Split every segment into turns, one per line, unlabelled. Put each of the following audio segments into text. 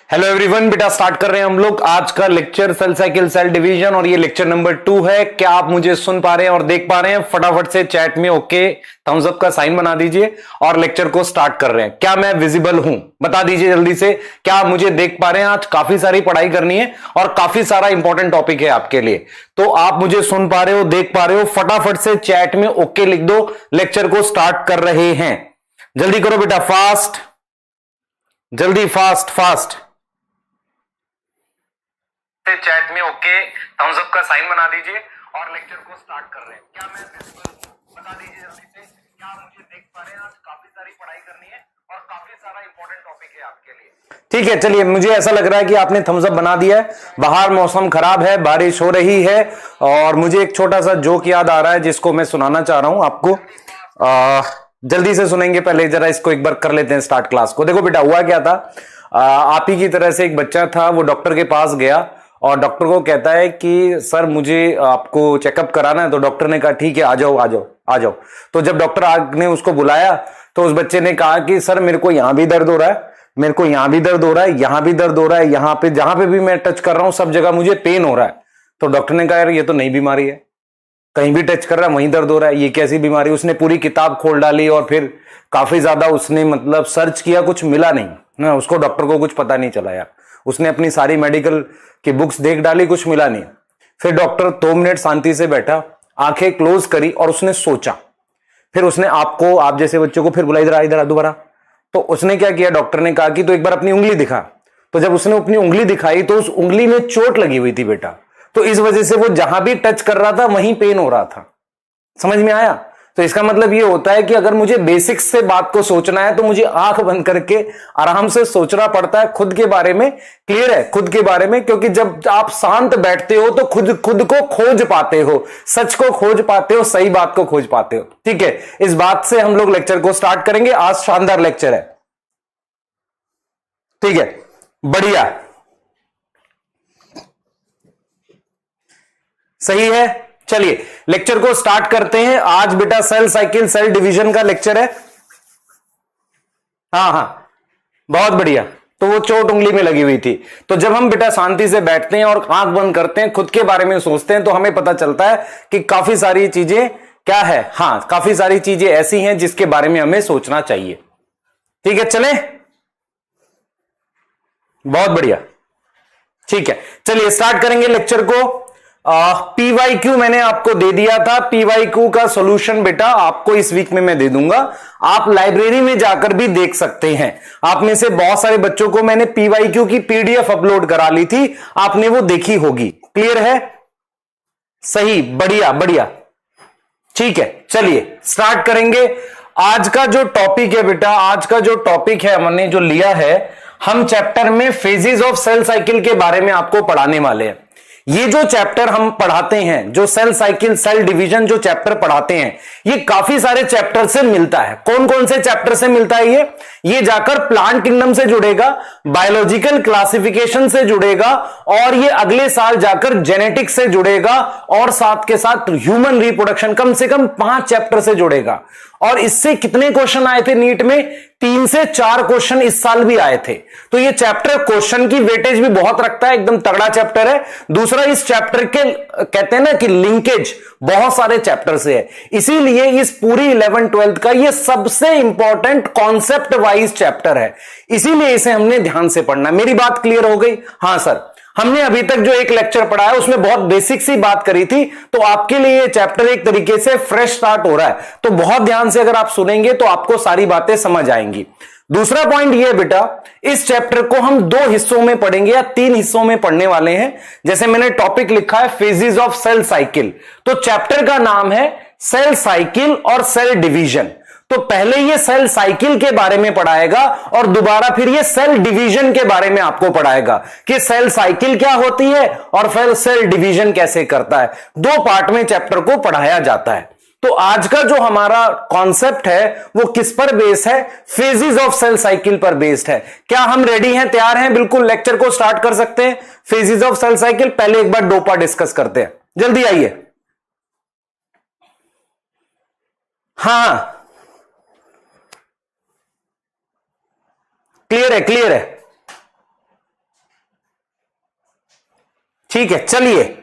Hello everyone, बेटा start कर रहे हैं हम लोग आज का lecture cell cycle cell division और ये लेक्चर नंबर 2 है। क्या आप मुझे सुन पा रहे हैं और देख पा रहे हैं? फटाफट से चैट में ओके थम्स अप का साइन बना दीजिए और लेक्चर को स्टार्ट कर रहे हैं। क्या मैं विजिबल हूं? बता दीजिए जल्दी से। क्या आप मुझे देख पा रहे हैं? आज काफी सारी पढ़ाई करनी है और काफी सारा इंपॉर्टेंट टॉपिक है आपके लिए। तो आप मुझे सुन पा रहे हो, देख पा रहे हो? फटाफट से चैट में ओके लिख दो। लेक्चर को स्टार्ट कर रहे हैं, जल्दी करो बेटा, फास्ट, जल्दी, फास्ट फास्ट। चैट में ओके थम्स अप का साइन बना दीजिए और लेक्चर को स्टार्ट कर रहे हैं। क्या मैं विजिबल हूं? बता दीजिए जल्दी से। क्या आप मुझे देख पा रहे हैं? आज काफी सारी पढ़ाई करनी है और काफी सारा इंपॉर्टेंट टॉपिक है आपके लिए। ठीक है, चलिए, मुझे ऐसा लग रहा है कि आपने थम्स अप बना दिया है। बाहर मौसम खराब है, बारिश हो रही है और मुझे एक छोटा सा जोक याद आ रहा है जिसको मैं सुनाना चाह रहा हूं आपको। जल्दी से सुनेंगे, पहले जरा इसको एक बार कर लेते हैं स्टार्ट क्लास को। देखो बेटा, हुआ क्या था, आप ही की तरह से एक बच्चा था, वो डॉक्टर के पास गया और डॉक्टर को कहता है कि सर मुझे आपको चेकअप कराना है। तो डॉक्टर ने कहा ठीक है, आ जाओ आ जाओ आ जाओ। तो जब डॉक्टर ने उसको बुलाया तो उस बच्चे ने कहा कि सर मेरे को यहां भी दर्द हो रहा है, मेरे को यहां भी दर्द हो रहा है, यहां भी दर्द हो रहा है, यहां पे जहां पे भी मैं टच कर रहा हूं सब जगह मुझे पेन हो रहा है। तो डॉक्टर ने कहा यार ये तो नई बीमारी है, कहीं भी टच कर रहा है वहीं दर्द हो रहा है, ये कैसी बीमारी? उसने पूरी किताब खोल डाली और फिर काफी ज्यादा उसने मतलब सर्च किया, कुछ मिला नहीं ना उसको, डॉक्टर को कुछ पता नहीं चला यार। उसने अपनी सारी मेडिकल की बुक्स देख डाली, कुछ मिला नहीं। फिर डॉक्टर 2 मिनट शांति से बैठा, आंखें क्लोज करी और उसने सोचा। फिर उसने आप जैसे बच्चों को फिर बुला, इधर आ दोबारा। तो उसने क्या किया, डॉक्टर ने कहा कि तो एक बार अपनी उंगली दिखा। तो जब उसने अपनी उंगली दिखाई तो उस उंगली में चोट लगी हुई थी बेटा, तो इस वजह से वो जहां भी टच कर रहा था वहीं पेन हो रहा था। समझ में आया? तो इसका मतलब ये होता है कि अगर मुझे बेसिक्स से बात को सोचना है तो मुझे आंख बंद करके आराम से सोचना पड़ता है खुद के बारे में। क्लियर है? खुद के बारे में, क्योंकि जब आप शांत बैठते हो तो खुद को खोज पाते हो, सच को खोज पाते हो, सही बात को खोज पाते हो। ठीक है, इस बात से हम लोग लेक्चर को स्टार्ट करेंगे। आज शानदार लेक्चर है, ठीक है, बढ़िया, सही है। चलिए लेक्चर को स्टार्ट करते हैं। आज बेटा सेल साइकिल सेल डिवीजन का लेक्चर है। हाँ, बहुत बढ़िया। तो वो चोट उंगली में लगी हुई थी। तो जब हम बेटा शांति से बैठते हैं और आंख बंद करते हैं, खुद के बारे में सोचते हैं, तो हमें पता चलता है कि काफी सारी चीजें क्या है, हाँ काफी सारी चीजें ऐसी हैं जिसके बारे में हमें सोचना चाहिए। ठीक है, चले, बहुत बढ़िया, ठीक है। चलिए स्टार्ट करेंगे लेक्चर को। पीवाईक्यू मैंने आपको दे दिया था। पीवाईक्यू का सॉल्यूशन बेटा आपको इस वीक में मैं दे दूंगा। आप लाइब्रेरी में जाकर भी देख सकते हैं। आप में से बहुत सारे बच्चों को मैंने पीवाईक्यू की पीडीएफ अपलोड करा ली थी, आपने वो देखी होगी। क्लियर है? सही, बढ़िया बढ़िया, ठीक है। चलिए स्टार्ट करेंगे। आज का जो टॉपिक है बेटा, आज का जो टॉपिक है हमने जो लिया है, हम चैप्टर में फेजेस ऑफ सेल साइकिल के बारे में आपको पढ़ाने वाले हैं। ये जो चैप्टर हम पढ़ाते हैं, जो सेल साइकिल सेल डिवीजन जो चैप्टर पढ़ाते हैं, ये काफी सारे चैप्टर से मिलता है। कौन कौन से चैप्टर से मिलता है? ये जाकर प्लांट किंगडम से जुड़ेगा, बायोलॉजिकल क्लासिफिकेशन से जुड़ेगा और ये अगले साल जाकर जेनेटिक्स से जुड़ेगा और साथ के साथ ह्यूमन रिप्रोडक्शन, कम से कम 5 चैप्टर से जुड़ेगा। और इससे कितने क्वेश्चन आए थे नीट में? 3 से 4 क्वेश्चन इस साल भी आए थे। तो ये चैप्टर क्वेश्चन की वेटेज भी बहुत रखता है, एकदम तगड़ा चैप्टर है। दूसरा, इस चैप्टर के कहते हैं ना कि लिंकेज बहुत सारे चैप्टर से है, इसीलिए इस पूरी 11th-12th का ये सबसे इंपॉर्टेंट कॉन्सेप्ट वाइज चैप्टर है, इसीलिए इसे हमने ध्यान से पढ़ना। मेरी बात क्लियर हो गई? हाँ सर, हमने अभी तक जो एक लेक्चर पढ़ा है उसमें बहुत बेसिक सी बात करी थी, तो आपके लिए ये चैप्टर एक तरीके से फ्रेश स्टार्ट हो रहा है। तो बहुत ध्यान से अगर आप सुनेंगे तो आपको सारी बातें समझ आएंगी। दूसरा पॉइंट ये बेटा, इस चैप्टर को हम 2 हिस्सों में पढ़ेंगे या 3 हिस्सों में पढ़ने वाले हैं। जैसे मैंने टॉपिक लिखा है फेजेस ऑफ सेल साइकिल, तो चैप्टर का नाम है सेल साइकिल और सेल डिवीजन। तो पहले ये सेल साइकिल के बारे में पढ़ाएगा और दोबारा फिर ये सेल डिवीजन के बारे में आपको पढ़ाएगा कि सेल साइकिल क्या होती है और फिर सेल डिवीजन कैसे करता है। 2 पार्ट में चैप्टर को पढ़ाया जाता है। तो आज का जो हमारा कॉन्सेप्ट है वो किस पर बेस्ड है? फेजेस ऑफ सेल साइकिल पर बेस्ड है। क्या हम रेडी हैं, तैयार हैं? बिल्कुल, लेक्चर को स्टार्ट कर सकते हैं। फेजेस ऑफ सेल साइकिल, पहले एक बार 2 पार्ट डिस्कस करते हैं, जल्दी आइए। हाँ, क्लियर है, क्लियर है, ठीक है, चलिए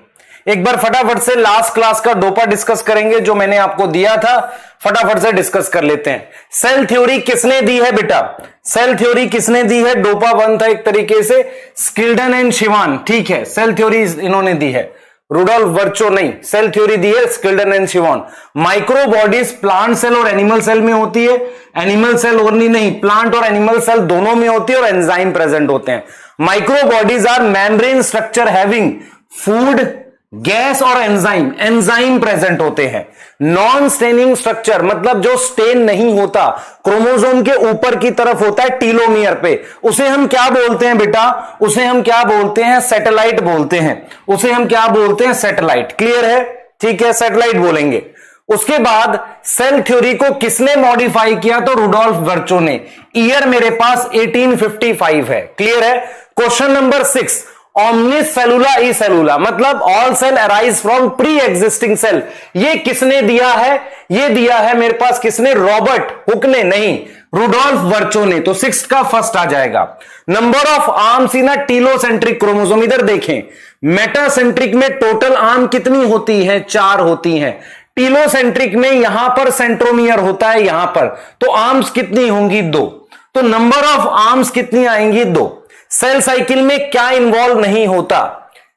एक बार फटाफट से लास्ट क्लास का डोपा डिस्कस करेंगे जो मैंने आपको दिया था, फटाफट से डिस्कस कर लेते हैं। सेल थ्योरी किसने दी है बेटा? सेल थ्योरी किसने दी है? डोपा 1 था एक तरीके से, स्किल्डन एंड शिवान। ठीक है, सेल थ्योरी इन्होंने दी है, रुडोल्फ वर्चो नहीं, सेल थ्योरी दी है Schleiden and Schwann. Micro bodies plant cell और एनिमल सेल में होती है, एनिमल सेल ओनली नहीं, प्लांट और एनिमल सेल दोनों में होती है, और एंजाइम प्रेजेंट होते हैं। Micro bodies are membrane structure having food, gas और एंजाइम, एंजाइम प्रेजेंट होते हैं। नॉन स्टेनिंग स्ट्रक्चर मतलब जो स्टेन नहीं होता, क्रोमोसोम के ऊपर की तरफ होता है टीलोमियर पे, उसे हम क्या बोलते हैं बेटा? उसे हम क्या बोलते हैं? सैटेलाइट बोलते हैं। उसे हम क्या बोलते हैं? सैटेलाइट। क्लियर है? ठीक है, सैटेलाइट बोलेंगे। उसके बाद सेल थ्योरी को किसने मॉडिफाई किया? तो रुडोल्फ वर्चो ने। ईयर मेरे पास 1855 है। क्लियर है? क्वेश्चन नंबर 6, ओमनिस सेलुला ई सेलुला मतलब all cell arise from pre existing cell, ये किसने दिया है? ये दिया है मेरे पास किसने? रॉबर्ट हुक ने नहीं, रुडोल्फ वर्चो ने। तो 6 का फर्स्ट आ जाएगा। Number of arms in a telocentric chromosome, इधर देखें, मेटासेंट्रिक में टोटल आर्म कितनी होती है? 4 होती हैं। टीलोसेंट्रिक में यहां पर सेंट्रोमियर होता है, यहां पर, तो आर्म्स कितनी होंगी? 2। तो नंबर ऑफ आर्म्स कितनी आएंगी? 2। सेल साइकिल में क्या इन्वॉल्व नहीं होता?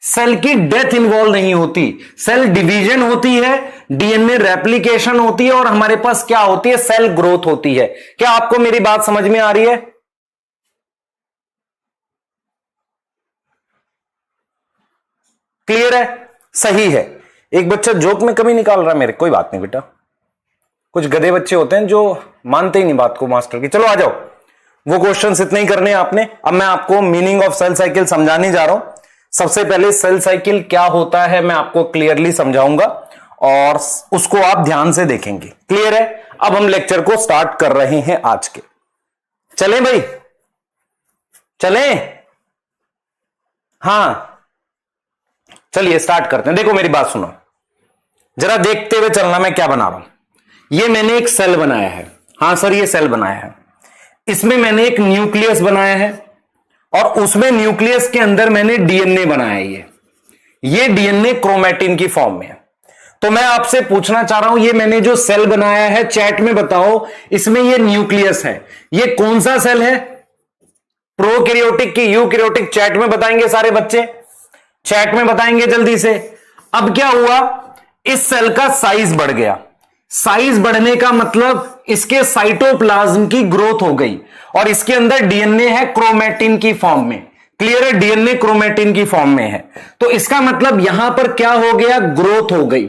सेल की डेथ इन्वॉल्व नहीं होती, सेल डिवीजन होती है, डीएनए रेप्लिकेशन होती है, और हमारे पास क्या होती है? सेल ग्रोथ होती है। क्या आपको मेरी बात समझ में आ रही है? क्लियर है? सही है। एक बच्चा जोक में कमी निकाल रहा है मेरे, कोई बात नहीं बेटा, कुछ गधे बच्चे होते हैं जो मानते ही नहीं बात को मास्टर की। चलो आ जाओ, वो क्वेश्चंस इतने ही करने आपने। अब मैं आपको मीनिंग ऑफ सेल साइकिल समझाने जा रहा हूं। सबसे पहले सेल साइकिल क्या होता है मैं आपको क्लियरली समझाऊंगा, और उसको आप ध्यान से देखेंगे। क्लियर है? अब हम लेक्चर को स्टार्ट कर रहे हैं आज के। चलें भाई, चलें? हां चलिए स्टार्ट करते हैं। देखो मेरी बात सुनो, जरा देखते हुए चलना मैं क्या बना रहा हूं। ये मैंने एक सेल बनाया है, हां सर ये सेल बनाया है, इसमें मैंने एक न्यूक्लियस बनाया है, और उसमें न्यूक्लियस के अंदर मैंने डीएनए बनाया है। ये डीएनए क्रोमैटिन की फॉर्म में है। तो मैं आपसे पूछना चाह रहा हूं, ये मैंने जो सेल बनाया है, चैट में बताओ, इसमें ये न्यूक्लियस है, ये कौन सा सेल है? प्रोकैरियोटिक की यूकैरियोटिक? चैट में बताएंगे सारे बच्चे, चैट में बताएंगे जल्दी से। अब क्या हुआ? इस सेल का साइज बढ़ गया। साइज बढ़ने का मतलब इसके साइटोप्लाज्म की ग्रोथ हो गई, और इसके अंदर डीएनए है क्रोमैटिन की फॉर्म में। क्लियर है? डीएनए क्रोमैटिन की फॉर्म में है। तो इसका मतलब यहां पर क्या हो गया? ग्रोथ हो गई।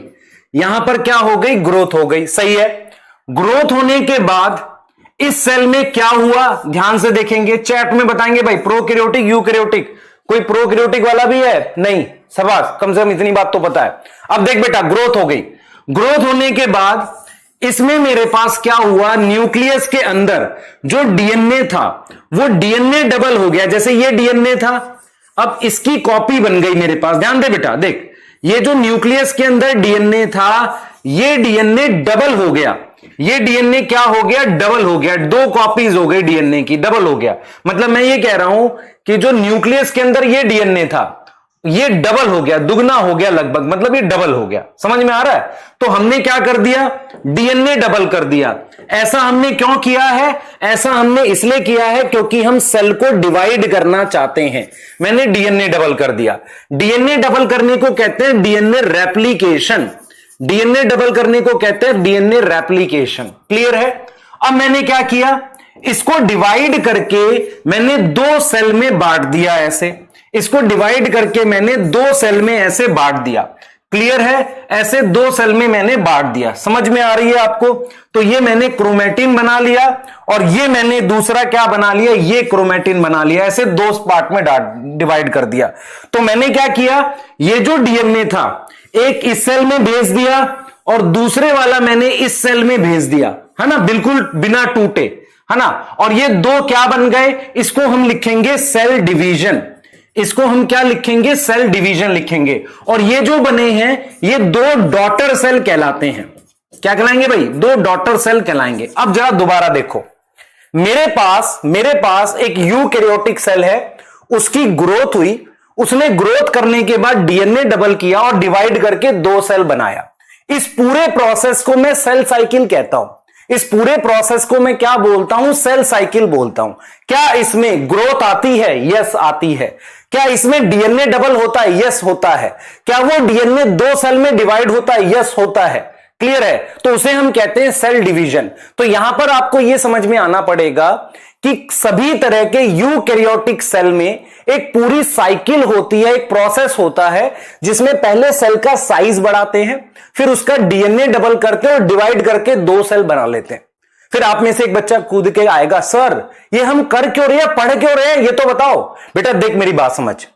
यहां पर क्या हो गई? ग्रोथ हो गई। सही है। ग्रोथ होने के बाद इस सेल में क्या हुआ? ध्यान से देखेंगे, चैट में बताएंगे भाई प्रोकैरियोटिक यूकैरियोटिक। कोई प्रोकैरियोटिक वाला भी है? नहीं, शाबाश, कम से कम इतनी बात तो पता है। अब देख बेटा, ग्रोथ हो गई। ग्रोथ होने के बाद इसमें मेरे पास क्या हुआ? न्यूक्लियस के अंदर जो डीएनए था वो डीएनए डबल हो गया। जैसे ये डीएनए था, अब इसकी कॉपी बन गई मेरे पास। ध्यान दे बेटा, देख, ये जो न्यूक्लियस के अंदर डीएनए था, ये डीएनए डबल हो गया। ये डीएनए क्या हो गया? डबल हो गया। 2 कॉपीज हो गई डीएनए की, डबल हो गया। मतलब मैं ये कह रहा हूं कि जो न्यूक्लियस के अंदर ये डीएनए था, ये डबल हो गया, दुगना हो गया लगभग, मतलब ये डबल हो गया। समझ में आ रहा है? तो हमने क्या कर दिया? डीएनए डबल कर दिया। ऐसा हमने क्यों किया है? ऐसा हमने इसलिए किया है क्योंकि हम सेल को डिवाइड करना चाहते हैं। मैंने डीएनए डबल कर दिया। डीएनए डबल करने को कहते हैं डीएनए रेप्लिकेशन। डीएनए डबल करने को कहते हैं डीएनए रेप्लिकेशन। क्लियर है? अब मैंने क्या किया? इसको डिवाइड करके मैंने 2 सेल में बांट दिया। ऐसे इसको डिवाइड करके मैंने 2 सेल में ऐसे बांट दिया। क्लियर है? ऐसे 2 सेल में मैंने बांट दिया। समझ में आ रही है आपको? तो ये मैंने क्रोमैटिन बना लिया, और ये मैंने दूसरा क्या बना लिया? ये क्रोमैटिन बना लिया। ऐसे 2 पार्ट में डिवाइड कर दिया। तो मैंने क्या किया? ये जो डीएनए था, एक इस सेल में भेज दिया, और दूसरे वाला मैंने इस सेल में भेज दिया, है ना, बिल्कुल बिना टूटे, है ना। और ये 2 क्या बन गए? इसको हम लिखेंगे सेल डिवीजन। इसको हम क्या लिखेंगे? सेल डिवीजन लिखेंगे। और ये जो बने हैं, ये 2 डॉटर सेल कहलाते हैं। क्या कहलाएंगे भाई? 2 डॉटर सेल कहलाएंगे। अब जरा दोबारा देखो, मेरे पास एक यूकैरियोटिक सेल है, उसकी ग्रोथ हुई, उसने ग्रोथ करने के बाद डीएनए डबल किया और डिवाइड करके 2 सेल बनाया। इस पूरे प्रोसेस को मैं सेल साइकिल कहता हूं। इस पूरे प्रोसेस को मैं क्या बोलता हूं? सेल साइकिल बोलता हूं। क्या इसमें ग्रोथ आती है? यस आती है। क्या इसमें डीएनए डबल होता है? यस होता है। क्या वो डीएनए 2 सेल में डिवाइड होता है? यस होता है। क्लियर है? तो उसे हम कहते हैं सेल डिवीजन। तो यहां पर आपको यह समझ में आना पड़ेगा कि सभी तरह के यूकैरियोटिक सेल में एक पूरी साइकिल होती है, एक प्रोसेस होता है जिसमें पहले सेल का साइज बढ़ाते हैं, फिर उसका डीएनए डबल करते हैं और डिवाइड करके 2 सेल बना लेते हैं। फिर आप में से एक बच्चा कूद के आएगा, सर ये हम कर क्यों रहे हैं, पढ़ क्यों रहे हैं, ये तो बताओ। बेटा देख मेरी बात समझ,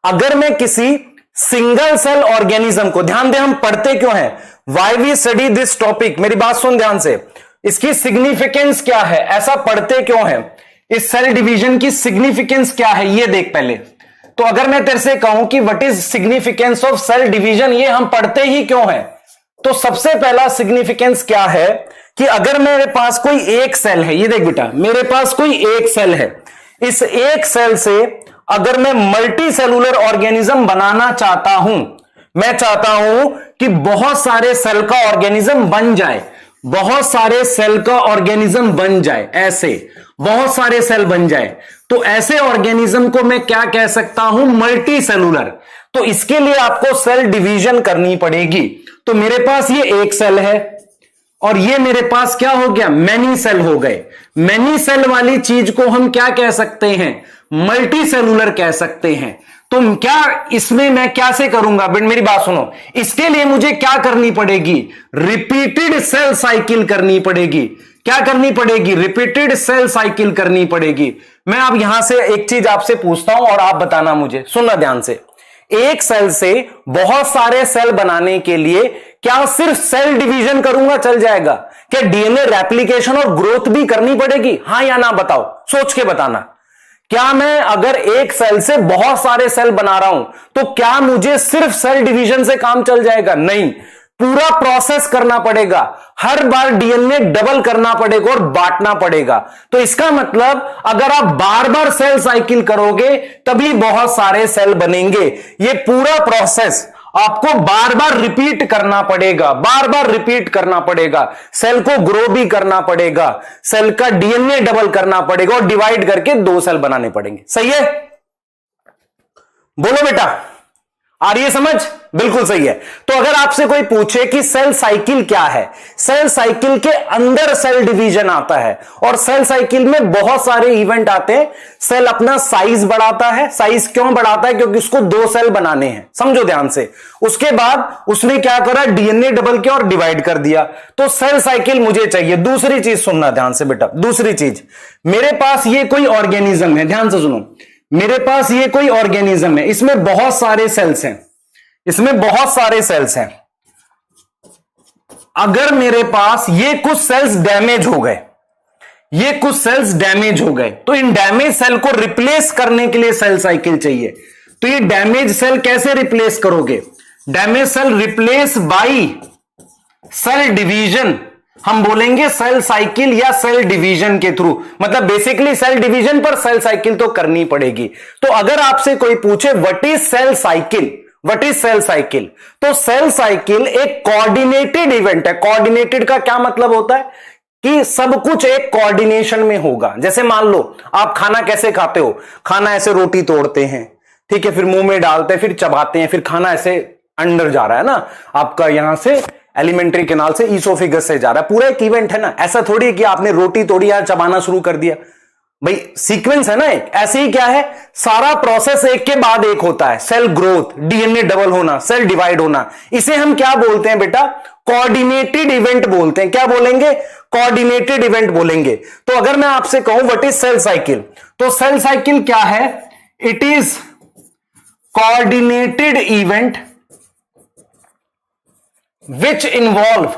अगर मैं किसी सिंगल सेल ऑर्गेनिज्म को, ध्यान दे हम पढ़ते क्यों हैं, why we study this topic, मेरी बात सुन ध्यान से, इसकी सिग्निफिकेंस क्या है, ऐसा पढ़ते क्यों है, इस सेल डिवीजन की सिग्निफिकेंस क्या है, ये देख पहले। तो अगर मैं तेरे से कहूं कि what is significance of cell division, ये हम पढ़ते ही क्यों है, तो सबसे पहला सिग्निफिकेंस क्या है कि अगर मेरे पास कोई एक सेल है, ये देख बेटा मेरे पास कोई एक सेल है, इस एक सेल से अगर मैं मल्टी सेलुलर ऑर्गेनिज्म बनाना चाहता हूं, मैं चाहता हूं कि बहुत सारे सेल का ऑर्गेनिज्म बन जाए, बहुत सारे सेल का ऑर्गेनिज्म बन जाए, ऐसे बहुत सारे सेल बन जाए, तो ऐसे ऑर्गेनिज्म को मैं क्या कह सकता हूं, मल्टी सेलुलर। तो इसके लिए आपको सेल डिवीजन करनी पड़ेगी। तो मेरे पास ये एक सेल है और ये मेरे पास क्या हो गया, मेनी सेल हो गए। मेनी सेल वाली चीज को हम क्या कह सकते हैं, मल्टी सेलुलर कह सकते हैं। तो क्या इसमें मैं क्या से करूंगा, मेरी बात सुनो, इसके लिए मुझे क्या करनी पड़ेगी, रिपीटेड सेल साइकिल करनी पड़ेगी। क्या करनी पड़ेगी, रिपीटेड सेल साइकिल करनी पड़ेगी। मैं अब यहां से एक चीज आपसे पूछता हूं और आप बताना मुझे, सुनना ध्यान से। एक सेल से बहुत सारे सेल बनाने के लिए क्या सिर्फ सेल डिवीजन करूंगा चल जाएगा, क्या डीएनए रेप्लिकेशन और ग्रोथ भी करनी पड़ेगी, हां या ना बताओ, सोच के बताना। क्या मैं अगर एक सेल से बहुत सारे सेल बना रहा हूं तो क्या मुझे सिर्फ सेल डिवीजन से काम चल जाएगा, नहीं, पूरा प्रोसेस करना पड़ेगा, हर बार डीएनए डबल करना पड़ेगा और बांटना पड़ेगा। तो इसका मतलब अगर आप बार बार सेल साइकिल करोगे तभी बहुत सारे सेल बनेंगे। ये पूरा प्रोसेस आपको बार बार रिपीट करना पड़ेगा, बार बार रिपीट करना पड़ेगा, सेल को ग्रो भी करना पड़ेगा, सेल का डीएनए डबल करना पड़ेगा और डिवाइड करके 2 सेल बनाने पड़ेंगे। सही है, बोलो बेटा, आ रही है समझ, बिल्कुल सही है। तो अगर आपसे कोई पूछे कि सेल साइकिल क्या है, सेल साइकिल के अंदर सेल डिवीजन आता है और सेल साइकिल में बहुत सारे इवेंट आते हैं। सेल अपना साइज बढ़ाता है, साइज क्यों बढ़ाता है, क्योंकि उसको 2 सेल बनाने हैं, समझो ध्यान से। उसके बाद उसने क्या करा, डीएनए डबल किया और डिवाइड कर दिया, तो सेल साइकिल मुझे चाहिए। दूसरी चीज सुनना ध्यान से बेटा, दूसरी चीज, मेरे पास ये कोई ऑर्गेनिज्म है, ध्यान से सुनो, मेरे पास ये कोई ऑर्गेनिज्म है, इसमें बहुत सारे सेल्स हैं, इसमें बहुत सारे सेल्स हैं। अगर मेरे पास ये कुछ सेल्स डैमेज हो गए, ये कुछ सेल्स डैमेज हो गए, तो इन डैमेज सेल को रिप्लेस करने के लिए सेल साइकिल चाहिए। तो ये डैमेज सेल कैसे रिप्लेस करोगे, damage cell replace by cell division, हम बोलेंगे सेल साइकिल या सेल डिवीजन के थ्रू, मतलब बेसिकली सेल डिवीजन पर सेल साइकिल तो करनी पड़ेगी। तो अगर आपसे कोई पूछे what is cell cycle, what is cell cycle, तो सेल साइकिल एक कोऑर्डिनेटेड इवेंट है। कोऑर्डिनेटेड का क्या मतलब होता है कि सब कुछ एक कोऑर्डिनेशन में होगा। जैसे मान लो आप खाना कैसे खाते हो, खाना ऐसे रोटी तोड़ते हैं, ठीक है, फिर मुंह में डालते हैं, फिर चबाते हैं, फिर खाना ऐसे अंदर जा रहा है ना, आपका यहां से एलिमेंट्री कैनाल से ईसोफेगस से जा रहा है, पूरा एक इवेंट है ना। ऐसा थोड़ी है कि आपने रोटी तोड़ी या चबाना शुरू कर दिया, भाई सीक्वेंस है ना एक। ऐसे ही क्या है, सारा प्रोसेस एक के बाद एक होता है, सेल ग्रोथ, डीएनए डबल होना, सेल डिवाइड होना, इसे हम क्या बोलते हैं बेटा, कोऑर्डिनेटेड इवेंट बोलते हैं। क्या बोलेंगे, कोऑर्डिनेटेड इवेंट बोलेंगे। तो अगर मैं आपसे कहूं व्हाट इज सेल साइकिल, तो सेल साइकिल क्या है, it is coordinated event which involve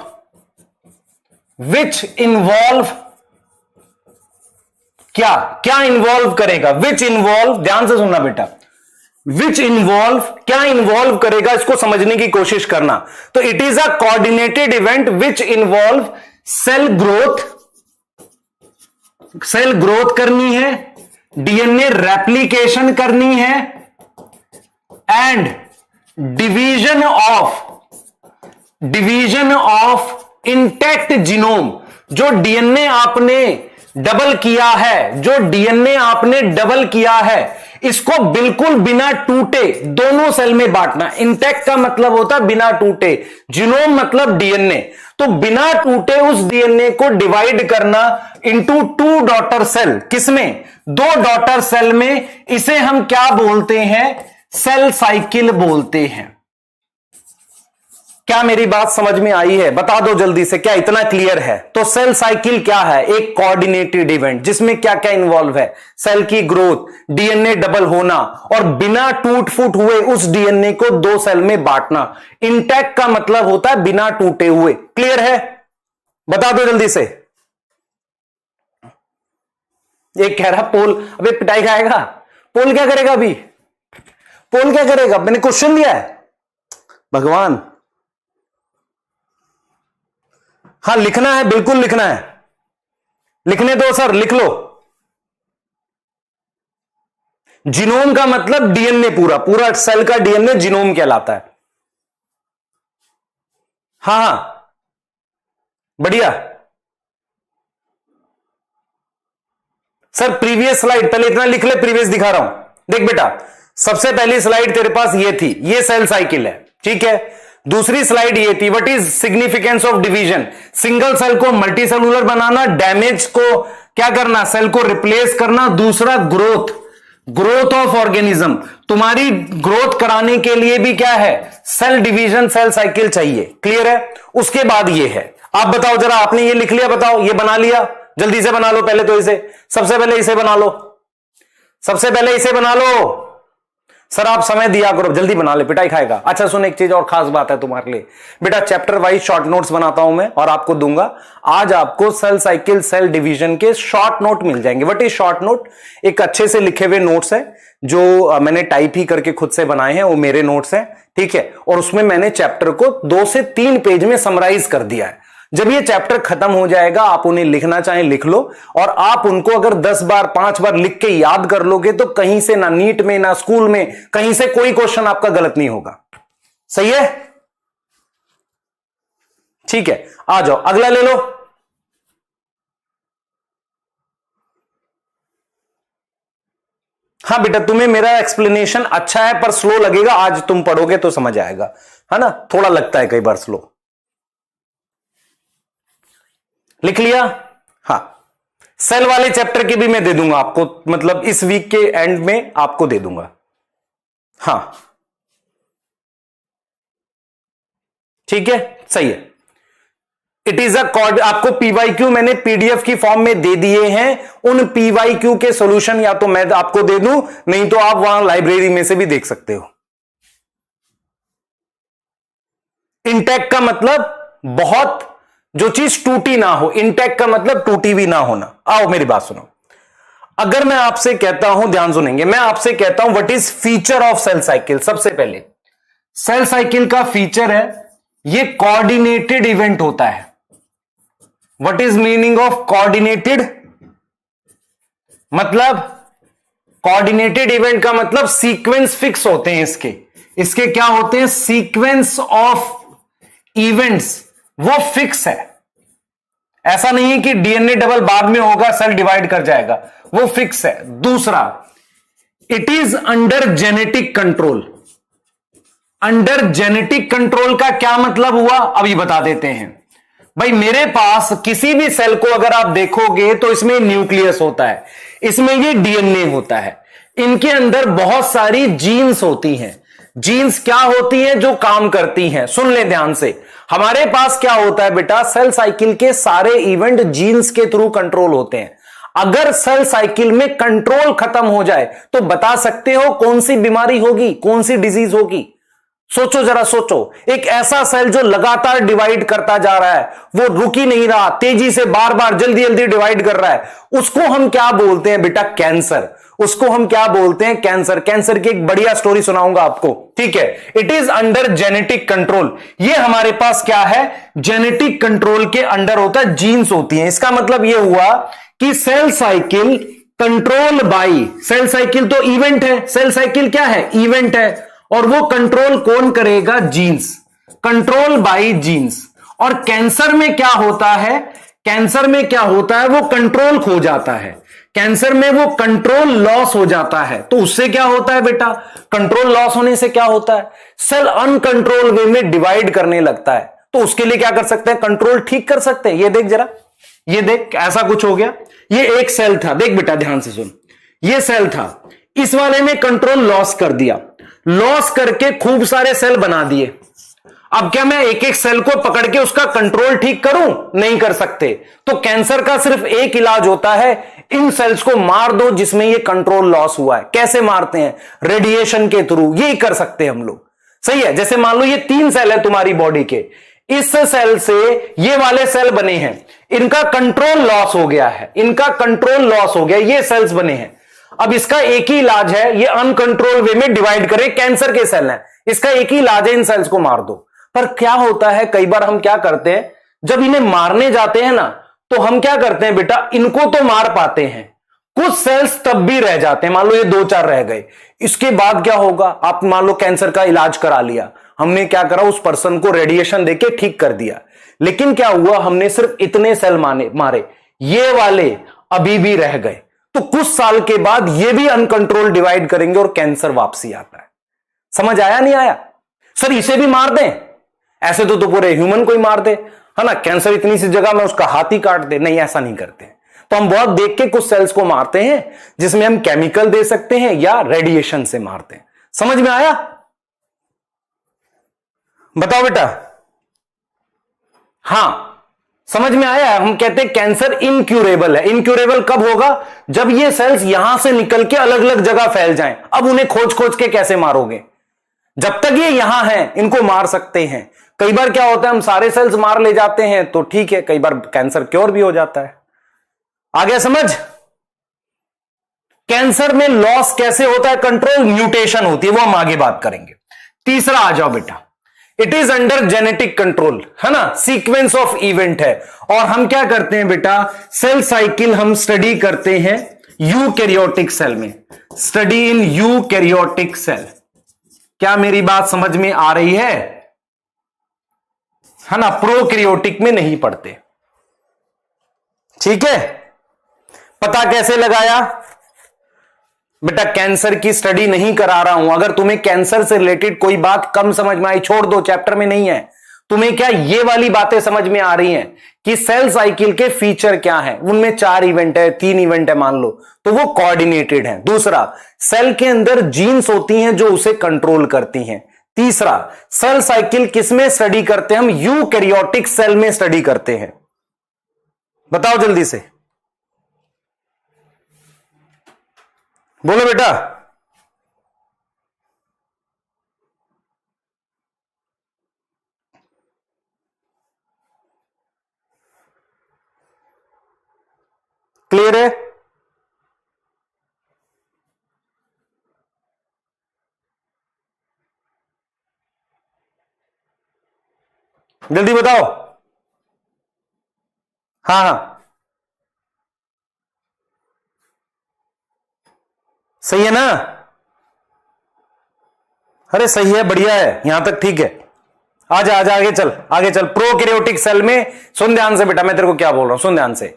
क्या इन्वॉल्व करेगा, which involve, ध्यान से सुनना बेटा, which involve क्या इन्वॉल्व करेगा, इसको समझने की कोशिश करना। तो it is a coordinated event which involve cell growth करनी है, डीएनए रेप्लिकेशन करनी है, and division of intact genome, जो डीएनए आपने डबल किया है, इसको बिल्कुल बिना टूटे दोनों सेल में बांटना। इंटैक्ट का मतलब होता है बिना टूटे, जीनोम मतलब डीएनए, तो बिना टूटे उस डीएनए को डिवाइड करना इनटू 2 डॉटर सेल। किसमें? 2 डॉटर सेल में। इसे हम क्या बोलते हैं? सेल साइकिल बोलते हैं। क्या मेरी बात समझ में आई है? बता दो जल्दी से, क्या इतना क्लियर है? तो सेल साइकिल क्या है? एक कोऑर्डिनेटेड इवेंट जिसमें क्या क्या इन्वॉल्व है? सेल की ग्रोथ, डीएनए डबल होना और बिना टूट फूट हुए उस डीएनए को 2 सेल में बांटना। इंटैक्ट का मतलब होता है बिना टूटे हुए। क्लियर है? बता दो जल्दी से। एक कह रहा पोल, अबे पिटाई खाएगा। पोल क्या करेगा? अभी पोल क्या करेगा? मैंने क्वेश्चन दिया है भगवान। हां लिखना है, बिल्कुल लिखना है। लिखने दो सर, लिख लो। जीनोम का मतलब डीएनए, पूरा सेल का डीएनए जीनोम कहलाता है। हां बढ़िया सर। प्रीवियस स्लाइड पहले इतना लिख ले, प्रीवियस दिखा रहा हूं। देख बेटा, सबसे पहली स्लाइड तेरे पास ये थी, ये सेल साइकिल है, ठीक है। दूसरी स्लाइड ये थी, what is significance of division. Single cell को मल्टी सेलुलर बनाना, डैमेज को क्या करना? सेल को रिप्लेस करना। दूसरा ग्रोथ ऑफ ऑर्गेनिज्म। तुम्हारी ग्रोथ कराने के लिए भी क्या है? सेल डिवीजन, सेल साइकिल चाहिए। क्लियर है? उसके बाद ये है। आप बताओ जरा, आपने ये लिख लिया? बताओ, ये बना लिया? जल्दी से बना लो पहले तो इसे, सबसे पहले इसे बना लो, सबसे पहले इसे बना लो। सर आप समय दिया करो, जल्दी बना ले, पिटाई खाएगा। अच्छा सुन, एक चीज और खास बात है तुम्हारे लिए बेटा, चैप्टर वाइज शॉर्ट नोट्स बनाता हूं मैं और आपको दूंगा। आज आपको सेल साइकिल, सेल डिवीजन के शॉर्ट नोट मिल जाएंगे। What is short note? एक अच्छे से लिखे हुए नोट्स है जो मैंने टाइप ही करके खुद से बनाए हैं, वो मेरे नोट्स हैं, ठीक है। और उसमें मैंने चैप्टर को 2 से 3 पेज में समराइज कर दिया है। जब ये चैप्टर खत्म हो जाएगा, आप उन्हें लिखना चाहें लिख लो, और आप उनको अगर 10 बार 5 बार लिख के याद कर लोगे तो कहीं से ना नीट में ना स्कूल में कहीं से कोई क्वेश्चन आपका गलत नहीं होगा। सही है? ठीक है, आ जाओ अगला ले लो। हाँ बेटा, तुम्हें मेरा एक्सप्लेनेशन अच्छा है पर स्लो लगेगा। आज तुम पढ़ोगे तो समझ आएगा, है ना। थोड़ा लगता है कई बार स्लो। लिख लिया? हाँ, सेल वाले चैप्टर की भी मैं दे दूंगा आपको, मतलब इस वीक के एंड में आपको दे दूंगा। हाँ ठीक है, सही है। It is a cord. आपको पीवाईक्यू मैंने पीडीएफ की फॉर्म में दे दिए हैं। उन पीवाईक्यू के सॉल्यूशन या तो मैं आपको दे दूं, नहीं तो आप वहां लाइब्रेरी में से भी देख सकते हो। इंटैक्ट का मतलब बहुत, जो चीज टूटी ना हो। इंटैक्ट का मतलब टूटी भी ना होना। आओ मेरी बात सुनो। अगर मैं आपसे कहता हूं, ध्यान सुनेंगे, मैं आपसे कहता हूं what is feature of cell cycle. सबसे पहले सेल साइकिल का फीचर है ये कोऑर्डिनेटेड इवेंट होता है। What is meaning of coordinated? मतलब कोऑर्डिनेटेड इवेंट का मतलब सीक्वेंस फिक्स होते हैं इसके क्या होते हैं? सीक्वेंस ऑफ इवेंट्स वो फिक्स है। ऐसा नहीं है कि डीएनए डबल बाद में होगा, सेल डिवाइड कर जाएगा, वो फिक्स है। दूसरा, it is under genetic control. Under genetic control का क्या मतलब हुआ, अभी बता देते हैं। भाई मेरे पास किसी भी सेल को अगर आप देखोगे तो इसमें न्यूक्लियस होता है, इसमें ये डीएनए होता है, इनके अंदर बहुत सारी जीन्स होती हैं। जीन्स क्या होती हैं? जो काम करती हैं। सुन ले ध्यान से, हमारे पास क्या होता है बेटा, सेल साइकिल के सारे इवेंट जीन्स के थ्रू कंट्रोल होते हैं। अगर सेल साइकिल में कंट्रोल खत्म हो जाए तो बता सकते हो कौन सी बीमारी होगी, कौन सी डिजीज होगी? सोचो जरा, सोचो। एक ऐसा सेल जो लगातार डिवाइड करता जा रहा है, वो रुक ही नहीं रहा, तेजी से बार बार जल्दी जल्दी डिवाइड कर रहा है, उसको हम क्या बोलते हैं बेटा? कैंसर। उसको हम क्या बोलते हैं? कैंसर। कैंसर की एक बढ़िया स्टोरी सुनाऊंगा आपको, ठीक है। It is under genetic control. ये हमारे पास क्या है? जेनेटिक कंट्रोल के अंडर होता है, जीन्स होती हैं। इसका मतलब यह हुआ कि cell cycle control by, cell cycle तो इवेंट है, सेल साइकिल क्या है? इवेंट है। और वो कंट्रोल कौन करेगा? Genes, control by genes. और कैंसर में क्या होता है? कैंसर में क्या होता है? वो कंट्रोल खो जाता है, कैंसर में वो कंट्रोल लॉस हो जाता है। तो उससे क्या होता है बेटा? कंट्रोल लॉस होने से क्या होता है? सेल अनकंट्रोल वे में डिवाइड करने लगता है। तो उसके लिए क्या कर सकते हैं? कंट्रोल ठीक कर सकते हैं। ये देख जरा, ये देख, ऐसा कुछ हो गया। ये एक सेल था, देख बेटा ध्यान से सुन, ये सेल था, इस वाले ने कंट्रोल लॉस कर दिया, लॉस करके खूब सारे सेल बना दिए। अब क्या मैं एक एक सेल को पकड़ के उसका कंट्रोल ठीक करूं? नहीं कर सकते। तो कैंसर का सिर्फ एक इलाज होता है, इन सेल्स को मार दो जिसमें ये कंट्रोल लॉस हुआ है। कैसे मारते हैं? रेडिएशन के थ्रू। यही कर सकते हैं हम लोग, सही है। जैसे मान लो ये 3 सेल है तुम्हारी बॉडी के, इस सेल से ये वाले सेल बने हैं, इनका कंट्रोल लॉस हो गया है, इनका कंट्रोल लॉस हो गया, ये सेल्स बने हैं। अब इसका एक ही इलाज है, ये अनकंट्रोल वे में डिवाइड करे, कैंसर के सेल हैं, इसका एक ही इलाज है, इन सेल्स को मार दो। पर क्या होता है, कई बार हम क्या करते हैं, जब इन्हें मारने जाते हैं ना, तो हम क्या करते हैं बेटा, इनको तो मार पाते हैं, कुछ सेल्स तब भी रह जाते हैं। मान लो ये 2-4 रह गए, इसके बाद क्या होगा? आप मान लो कैंसर का इलाज करा लिया, हमने क्या करा, उस पर्सन को रेडिएशन देके ठीक कर दिया, लेकिन क्या हुआ, हमने सिर्फ इतने सेल मारे, ये वाले अभी भी रह गए। तो कुछ साल के बाद ये भी अनकंट्रोल डिवाइड करेंगे और कैंसर वापसी आता है। समझ आया नहीं आया? सर इसे भी मार दें, ऐसे तो पूरे ह्यूमन को ही मार दे, है ना, कैंसर इतनी सी जगह में उसका हाथ ही काट दे। नहीं, ऐसा नहीं करते। तो हम बहुत देख के कुछ सेल्स को मारते हैं, जिसमें हम केमिकल दे सकते हैं या रेडिएशन से मारते हैं। समझ में आया? बताओ बेटा। हां, समझ में आया? हम कहते हैं कैंसर इनक्यूरेबल है। इनक्यूरेबल कब होगा? जब ये सेल्स यहां से निकल के अलग अलग जगह फैल जाएं। अब उन्हें खोज खोज के कैसे मारोगे? जब तक ये यहां हैं, इनको मार सकते हैं। कई बार क्या होता है, हम सारे सेल्स मार ले जाते हैं तो ठीक है, कई बार कैंसर क्योर भी हो जाता है। आ गया समझ? कैंसर में लॉस कैसे होता है? कंट्रोल म्यूटेशन होती है, वो हम आगे बात करेंगे। तीसरा आ जाओ बेटा, it is under genetic control, है ना, सीक्वेंस ऑफ इवेंट है। और हम क्या करते हैं बेटा, सेल साइकिल हम स्टडी करते हैं यूकैरियोटिक सेल में, स्टडी इन यूकैरियोटिक सेल। क्या मेरी बात समझ में आ रही है ना? प्रोकैरियोटिक में नहीं पढ़ते, ठीक है। पता कैसे लगाया बेटा? कैंसर की स्टडी नहीं करा रहा हूं। अगर तुम्हें कैंसर से रिलेटेड कोई बात कम समझ में आई, छोड़ दो, चैप्टर में नहीं है। तुम्हें क्या ये वाली बातें समझ में आ रही हैं कि सेल साइकिल के फीचर क्या हैं? उनमें 4 इवेंट है, 3 इवेंट है मान लो, तो वो कोऑर्डिनेटेड है। दूसरा, सेल के अंदर जीन्स होती हैं जो उसे कंट्रोल करती हैं। तीसरा, सेल साइकिल किसमें स्टडी करते हैं? हम यूकैरियोटिक सेल में स्टडी करते हैं। बताओ जल्दी से, बोलो बेटा। क्लियर है? जल्दी बताओ। हाँ हाँ, सही है ना? अरे सही है, बढ़िया है, यहां तक ठीक है। आजा आजा, आगे चल, आगे चल। प्रोकैरियोटिक सेल में सुन ध्यान से बेटा, मैं तेरे को क्या बोल रहा हूं, सुन ध्यान से।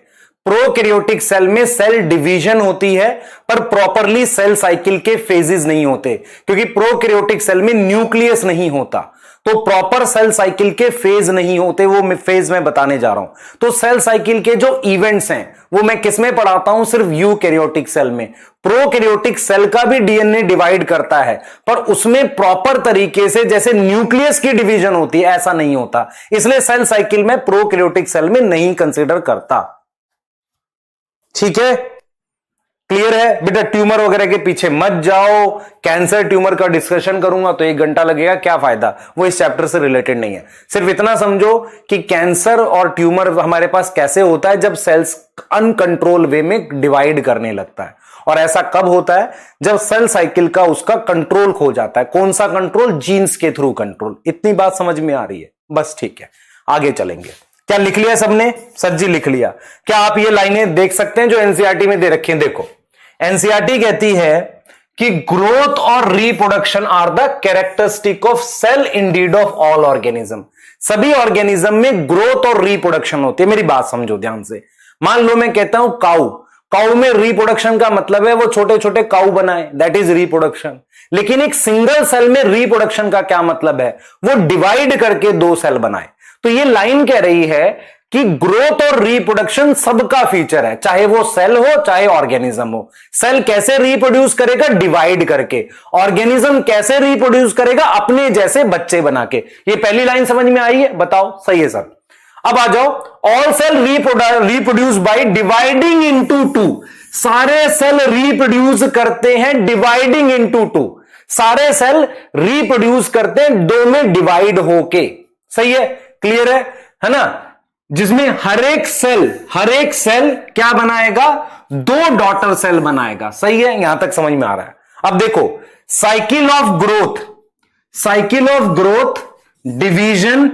प्रोकैरियोटिक सेल में सेल डिवीजन होती है, पर प्रॉपरली सेल साइकिल के फेजेस नहीं होते, क्योंकि प्रोकैरियोटिक सेल में न्यूक्लियस नहीं होता, तो प्रॉपर सेल साइकिल के फेज नहीं होते। वो फेज मैं बताने जा रहा हूं। तो सेल साइकिल के जो इवेंट्स हैं वो मैं किसमें पढ़ाता हूं? सिर्फ यूकैरियोटिक सेल में। प्रोकैरियोटिक सेल का भी डीएनए डिवाइड करता है, पर उसमें प्रॉपर तरीके से जैसे न्यूक्लियस की डिवीजन होती है ऐसा नहीं होता, इसलिए सेल साइकिल में प्रोकैरियोटिक सेल में नहीं कंसीडर करता। ठीक है, क्लियर है बेटा? ट्यूमर वगैरह के पीछे मत जाओ। कैंसर ट्यूमर का डिस्कशन करूंगा तो 1 घंटा लगेगा, क्या फायदा, वो इस चैप्टर से रिलेटेड नहीं है। सिर्फ इतना समझो कि कैंसर और ट्यूमर हमारे पास कैसे होता है, जब सेल्स अनकंट्रोल वे में डिवाइड करने लगता है। और ऐसा कब होता है? जब सेल साइकिल का उसका कंट्रोल खो जाता है। कौन सा कंट्रोल? जीन्स के थ्रू कंट्रोल। इतनी बात समझ में आ रही है? बस ठीक है, आगे चलेंगे। क्या लिख लिया सबने? सर जी लिख लिया। क्या आप ये लाइनें देख सकते हैं जो एनसीईआरटी में दे रखी हैं? देखो, एनसीईआरटी कहती है कि ग्रोथ और reproduction are the characteristic of cell indeed of all organism. सभी ऑर्गेनिज्म में ग्रोथ और रिप्रोडक्शन होती है। मेरी बात समझो ध्यान से। मान लो मैं कहता हूं काऊ, काऊ में रिप्रोडक्शन का मतलब है वो छोटे छोटे काऊ बनाए, दैट इज रिप्रोडक्शन। लेकिन एक सिंगल सेल में रिप्रोडक्शन का क्या मतलब है, वो डिवाइड करके 2 सेल बनाए। तो ये लाइन कह रही है कि ग्रोथ और रिप्रोडक्शन सबका फीचर है, चाहे वो सेल हो चाहे ऑर्गेनिज्म हो। सेल कैसे रिप्रोड्यूस करेगा, डिवाइड करके। ऑर्गेनिज्म कैसे रिप्रोड्यूस करेगा, अपने जैसे बच्चे बना के। ये पहली लाइन समझ में आई है, बताओ सही है सर। अब आ जाओ, all cell reproduce by dividing into 2। सारे सेल रिप्रोड्यूस करते हैं डिवाइडिंग इनटू 2। सारे सेल रिप्रोड्यूस करते हैं 2 में डिवाइड होके। सही है, क्लियर है ना। जिसमें हर एक सेल क्या बनाएगा, 2 डॉटर सेल बनाएगा। सही है, यहां तक समझ में आ रहा है। अब देखो, साइकिल ऑफ ग्रोथ डिवीजन,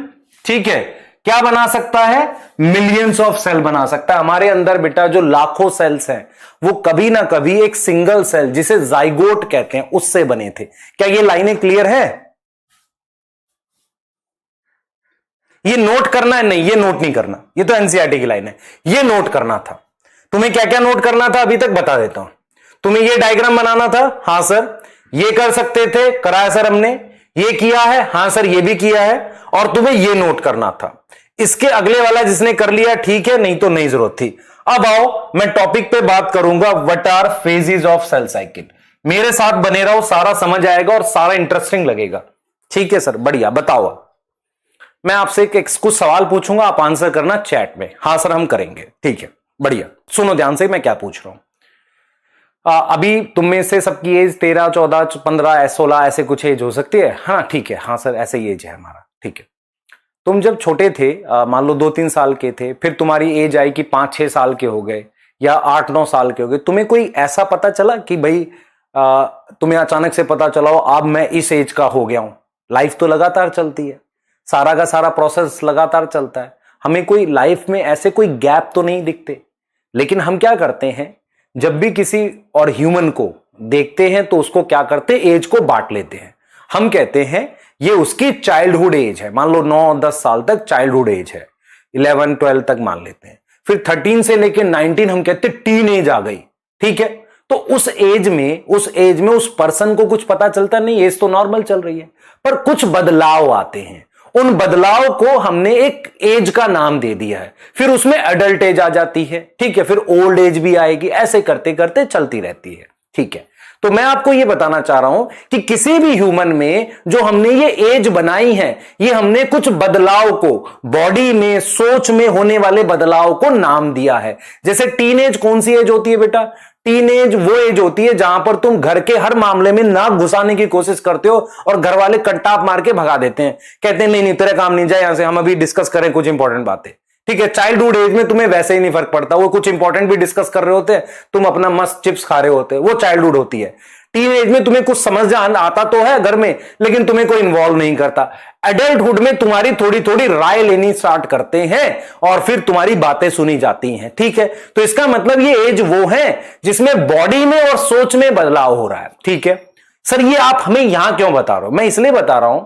ठीक है, क्या बना सकता है, मिलियंस ऑफ सेल बना सकता है। हमारे अंदर बेटा जो लाखों सेल्स हैं वो कभी ना कभी एक सिंगल सेल जिसे जाइगोट कहते हैं उससे बने थे। क्या ये लाइनें क्लियर है? ये नोट करना है? नहीं, ये नोट नहीं करना, ये तो एनसीईआरटी की लाइन है। ये नोट करना था। तुम्हें क्या क्या नोट करना था अभी तक बता देता हूं। तुम्हें ये डायग्राम बनाना था, हां सर ये कर सकते थे, कराया सर हमने। ये किया है, हां सर ये भी किया है। और तुम्हें ये नोट करना था। इसके अगले वाला जिसने कर लिया ठीक है, नहीं तो नहीं जरूरत थी। अब आओ, मैं टॉपिक पे बात करूंगा, what are phases of cell cycle. मेरे साथ बने रहो, सारा समझ आएगा और सारा इंटरेस्टिंग लगेगा। ठीक है सर, बढ़िया। बताओ, मैं आपसे कुछ सवाल पूछूंगा, आप आंसर करना चैट में। हां सर हम करेंगे, ठीक है, बढ़िया। सुनो ध्यान से मैं क्या पूछ रहा हूं। अभी तुम में से सबकी एज 13, 14, 15, 16 ऐसे कुछ एज हो सकती है। हाँ ठीक है, हाँ सर ऐसे ही एज है हमारा, ठीक है। तुम जब छोटे थे, मान लो 2-3 साल के थे, फिर तुम्हारी एज आई कि 5-6 साल के हो गए या 8-9 साल के हो गए, तुम्हें कोई ऐसा पता चला कि भाई तुम्हें अचानक से पता चला हो अब मैं इस एज का हो गया हूं। लाइफ तो लगातार चलती है, सारा का सारा प्रोसेस लगातार चलता है। हमें कोई लाइफ में ऐसे कोई गैप तो नहीं दिखते। लेकिन हम क्या करते हैं, जब भी किसी और ह्यूमन को देखते हैं तो उसको क्या करते हैं, एज को बांट लेते हैं। हम कहते हैं ये उसकी चाइल्डहुड एज है। मान लो 9-10 साल तक चाइल्डहुड एज है, 11-12 तक मान लेते हैं। फिर 13 से लेकर 19 हम कहते हैं टीन एज आ गई, ठीक है। तो उस एज में उस पर्सन को कुछ पता चलता नहीं, एज तो नॉर्मल चल रही है, पर कुछ बदलाव आते हैं। उन बदलाव को हमने एक एज का नाम दे दिया है। फिर उसमें एडल्ट एज आ जाती है, ठीक है, फिर ओल्ड एज भी आएगी, ऐसे करते करते चलती रहती है, ठीक है। तो मैं आपको यह बताना चाह रहा हूं कि किसी भी ह्यूमन में जो हमने ये एज बनाई है, ये हमने कुछ बदलाव को, बॉडी में, सोच में होने वाले बदलाव को नाम दिया है। जैसे टीनेज कौन सी एज होती है बेटा? टीनेज वो एज होती है जहां पर तुम घर के हर मामले में नाक घुसाने की कोशिश करते हो और घर वाले कंटाप मार के भगा देते हैं, कहते हैं नहीं नहीं तेरा काम नहीं जाए यहां से, हम अभी डिस्कस करें कुछ इंपॉर्टेंट बातें, ठीक है। चाइल्डहुड एज में तुम्हें वैसे ही नहीं फर्क पड़ता, वो कुछ इंपॉर्टेंट भी डिस्कस कर रहे होते हैं, तुम अपना मस्त चिप्स खा रहे होते, वो चाइल्डहुड होती है। टीन एज में तुम्हें कुछ समझ आता तो है घर में, लेकिन तुम्हें कोई इन्वॉल्व नहीं करता। एडल्टहुड में तुम्हारी थोड़ी थोड़ी राय लेनी स्टार्ट करते हैं और फिर तुम्हारी बातें सुनी जाती हैं, ठीक है। तो इसका मतलब ये एज वो है जिसमें बॉडी में और सोच में बदलाव हो रहा है, ठीक है। सर ये आप हमें यहां क्यों बता रहे हो? मैं इसलिए बता रहा हूं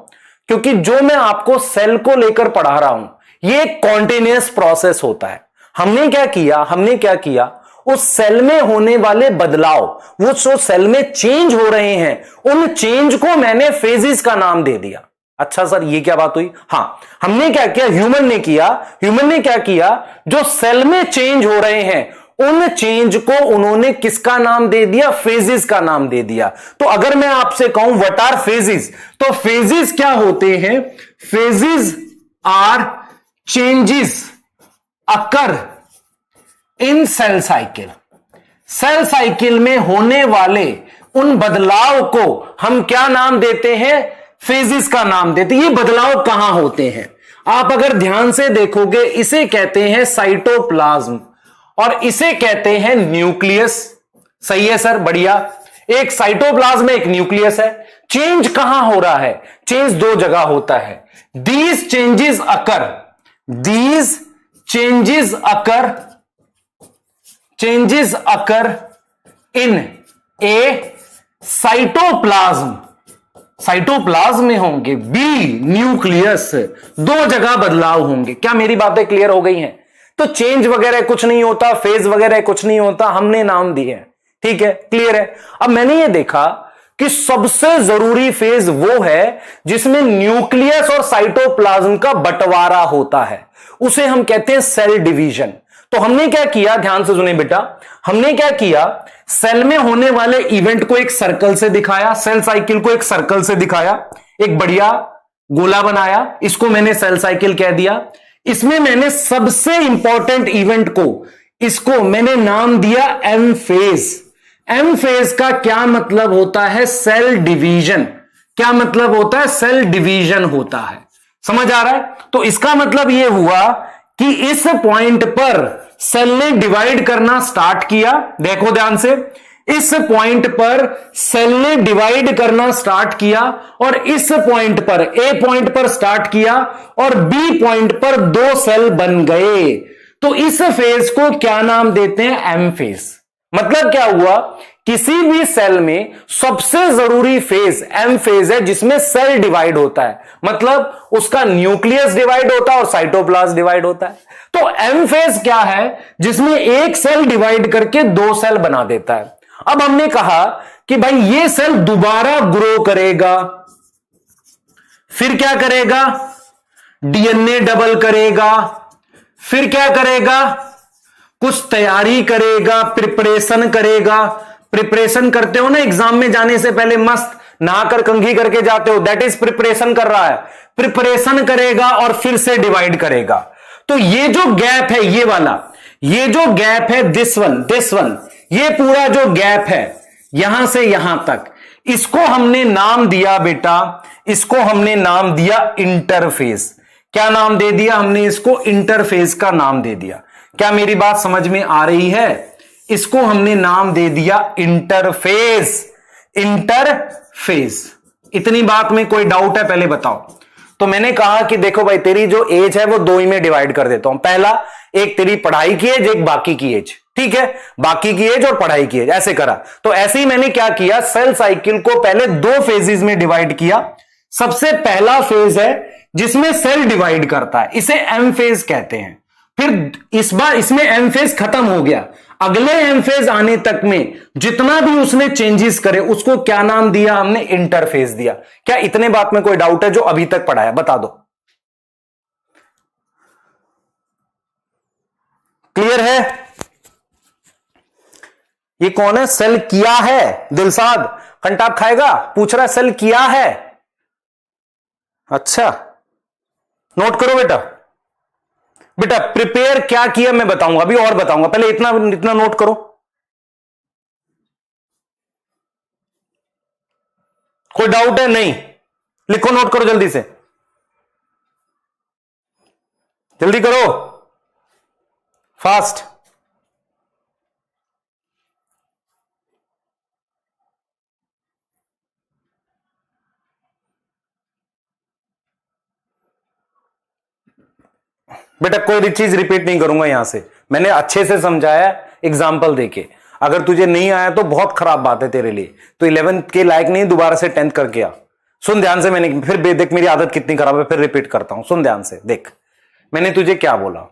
क्योंकि जो मैं आपको सेल को लेकर पढ़ा रहा हूं ये एक कॉन्टिन्यूअस प्रोसेस होता है। हमने क्या किया, उस सेल में होने वाले बदलाव, वो जो सेल में चेंज हो रहे हैं, उन चेंज को मैंने फेजेस का नाम दे दिया। अच्छा सर ये क्या बात हुई? हां, हमने क्या किया, ह्यूमन ने क्या किया, जो सेल में चेंज हो रहे हैं उन चेंज को उन्होंने किसका नाम दे दिया? फेजेस का नाम दे दिया। तो अगर मैं आपसे कहूं व्हाट आर फेजेस, तो फेजेस क्या होते हैं? Phases are changes occur in cell cycle. Cell cycle में होने वाले उन बदलाव को हम क्या नाम देते हैं? फेजेस का नाम देते हैं। ये बदलाव कहां होते हैं? आप अगर ध्यान से देखोगे, इसे कहते हैं साइटोप्लाज्म और इसे कहते हैं न्यूक्लियस। सही है सर, बढ़िया। एक साइटोप्लाज्म में एक न्यूक्लियस है। चेंज कहां हो रहा है? चेंज 2 जगह होता है। These changes occur in A cytoplasm, cytoplasm में होंगे। बी न्यूक्लियस, दो जगह बदलाव होंगे। क्या मेरी बातें क्लियर हो गई हैं? तो चेंज वगैरह कुछ नहीं होता, फेज वगैरह कुछ नहीं होता, हमने नाम दिए हैं। ठीक है, क्लियर है। अब मैंने ये देखा कि सबसे जरूरी फेज वो है जिसमें न्यूक्लियस और साइटोप्लाज्म का बंटवारा होता है, उसे हम कहते हैं सेल डिवीजन। तो हमने क्या किया, ध्यान से सुने बेटा, हमने क्या किया, सेल में होने वाले इवेंट को एक सर्कल से दिखाया, सेल साइकिल को एक सर्कल से दिखाया, एक बढ़िया गोला बनाया, इसको मैंने सेल साइकिल कह दिया। इसमें मैंने सबसे इंपॉर्टेंट इवेंट को, इसको मैंने नाम दिया एम फेज। एम फेज का क्या मतलब होता है? Cell division. क्या मतलब होता है? सेल डिवीजन होता है। समझ आ रहा है? तो इसका मतलब यह हुआ कि इस पॉइंट पर सेल ने डिवाइड करना स्टार्ट किया। देखो ध्यान से, इस पॉइंट पर सेल ने डिवाइड करना स्टार्ट किया और इस पॉइंट पर, ए पॉइंट पर स्टार्ट किया और बी पॉइंट पर दो सेल बन गए। तो इस फेज को क्या नाम देते हैं? M phase. मतलब क्या हुआ, किसी भी सेल में सबसे जरूरी फेज एम फेज है जिसमें सेल डिवाइड होता है, मतलब उसका न्यूक्लियस डिवाइड होता है और साइटोप्लाज्म डिवाइड होता है। तो एम फेज क्या है? जिसमें एक सेल डिवाइड करके दो सेल बना देता है। अब हमने कहा कि भाई ये सेल दोबारा ग्रो करेगा, फिर क्या करेगा? डीएनए डबल करेगा, फिर क्या करेगा? कुछ तैयारी करेगा, प्रिपरेशन करेगा। प्रिपरेशन करते हो ना एग्जाम में जाने से पहले, मस्त नहाकर कंघी करके जाते हो, दैट इज प्रिपरेशन कर रहा है। प्रिपरेशन करेगा और फिर से डिवाइड करेगा। तो ये जो गैप है, ये वाला, ये जो गैप है, दिस वन, ये पूरा जो गैप है यहां से यहां तक, इसको हमने नाम दिया बेटा, इसको हमने नाम दिया इंटरफेस। क्या नाम दे दिया हमने? इसको इंटरफेस का नाम दे दिया। क्या मेरी बात समझ में आ रही है? इसको हमने नाम दे दिया इंटरफेस। इंटरफेस, इतनी बात में कोई डाउट है? पहले बताओ। तो मैंने कहा कि देखो भाई, तेरी जो एज है वो दो ही में डिवाइड कर देता हूं। पहला, एक तेरी पढ़ाई की एज, एक बाकी की एज। ठीक है, बाकी की एज और पढ़ाई की एज, ऐसे करा। तो ऐसे ही मैंने क्या किया, सेल साइकिल को पहले दो फेजेस में डिवाइड किया। सबसे पहला फेज है जिसमें सेल डिवाइड करता है, इसे एम फेज कहते हैं। फिर इस बार इसमें एम फेज खत्म हो गया, अगले एम फेज आने तक में जितना भी उसने चेंजेस करे उसको क्या नाम दिया हमने? इंटरफेज दिया। क्या इतने बात में कोई डाउट है जो अभी तक पढ़ा है? बता दो। क्लियर है? ये कौन है? सेल किया है। दिलसाद कंटाक खाएगा, पूछ रहा है सेल किया है। अच्छा, नोट करो बेटा। बेटा प्रिपेयर क्या किया मैं बताऊंगा, अभी और बताऊंगा, पहले इतना नोट करो। कोई डाउट है? नहीं, लिखो, नोट करो जल्दी से, जल्दी करो, फास्ट। बेटा कोई चीज रिपीट नहीं करूंगा यहां से, मैंने अच्छे से समझाया एग्जाम्पल देके। अगर तुझे नहीं आया तो बहुत खराब बात है तेरे लिए, तो 11th के लायक नहीं, दोबारा से 10th करके आ। सुन ध्यान से, मैंने फिर देख मेरी आदत कितनी खराब है, फिर रिपीट करता हूं, सुन ध्यान से देख। मैंने तुझे क्या बोला,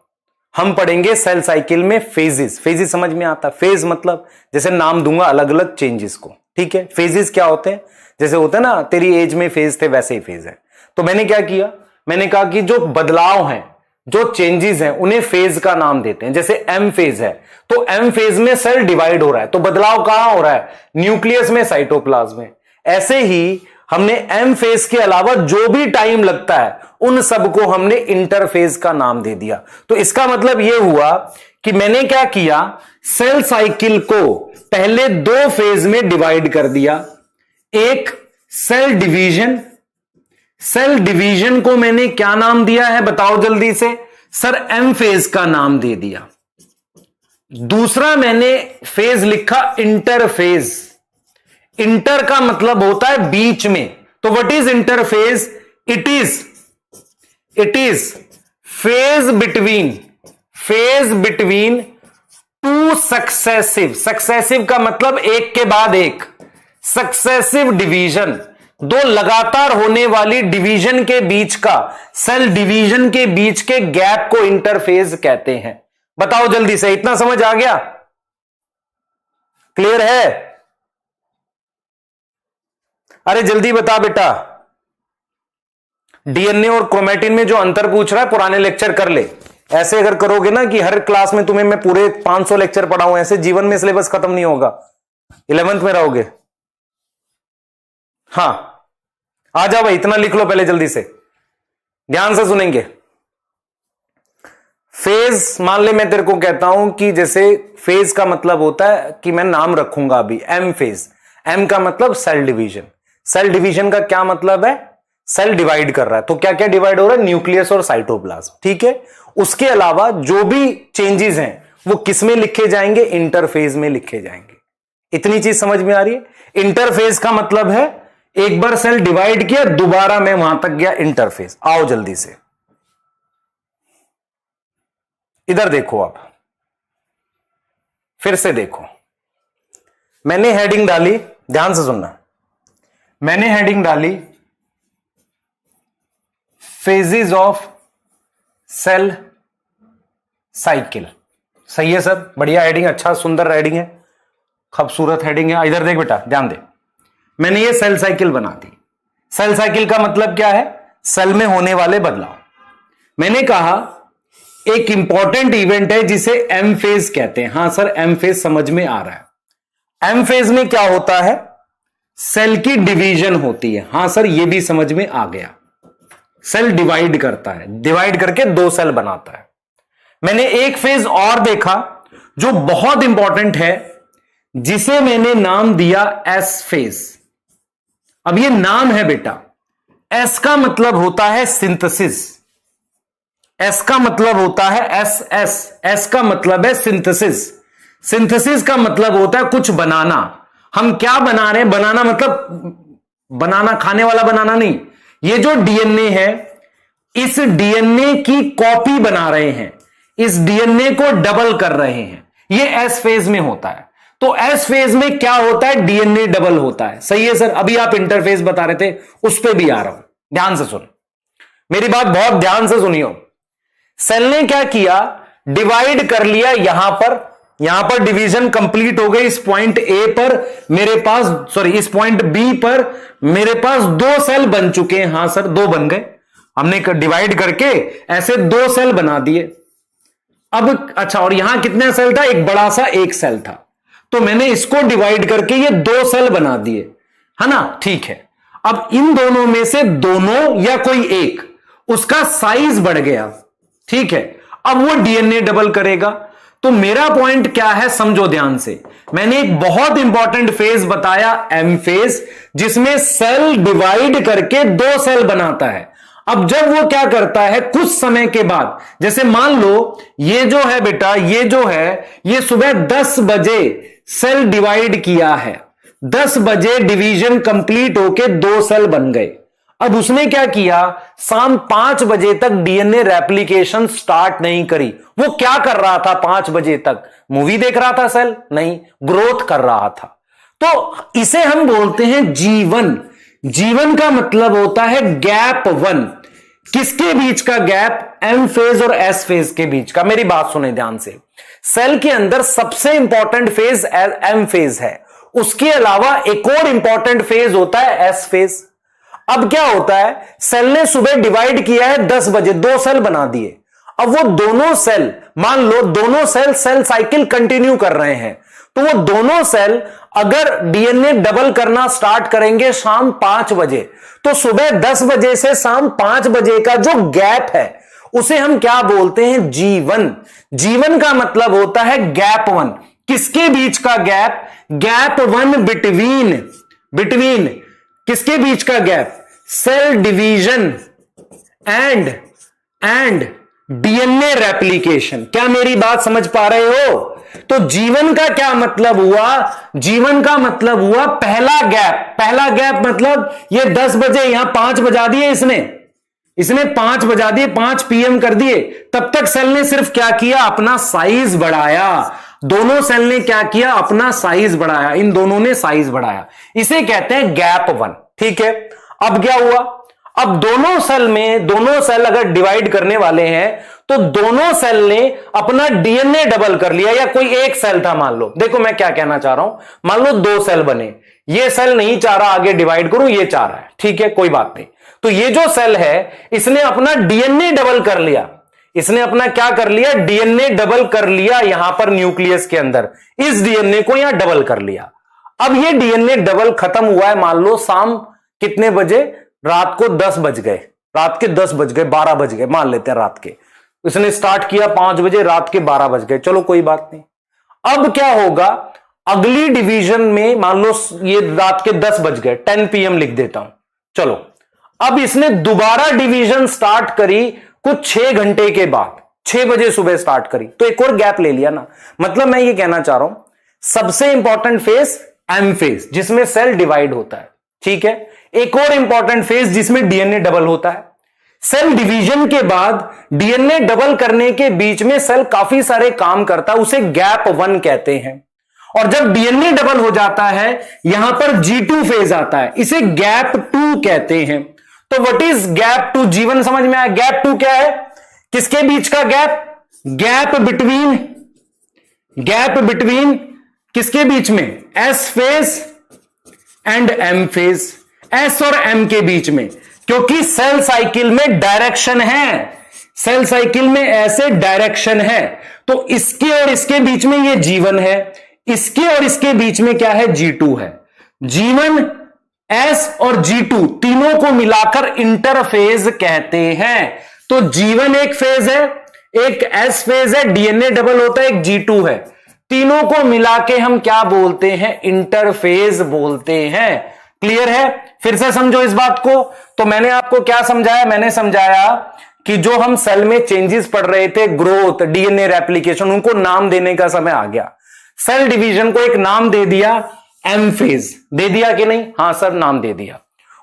हम पढ़ेंगे सेल साइकिल में फेजेस। फेजेस समझ में आता? फेज मतलब जैसे नाम दूंगा अलग अलग चेंजेस को। ठीक है, फेजेस क्या होते हैं? जैसे होते हैं ना, तेरी एज में फेज थे वैसे ही फेज है। तो मैंने क्या किया, मैंने कहा कि जो बदलाव हैं, जो चेंजेस हैं, उन्हें फेज का नाम देते हैं। जैसे एम फेज है, तो एम फेज में सेल डिवाइड हो रहा है, तो बदलाव कहां हो रहा है? न्यूक्लियस में, साइटोप्लाज्म में। ऐसे ही हमने एम फेज के अलावा जो भी टाइम लगता है उन सबको हमने इंटरफेज का नाम दे दिया। तो इसका मतलब यह हुआ कि मैंने क्या किया, सेल साइकिल को पहले दो फेज में डिवाइड कर दिया। एक सेल डिवीजन, सेल डिवीजन को मैंने क्या नाम दिया है बताओ जल्दी से? सर एम फेज का नाम दे दिया। दूसरा मैंने फेज लिखा इंटरफेज। इंटर का मतलब होता है बीच में, तो what is interphase? It is phase between two successive. Successive का मतलब एक के बाद एक, सक्सेसिव डिवीजन, दो लगातार होने वाली डिवीजन के बीच का, सेल डिवीजन के बीच के गैप को इंटरफेज कहते हैं। बताओ जल्दी से, इतना समझ आ गया? क्लियर है? अरे जल्दी बता बेटा। डीएनए और क्रोमैटिन में जो अंतर पूछ रहा है पुराने लेक्चर कर ले। ऐसे अगर करोगे ना कि हर क्लास में तुम्हें मैं पूरे 500 लेक्चर पढ़ाऊं, ऐसे जीवन में सिलेबस खत्म नहीं होगा, 11th में रहोगे। हां आ जाओ भाई, इतना लिख लो पहले जल्दी से, ध्यान से सुनेंगे। फेज, मान ले मैं तेरे को कहता हूं कि जैसे फेज का मतलब होता है कि मैं नाम रखूंगा अभी एम फेज। एम का मतलब सेल डिवीजन। सेल डिवीजन का क्या मतलब है? सेल डिवाइड कर रहा है। तो क्या क्या डिवाइड हो रहा है? न्यूक्लियस और साइटोप्लाज्म, ठीक है। उसके अलावा जो भी चेंजेस हैं वो किस में लिखे जाएंगे? इंटरफेज में लिखे जाएंगे। इतनी चीज समझ में आ रही है? इंटरफेज का मतलब है एक बार सेल डिवाइड किया, दोबारा मैं वहां तक गया, इंटरफेज। आओ जल्दी से इधर देखो, आप फिर से देखो। मैंने हेडिंग डाली, ध्यान से सुनना, मैंने हेडिंग डाली फेजेस ऑफ सेल साइकिल। सही है सर, बढ़िया हेडिंग, अच्छा सुंदर हेडिंग है, खूबसूरत हेडिंग है। इधर देख बेटा, ध्यान दे। मैंने ये सेल साइकिल बना दी। सेल साइकिल का मतलब क्या है? सेल में होने वाले बदलाव। मैंने कहा एक इंपॉर्टेंट इवेंट है जिसे एम फेज कहते हैं। हां सर, एम फेज समझ में आ रहा है। एम फेज में क्या होता है? सेल की डिवीजन होती है। हां सर, यह भी समझ में आ गया। सेल डिवाइड करता है, डिवाइड करके दो सेल बनाता है। मैंने एक फेज और देखा जो बहुत इंपॉर्टेंट है, जिसे मैंने नाम दिया एस फेज। अब ये नाम है बेटा, एस का मतलब होता है सिंथेसिस। एस का मतलब होता है एस का मतलब है सिंथेसिस। सिंथेसिस का मतलब होता है कुछ बनाना। हम क्या बना रहे हैं? बनाना मतलब बनाना, खाने वाला बनाना नहीं। ये जो डीएनए है, इस डीएनए की कॉपी बना रहे हैं, इस डीएनए को डबल कर रहे हैं। ये एस फेज में होता है। तो एस फेज में क्या होता है? डीएनए डबल होता है। सही है सर। अभी आप इंटरफेज बता रहे थे, उस पर भी आ रहा हूं, ध्यान से सुन मेरी बात, बहुत ध्यान से सुनियो। सेल ने क्या किया? डिवाइड कर लिया। यहां पर डिवीजन कंप्लीट हो गई। इस पॉइंट ए पर मेरे पास, सॉरी, इस पॉइंट बी पर मेरे पास दो सेल बन चुके हैं। हां सर, दो बन गए। हमने डिवाइड करके ऐसे दो सेल बना दिए। अब अच्छा, और यहां कितने सेल था? एक बड़ा सा एक सेल था। तो मैंने इसको डिवाइड करके ये दो सेल बना दिए, है ना? ठीक है। अब इन दोनों में से दोनों या कोई एक, उसका साइज बढ़ गया, ठीक है। अब वो डीएनए डबल करेगा। तो मेरा पॉइंट क्या है, समझो ध्यान से। मैंने एक बहुत इंपॉर्टेंट फेज बताया, एम फेज, जिसमें सेल डिवाइड करके दो सेल बनाता है। अब जब वो क्या करता है, कुछ समय के बाद, जैसे मान लो ये जो है बेटा, ये जो है, ये सुबह 10 बजे सेल डिवाइड किया है। 10 बजे डिवीजन कंप्लीट होके दो सेल बन गए। अब उसने क्या किया? शाम 5 बजे तक डीएनए रेप्लिकेशन स्टार्ट नहीं करी। वो क्या कर रहा था 5 बजे तक? मूवी देख रहा था सेल? नहीं, ग्रोथ कर रहा था। तो इसे हम बोलते हैं जीवन। जीवन का मतलब होता है गैप 1। किसके बीच का गैप? एम फेज और एस फेज के बीच का। मेरी बात सुने ध्यान से। सेल के अंदर सबसे इंपॉर्टेंट फेज एम फेज है। उसके अलावा एक और इंपॉर्टेंट फेज होता है एस फेज। अब क्या होता है, सेल ने सुबह डिवाइड किया है 10 बजे, दो सेल बना दिए। अब वो दोनों सेल, मान लो दोनों सेल सेल साइकिल कंटिन्यू कर रहे हैं, तो वो दोनों सेल अगर डीएनए डबल करना स्टार्ट करेंगे शाम 5 बजे, तो सुबह 10 बजे से शाम 5 बजे का जो गैप है उसे हम क्या बोलते हैं? जीवन। जीवन का मतलब होता है गैप 1। किसके बीच का गैप? गैप 1 बिटवीन किसके बीच का गैप? Cell division and DNA replication. क्या मेरी बात समझ पा रहे हो? तो जीवन का क्या मतलब हुआ? जीवन का मतलब हुआ पहला गैप। पहला गैप मतलब ये 10 बजे, यहां 5 बजा दिए इसने 5 बजा दिए, 5 PM कर दिए। तब तक सेल ने सिर्फ क्या किया? अपना साइज बढ़ाया। दोनों सेल ने क्या किया, अपना साइज बढ़ाया, इन दोनों ने साइज बढ़ाया, इसे कहते हैं गैप 1। ठीक है, अब क्या हुआ, अब दोनों सेल अगर डिवाइड करने वाले हैं तो दोनों सेल ने अपना डीएनए डबल कर लिया, या कोई एक सेल था मान लो, देखो मैं क्या कहना चाह रहा हूं, मान लो 2 सेल बने, ये सेल नहीं चाह रहा आगे डिवाइड करूं, ये चाह रहा है, ठीक है कोई बात नहीं, तो ये जो सेल है इसने अपना डीएनए डबल कर लिया, इसने अपना क्या कर लिया, डीएनए डबल कर लिया यहां पर न्यूक्लियस के अंदर, इस डीएनए को यहां डबल कर लिया। अब ये डीएनए डबल खत्म हुआ है, मान लो शाम कितने बजे, रात को 10 बज गए, रात के 10 बज गए, 12 बज गए मान लेते हैं रात के, इसने स्टार्ट किया 5 बजे, रात के 12 बज गए, चलो कोई बात नहीं। अब क्या होगा, अगली डिवीजन में मान लो ये रात के 10 बज गए, 10 PM लिख देता हूं, चलो अब इसने दोबारा डिवीजन स्टार्ट करी कुछ 6 घंटे के बाद, 6 बजे सुबह स्टार्ट करी, तो एक और गैप ले लिया ना, मतलब मैं ये कहना चाह रहा हूं सबसे इंपॉर्टेंट फेज एम फेज जिसमें सेल डिवाइड होता है, ठीक है, एक और इंपॉर्टेंट फेज जिसमें डीएनए डबल होता है। सेल डिवीजन के बाद डीएनए डबल करने के बीच में सेल काफी सारे काम करता है, उसे गैप 1 कहते हैं। और जब डीएनए डबल हो जाता है यहां पर G2 फेज आता है, इसे गैप 2 कहते हैं। तो व्हाट इज गैप 2, जीवन समझ में आया, गैप 2 क्या है, किसके बीच का गैप, गैप बिटवीन किसके बीच में, S phase and M phase, S और एम के बीच में, क्योंकि सेल साइकिल में डायरेक्शन है, सेल साइकिल में ऐसे डायरेक्शन है, तो इसके और इसके बीच में ये G1 है, इसके और इसके बीच में क्या है, G2 है। G1, S और G2 तीनों को मिलाकर इंटरफेज कहते हैं। तो G1 एक फेज है, एक S फेज है, डीएनए डबल होता है, एक G2 है, तीनों को मिला के हम क्या बोलते हैं, इंटरफेज बोलते हैं। क्लियर है, फिर से समझो इस बात को। तो मैंने आपको क्या समझाया, मैंने समझाया कि जो हम सेल में चेंजेस पढ़ रहे थे, ग्रोथ, डीएनए रेप्लिकेशन, उनको नाम देने का समय आ गया। सेल डिवीजन को एक नाम दे दिया, एम फेज, दे दिया कि नहीं, हां सर नाम दे दिया।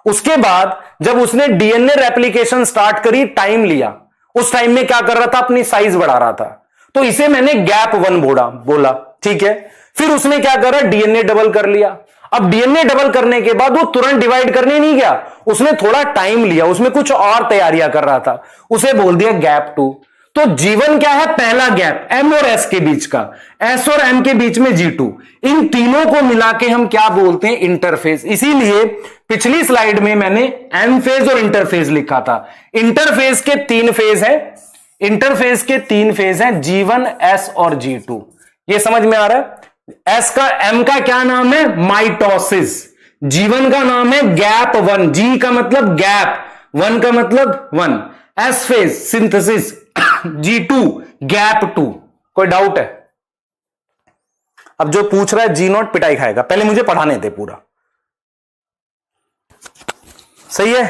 उसके बाद जब उसने डीएनए रेप्लिकेशन स्टार्ट करी, टाइम लिया, उस टाइम में क्या कर रहा था, अपनी साइज बढ़ा रहा था, तो इसे मैंने गैप 1 बोला, ठीक है। फिर उसने क्या करा, डीएनए डबल कर लिया। अब डीएनए डबल करने के बाद वो तुरंत डिवाइड करने नहीं गया, उसने थोड़ा टाइम लिया, उसमें कुछ और तैयारियां कर रहा था, उसे बोल दिया गैप 2। तो G1 क्या है, पहला गैप M और S के बीच का, S और M के बीच में G2, इन तीनों को मिला के हम क्या बोलते हैं, इंटरफेज। इसीलिए पिछली स्लाइड में मैंने M फेज और इंटरफेज लिखा था। इंटरफेज के 3 फेज है, इंटरफेज के 3 फेज हैं, G1, S और G2। ये समझ में आ रहा है। S का, M का क्या नाम है, माइटोसिस, G1 का नाम है गैप 1, G का मतलब गैप, 1 का मतलब 1, S phase synthesis, G2 gap 2। कोई डाउट है? अब जो पूछ रहा है G0 पिटाई खाएगा, पहले मुझे पढ़ाने दे पूरा, सही है,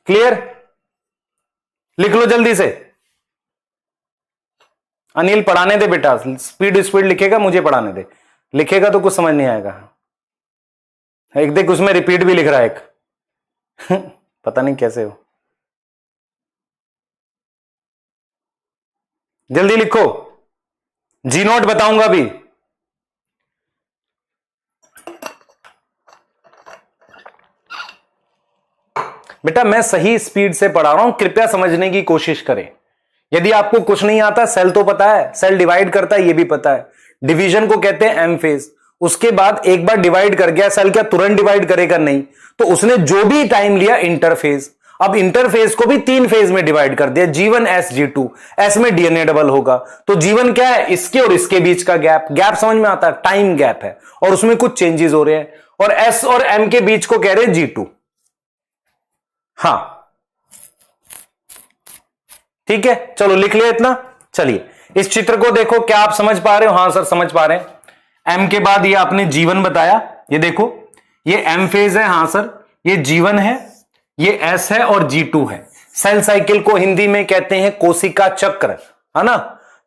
क्लियर, लिख लो जल्दी से। अनिल पढ़ाने दे बेटा, स्पीड लिखेगा, मुझे पढ़ाने दे, लिखेगा तो कुछ समझ नहीं आएगा। एक देख उसमें रिपीट भी लिख रहा है एक पता नहीं कैसे हो, जल्दी लिखो, G0 बताऊंगा अभी। बेटा मैं सही स्पीड से पढ़ा रहा हूं, कृपया समझने की कोशिश करें। यदि आपको कुछ नहीं आता, सेल तो पता है, सेल डिवाइड करता है, ये भी पता है, डिवीजन को कहते हैं एम फेज। उसके बाद एक बार डिवाइड कर गया सेल, क्या तुरंत डिवाइड करेगा, नहीं, तो उसने जो भी टाइम लिया, इंटरफेज। अब इंटरफेज को भी 3 फेज में डिवाइड कर दिया, G1, S, G2, S में डीएनए डबल होगा, तो G1 क्या है, इसके और इसके बीच का गैप, गैप समझ में आता है, टाइम गैप है, और उसमें कुछ चेंजेस हो रहे हैं, और S और M के बीच को कह रहे हैं G2। हां ठीक है, चलो लिख लिया इतना। चलिए इस चित्र को देखो, क्या आप समझ पा रहे हो, हां सर समझ पा रहे हैं। M के बाद ये आपने G1 बताया, ये देखो ये M फेज है, हां सर, ये G1 है, ये S है और G2 है। सेल साइकिल को हिंदी में कहते हैं कोशिका चक्र, है ना,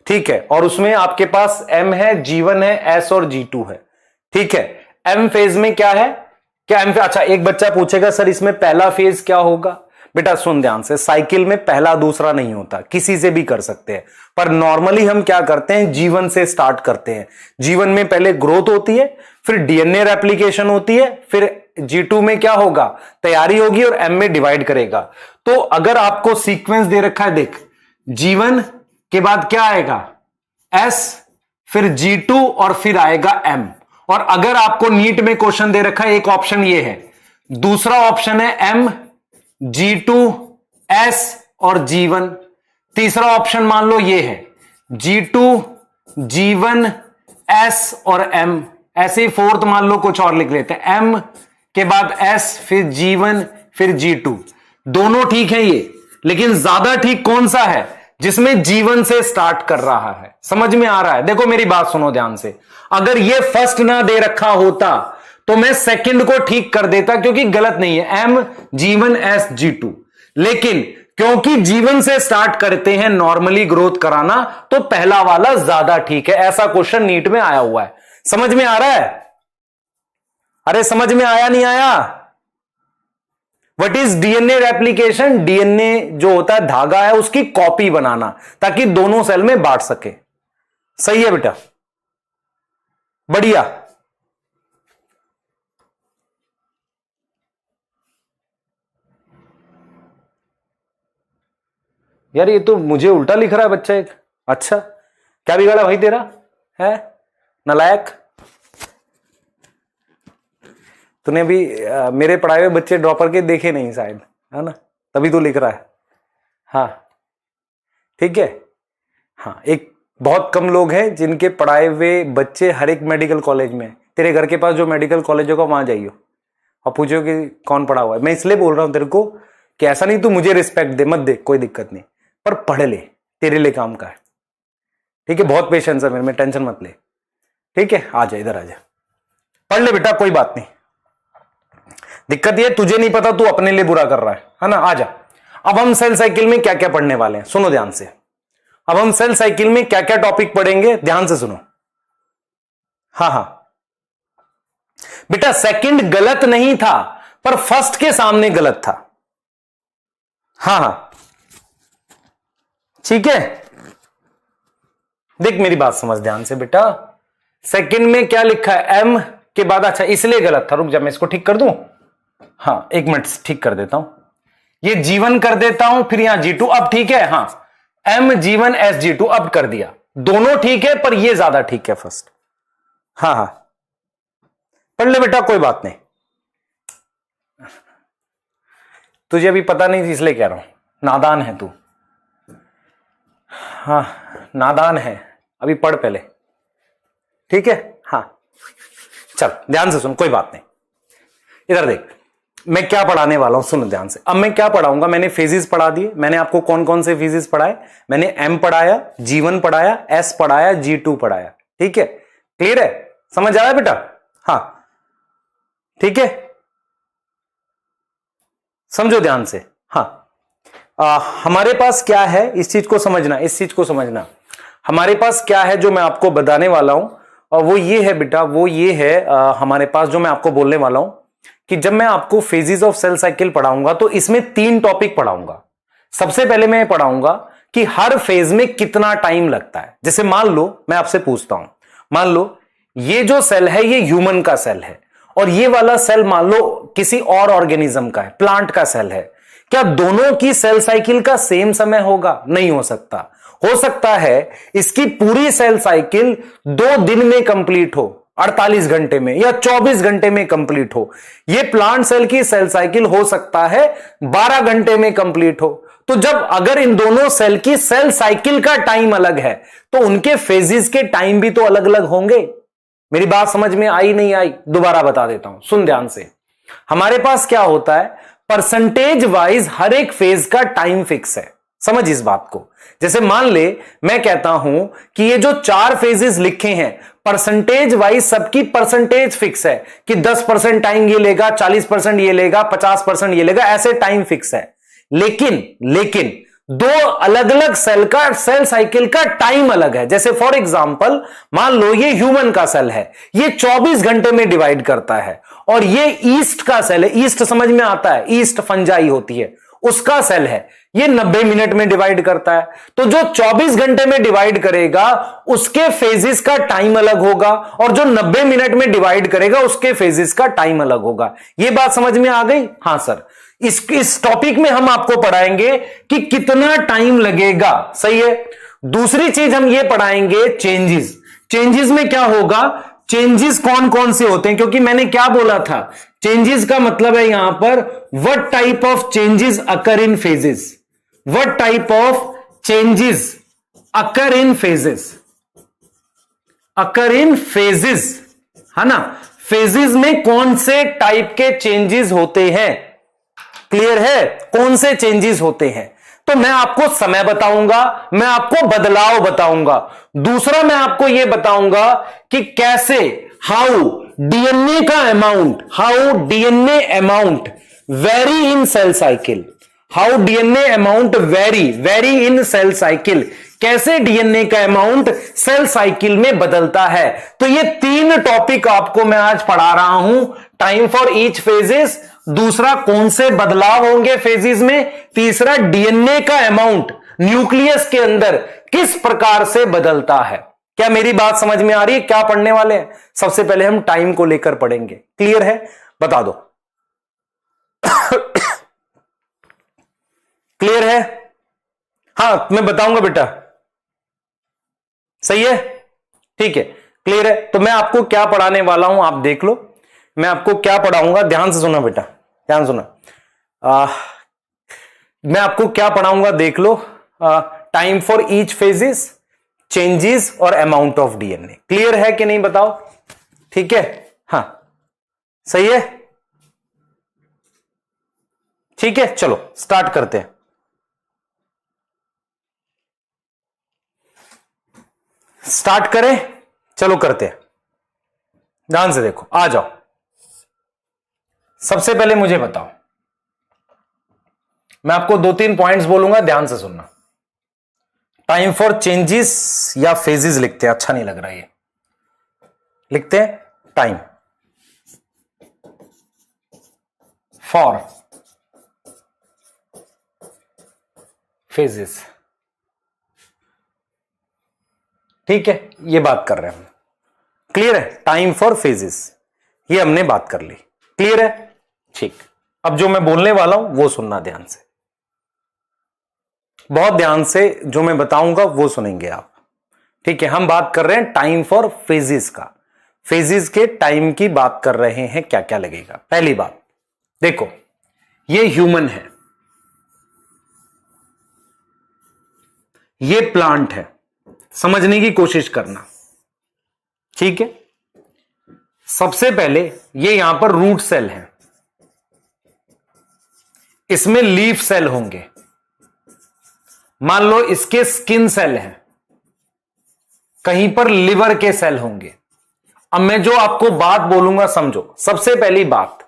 ठीक है, और उसमें आपके पास M है, G1 है, S और G2 है, ठीक है। M फेज में क्या है, क्या M फेज, अच्छा एक बच्चा पूछेगा सर इसमें पहला फेज क्या होगा, बेटा सुन ध्यान से, साइकिल में पहला दूसरा नहीं होता, किसी से भी कर सकते हैं, पर नॉर्मली हम क्या करते हैं, जीवन से स्टार्ट करते हैं। जीवन में पहले ग्रोथ होती है, फिर डीएनए रेप्लिकेशन होती है, फिर G2 में क्या होगा, तैयारी होगी और M में डिवाइड करेगा। तो अगर आपको सीक्वेंस दे रखा है, देख जीवन के बाद क्या आएगा S, फिर G2 और फिर आएगा M। और अगर आपको नीट में क्वेश्चन दे रखा है, एक ऑप्शन ये है, दूसरा ऑप्शन है M, G2, S और G1, तीसरा ऑप्शन मान लो ये है G2, G1, S और M। ऐसे ही फोर्थ मान लो कुछ और लिख लेते हैं, M के बाद S, फिर G1, फिर G2। दोनों ठीक है ये, लेकिन ज्यादा ठीक कौन सा है, जिसमें जीवन से स्टार्ट कर रहा है। समझ में आ रहा है? देखो मेरी बात सुनो ध्यान से, अगर ये फर्स्ट ना दे रखा होता तो मैं सेकंड को ठीक कर देता, क्योंकि गलत नहीं है, M, G1, S, G2। लेकिन क्योंकि जीवन से स्टार्ट करते हैं नॉर्मली ग्रोथ कराना, तो पहला वाला ज्यादा ठीक है। ऐसा क्वेश्चन नीट में आया हुआ है। समझ में आ रहा है? अरे समझ में आया नहीं आया? What is DNA replication? DNA जो होता है धागा है, उसकी कॉपी बनाना ताकि दोनों सेल में बांट सके। सही है बेटा, बढ़िया। यार ये तो मुझे उल्टा लिख रहा है बच्चा एक। अच्छा क्या बिगाड़ा भाई तेरा है नालायक? तूने भी मेरे पढ़ाए हुए बच्चे ड्रॉपर के देखे नहीं शायद, है ना, तभी तो लिख रहा है। हाँ ठीक है। हाँ, एक बहुत कम लोग हैं जिनके पढ़ाए हुए बच्चे हर एक मेडिकल कॉलेज में। तेरे घर के पास जो मेडिकल कॉलेज होगा वहां जाइयो और पूछो कि कौन पढ़ा हुआ है। मैं इसलिए बोल रहा हूं तेरे को कि ऐसा नहीं तू मुझे रिस्पेक्ट दे, मत दे, कोई दिक्कत नहीं, पर पढ़ ले, तेरे लिए काम का है। ठीक है, बहुत पेशेंस है मेरे में, टेंशन मत ले। ठीक है, आ जा इधर आ जा, पढ़ ले बेटा, कोई बात नहीं। दिक्कत ये तुझे नहीं पता, तू अपने लिए बुरा कर रहा है ना। आ जा। अब हम सेल साइकिल में क्या क्या पढ़ने वाले हैं, सुनो ध्यान से। अब हम सेल साइकिल में क्या क्या टॉपिक पढ़ेंगे, ध्यान से सुनो। हाँ हाँ बेटा, सेकंड गलत नहीं था, पर फर्स्ट के सामने गलत था। हाँ हाँ ठीक है, देख मेरी बात समझ ध्यान से बेटा। सेकंड में क्या लिखा है, M के बाद, अच्छा इसलिए गलत था, रुक जा मैं इसको ठीक कर दूं। हाँ एक मिनट ठीक कर देता हूं, ये G1 कर देता हूं, फिर यहां G2। अब ठीक है, हाँ M, G1, S, G2 अब कर दिया। दोनों ठीक है, पर ये ज्यादा ठीक है फर्स्ट। हाँ हाँ पढ़ ले बेटा, कोई बात नहीं। तुझे अभी पता नहीं थी इसलिए कह रहा हूं, नादान है तू। हाँ नादान है, अभी पढ़ पहले। ठीक है, हाँ चल ध्यान से सुन, कोई बात नहीं। इधर देख मैं क्या पढ़ाने वाला हूं, सुन ध्यान से। अब मैं क्या पढ़ाऊंगा, मैंने फेजेस पढ़ा दिए। मैंने आपको कौन कौन से फेजेस पढ़ाए, मैंने M पढ़ाया, G1 पढ़ाया, S पढ़ाया, G2 पढ़ाया। ठीक है, क्लियर है, समझ आया बेटा? हाँ ठीक है, समझो ध्यान से। हाँ हमारे पास क्या है, इस चीज को समझना, इस चीज को समझना। हमारे पास क्या है जो मैं आपको बताने वाला हूं, और वो ये है बेटा, वो ये है हमारे पास जो मैं आपको बोलने वाला हूं कि जब मैं आपको फेजेस ऑफ सेल साइकिल पढ़ाऊंगा तो इसमें 3 टॉपिक पढ़ाऊंगा। सबसे पहले मैं पढ़ाऊंगा कि हर फेज में कितना टाइम लगता है। जैसे मान लो मैं आपसे पूछता हूं, मान लो ये जो सेल है ये ह्यूमन का सेल है, और ये वाला सेल मान लो किसी और ऑर्गेनिज्म का है, प्लांट का सेल है। क्या दोनों की सेल साइकिल का सेम समय होगा? नहीं हो सकता। हो सकता है इसकी पूरी सेल साइकिल 2 दिन में कंप्लीट हो, 48 घंटे में, या 24 घंटे में कंप्लीट हो। ये प्लांट सेल की सेल साइकिल हो सकता है 12 घंटे में कंप्लीट हो। तो जब अगर इन दोनों सेल की सेल साइकिल का टाइम अलग है तो उनके फेजेस के टाइम भी तो अलग अलग होंगे। मेरी बात समझ में आई नहीं आई? दोबारा बता देता हूं, सुन ध्यान से। हमारे पास क्या होता है, परसेंटेज वाइज हर एक फेज का टाइम फिक्स है। समझ इस बात को। जैसे मान ले मैं कहता हूं कि ये जो 4 फेजेस लिखे हैं, परसेंटेज वाइज सबकी परसेंटेज फिक्स है कि 10% टाइम ये लेगा, 40% ये लेगा, 50% ये लेगा, ऐसे टाइम फिक्स है। लेकिन 2 अलग अलग सेल का सेल साइकिल का टाइम अलग है। जैसे फॉर एग्जांपल मान लो ये ह्यूमन का सेल है, ये 24 घंटे में डिवाइड करता है, और ये ईस्ट का सेल है। ईस्ट समझ में आता है, ईस्ट फंजाई होती है, उसका सेल है, ये 90 मिनट में डिवाइड करता है। तो जो 24 घंटे में डिवाइड करेगा उसके फेजेस का टाइम अलग होगा, और जो 90 मिनट में डिवाइड करेगा उसके फेजेस का टाइम अलग होगा। ये बात समझ में आ गई? हां सर। इस टॉपिक में हम आपको पढ़ाएंगे कि कितना टाइम लगेगा, सही है। दूसरी चीज हम ये पढ़ाएंगे चेंजेस। चेंजेस में क्या होगा, चेंजेस कौन कौन से होते हैं, क्योंकि मैंने क्या बोला था, चेंजेस का मतलब है यहां पर what type of changes occur in phases, what type of changes occur in phases, occur in phases, है ना। फेजेस में कौन से टाइप के चेंजेस होते हैं, क्लियर है, कौन से चेंजेस होते हैं। तो मैं आपको समय बताऊंगा, मैं आपको बदलाव बताऊंगा। दूसरा मैं आपको यह बताऊंगा कि कैसे, हाउ डीएनए का amount, how DNA amount vary in cell cycle, how DNA amount vary in cell cycle, कैसे डीएनए का अमाउंट सेल साइकिल में बदलता है। तो ये 3 टॉपिक आपको मैं आज पढ़ा रहा हूं, टाइम फॉर ईच फेजेस, दूसरा कौन से बदलाव होंगे फेजेस में, तीसरा डीएनए का अमाउंट न्यूक्लियस के अंदर किस प्रकार से बदलता है। क्या मेरी बात समझ में आ रही है? क्या पढ़ने वाले हैं? सबसे पहले हम टाइम को लेकर पढ़ेंगे, क्लियर है? बता दो क्लियर है? हां मैं बताऊंगा बेटा, सही है, ठीक है, क्लियर है। तो मैं आपको क्या पढ़ाने वाला हूं आप देख लो, मैं आपको क्या पढ़ाऊंगा, ध्यान से सुना बेटा, ध्यान सुना। मैं आपको क्या पढ़ाऊंगा देख लो, time for each phases, changes और अमाउंट ऑफ डीएनए। क्लियर है कि नहीं बताओ? ठीक है, हाँ सही है, ठीक है, चलो स्टार्ट करते हैं। स्टार्ट करें, चलो करते हैं, ध्यान से देखो, आ जाओ। सबसे पहले मुझे बताओ, मैं आपको 2-3 पॉइंट्स बोलूंगा, ध्यान से सुनना। टाइम फॉर चेंजेस या फेजेस लिखते हैं, अच्छा नहीं लग रहा ये, लिखते हैं टाइम फॉर फेजेस, ठीक है, ये बात कर रहे हैं हम, क्लियर है? टाइम फॉर फेजेस, ये हमने बात कर ली, क्लियर है? ठीक, अब जो मैं बोलने वाला हूं वो सुनना ध्यान से, बहुत ध्यान से, जो मैं बताऊंगा वो सुनेंगे आप, ठीक है। हम बात कर रहे हैं टाइम फॉर फेजेस का, फेजेस के टाइम की बात कर रहे हैं, क्या क्या लगेगा। पहली बात देखो, ये ह्यूमन है, ये प्लांट है, समझने की कोशिश करना, ठीक है। सबसे पहले ये यहां पर रूट सेल है, इसमें लीफ सेल होंगे, मान लो इसके स्किन सेल हैं, कहीं पर लिवर के सेल होंगे। अब मैं जो आपको बात बोलूंगा समझो। सबसे पहली बात,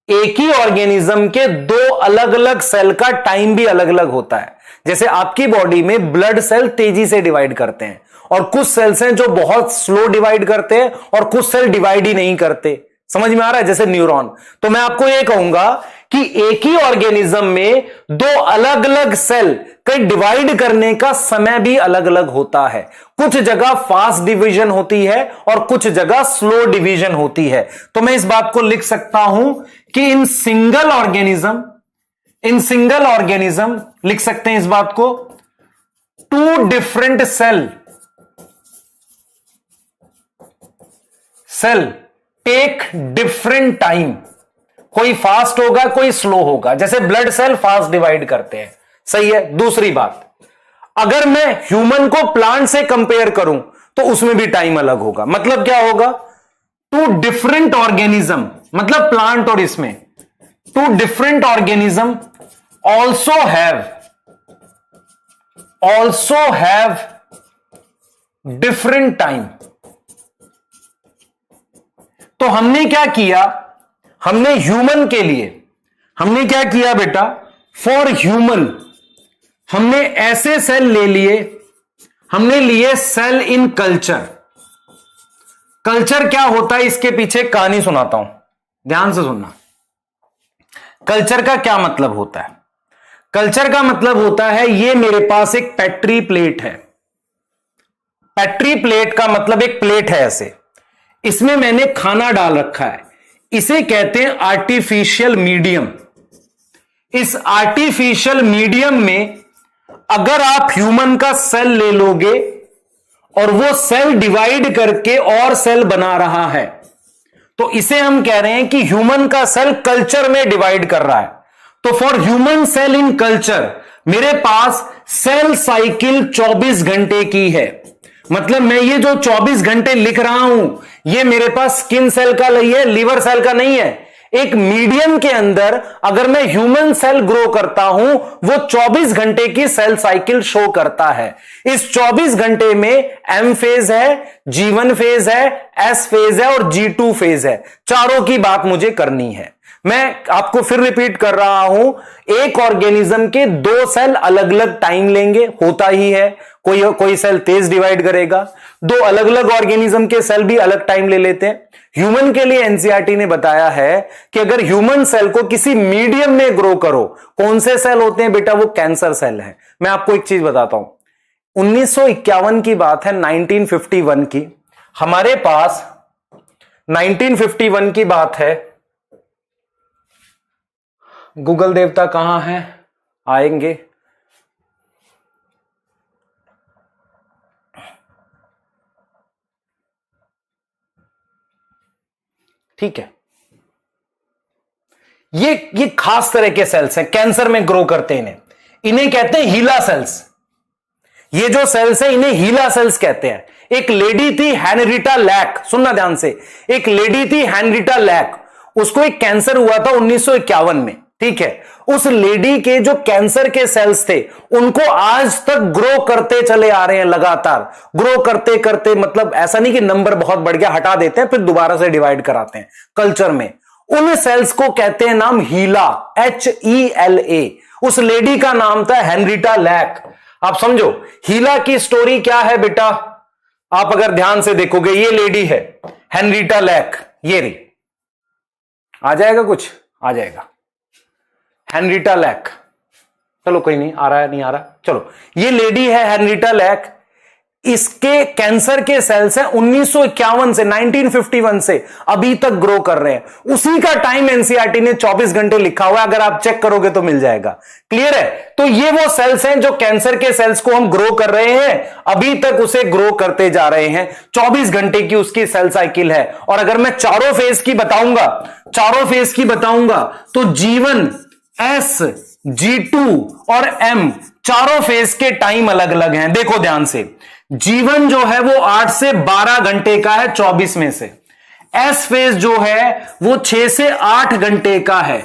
एक ही ऑर्गेनिज्म के 2 अलग अलग सेल का टाइम भी अलग अलग होता है। जैसे आपकी बॉडी में ब्लड सेल तेजी से डिवाइड करते हैं, और कुछ सेल्स हैं जो बहुत स्लो डिवाइड करते हैं, और कुछ सेल डिवाइड ही नहीं करते। समझ में आ रहा है? जैसे न्यूरॉन। तो मैं आपको यह कहूंगा कि एक ही ऑर्गेनिज्म में 2 अलग अलग सेल का डिवाइड करने का समय भी अलग अलग होता है। कुछ जगह फास्ट डिवीजन होती है और कुछ जगह स्लो डिवीजन होती है। तो मैं इस बात को लिख सकता हूं कि इन सिंगल ऑर्गेनिज्म लिख सकते हैं इस बात को, 2 different cell take different time. कोई फास्ट होगा, कोई स्लो होगा। जैसे ब्लड सेल फास्ट डिवाइड करते हैं, सही है। दूसरी बात, अगर मैं ह्यूमन को प्लांट से कंपेयर करूं तो उसमें भी टाइम अलग होगा। मतलब क्या होगा, 2 डिफरेंट ऑर्गेनिज्म, मतलब प्लांट और इसमें 2 different organism also have different time. तो हमने क्या किया, हमने ह्यूमन के लिए हमने क्या किया बेटा, फॉर ह्यूमन हमने ऐसे सेल ले लिए, हमने लिए सेल इन कल्चर। कल्चर क्या होता है, इसके पीछे कहानी सुनाता हूं, ध्यान से सुनना। कल्चर का क्या मतलब होता है, कल्चर का मतलब होता है ये मेरे पास एक पेट्री प्लेट है। पेट्री प्लेट का मतलब एक प्लेट है ऐसे, इसमें मैंने खाना डाल रखा है, इसे कहते हैं आर्टिफिशियल मीडियम। इस आर्टिफिशियल मीडियम में अगर आप ह्यूमन का सेल ले लोगे और वो सेल डिवाइड करके और सेल बना रहा है, तो इसे हम कह रहे हैं कि ह्यूमन का सेल कल्चर में डिवाइड कर रहा है। तो for human cell in culture मेरे पास सेल साइकिल 24 घंटे की है। मतलब मैं ये जो 24 घंटे लिख रहा हूं, ये मेरे पास स्किन सेल का नहीं है, लीवर सेल का नहीं है। एक मीडियम के अंदर अगर मैं ह्यूमन सेल ग्रो करता हूं, वो 24 घंटे की सेल साइकिल शो करता है। इस 24 घंटे में एम फेज है, G1 फेज है, एस फेज है और G2 फेज है। चारों की बात मुझे करनी है। मैं आपको फिर रिपीट कर रहा हूं, एक ऑर्गेनिज्म के दो सेल अलग अलग टाइम लेंगे, होता ही है। कोई सेल तेज डिवाइड करेगा, दो अलग अलग ऑर्गेनिज्म के सेल भी अलग टाइम ले लेते हैं। ह्यूमन के लिए एनसीईआरटी ने बताया है कि अगर ह्यूमन सेल को किसी मीडियम में ग्रो करो, कौन से सेल होते हैं बेटा? वो कैंसर सेल है। मैं आपको एक चीज बताता हूं, 1951 की बात है, 1951 की। हमारे पास 1951 की बात है। गूगल देवता कहां है? आएंगे। ठीक है, ये खास तरह के सेल्स हैं, कैंसर में ग्रो करते हैं। इन्हें कहते हैं हीला सेल्स। ये जो सेल्स हैं इन्हें हीला सेल्स कहते हैं। एक लेडी थी हेनरिटा लैक, सुनना ध्यान से, एक लेडी थी हेनरिटा लैक, उसको एक कैंसर हुआ था 1951 में। ठीक है, उस लेडी के जो कैंसर के सेल्स थे उनको आज तक ग्रो करते चले आ रहे हैं, लगातार ग्रो करते करते। मतलब ऐसा नहीं कि नंबर बहुत बढ़ गया, हटा देते हैं फिर दोबारा से डिवाइड कराते हैं कल्चर में। उन सेल्स को कहते हैं नाम हीला, HELA। उस लेडी का नाम था हेनरिटा लैक। आप समझो हीला की स्टोरी क्या है बेटा? आप अगर ध्यान से देखोगे, ये लेडी है हेनरिटा लैक, ये रही। आ जाएगा कुछ? आ जाएगा। हेनरिटा लैक, चलो कोई नहीं, आ रहा है नहीं आ रहा, चलो। ये लेडी है हेनरिटा लैक, इसके कैंसर के सेल्स हैं 1951 से 1951 से अभी तक ग्रो कर रहे हैं। उसी का टाइम एनसीईआरटी ने 24 घंटे लिखा हुआ है, अगर आप चेक करोगे तो मिल जाएगा। क्लियर है? तो ये वो सेल्स हैं जो कैंसर के सेल्स को हम ग्रो कर रहे हैं, अभी तक उसे ग्रो करते जा रहे हैं। 24 घंटे की उसकी सेल साइकिल है। और अगर मैं चारों फेज की बताऊंगा, तो G1, S, G2 और M चारों फेज के टाइम अलग अलग हैं। देखो ध्यान से, G1 जो है वो 8 से 12 घंटे का है 24 में से। S फेज जो है वो 6 से 8 घंटे का है।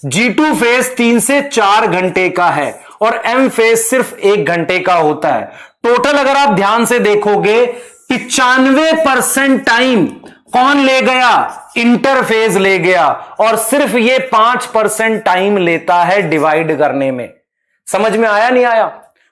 G2 फेज 3 से 4 घंटे का है और M फेज सिर्फ 1 घंटे का होता है। टोटल अगर आप ध्यान से देखोगे 95% टाइम कौन ले गया? इंटरफेज ले गया। और सिर्फ ये 5% टाइम लेता है डिवाइड करने में। समझ में आया नहीं आया?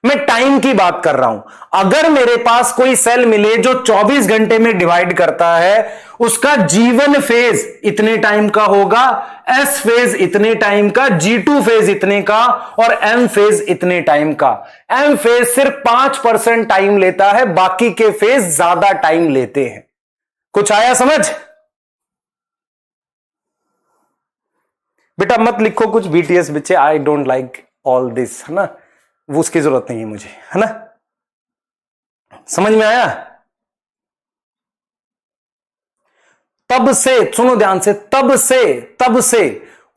मैं टाइम की बात कर रहा हूं। अगर मेरे पास कोई सेल मिले जो 24 घंटे में डिवाइड करता है, उसका G1 फेज इतने टाइम का होगा, S फेज इतने टाइम का, G2 फेज इतने का और M फेज इतने टाइम का। M फेज सिर्फ 5% टाइम लेता है, बाकी के फेज ज्यादा टाइम लेते हैं। कुछ आया समझ? बेटा मत लिखो कुछ BTS बच्चे, I don't like all this, है ना, वो उसकी जरूरत नहीं है मुझे, है ना। समझ में आया? तब से सुनो ध्यान से, तब से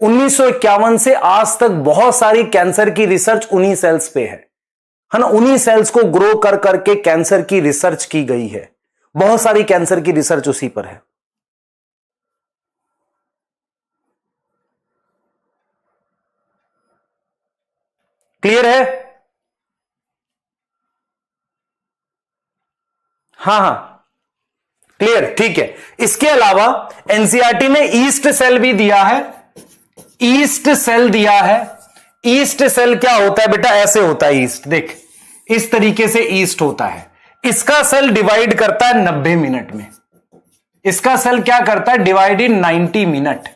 1951 से आज तक बहुत सारी कैंसर की रिसर्च उन्हीं सेल्स पे है ना। उन्हीं सेल्स को ग्रो कर करके कैंसर की रिसर्च की गई है। बहुत सारी कैंसर की रिसर्च उसी पर है। क्लियर है? हाँ, क्लियर, ठीक है। इसके अलावा एनसीईआरटी ने ईस्ट सेल भी दिया है। ईस्ट सेल दिया है। ईस्ट सेल क्या होता है बेटा? ऐसे होता है ईस्ट, देख इस तरीके से ईस्ट होता है। इसका सेल डिवाइड करता है 90 मिनट में। इसका सेल क्या करता है? Divide in 90 minute.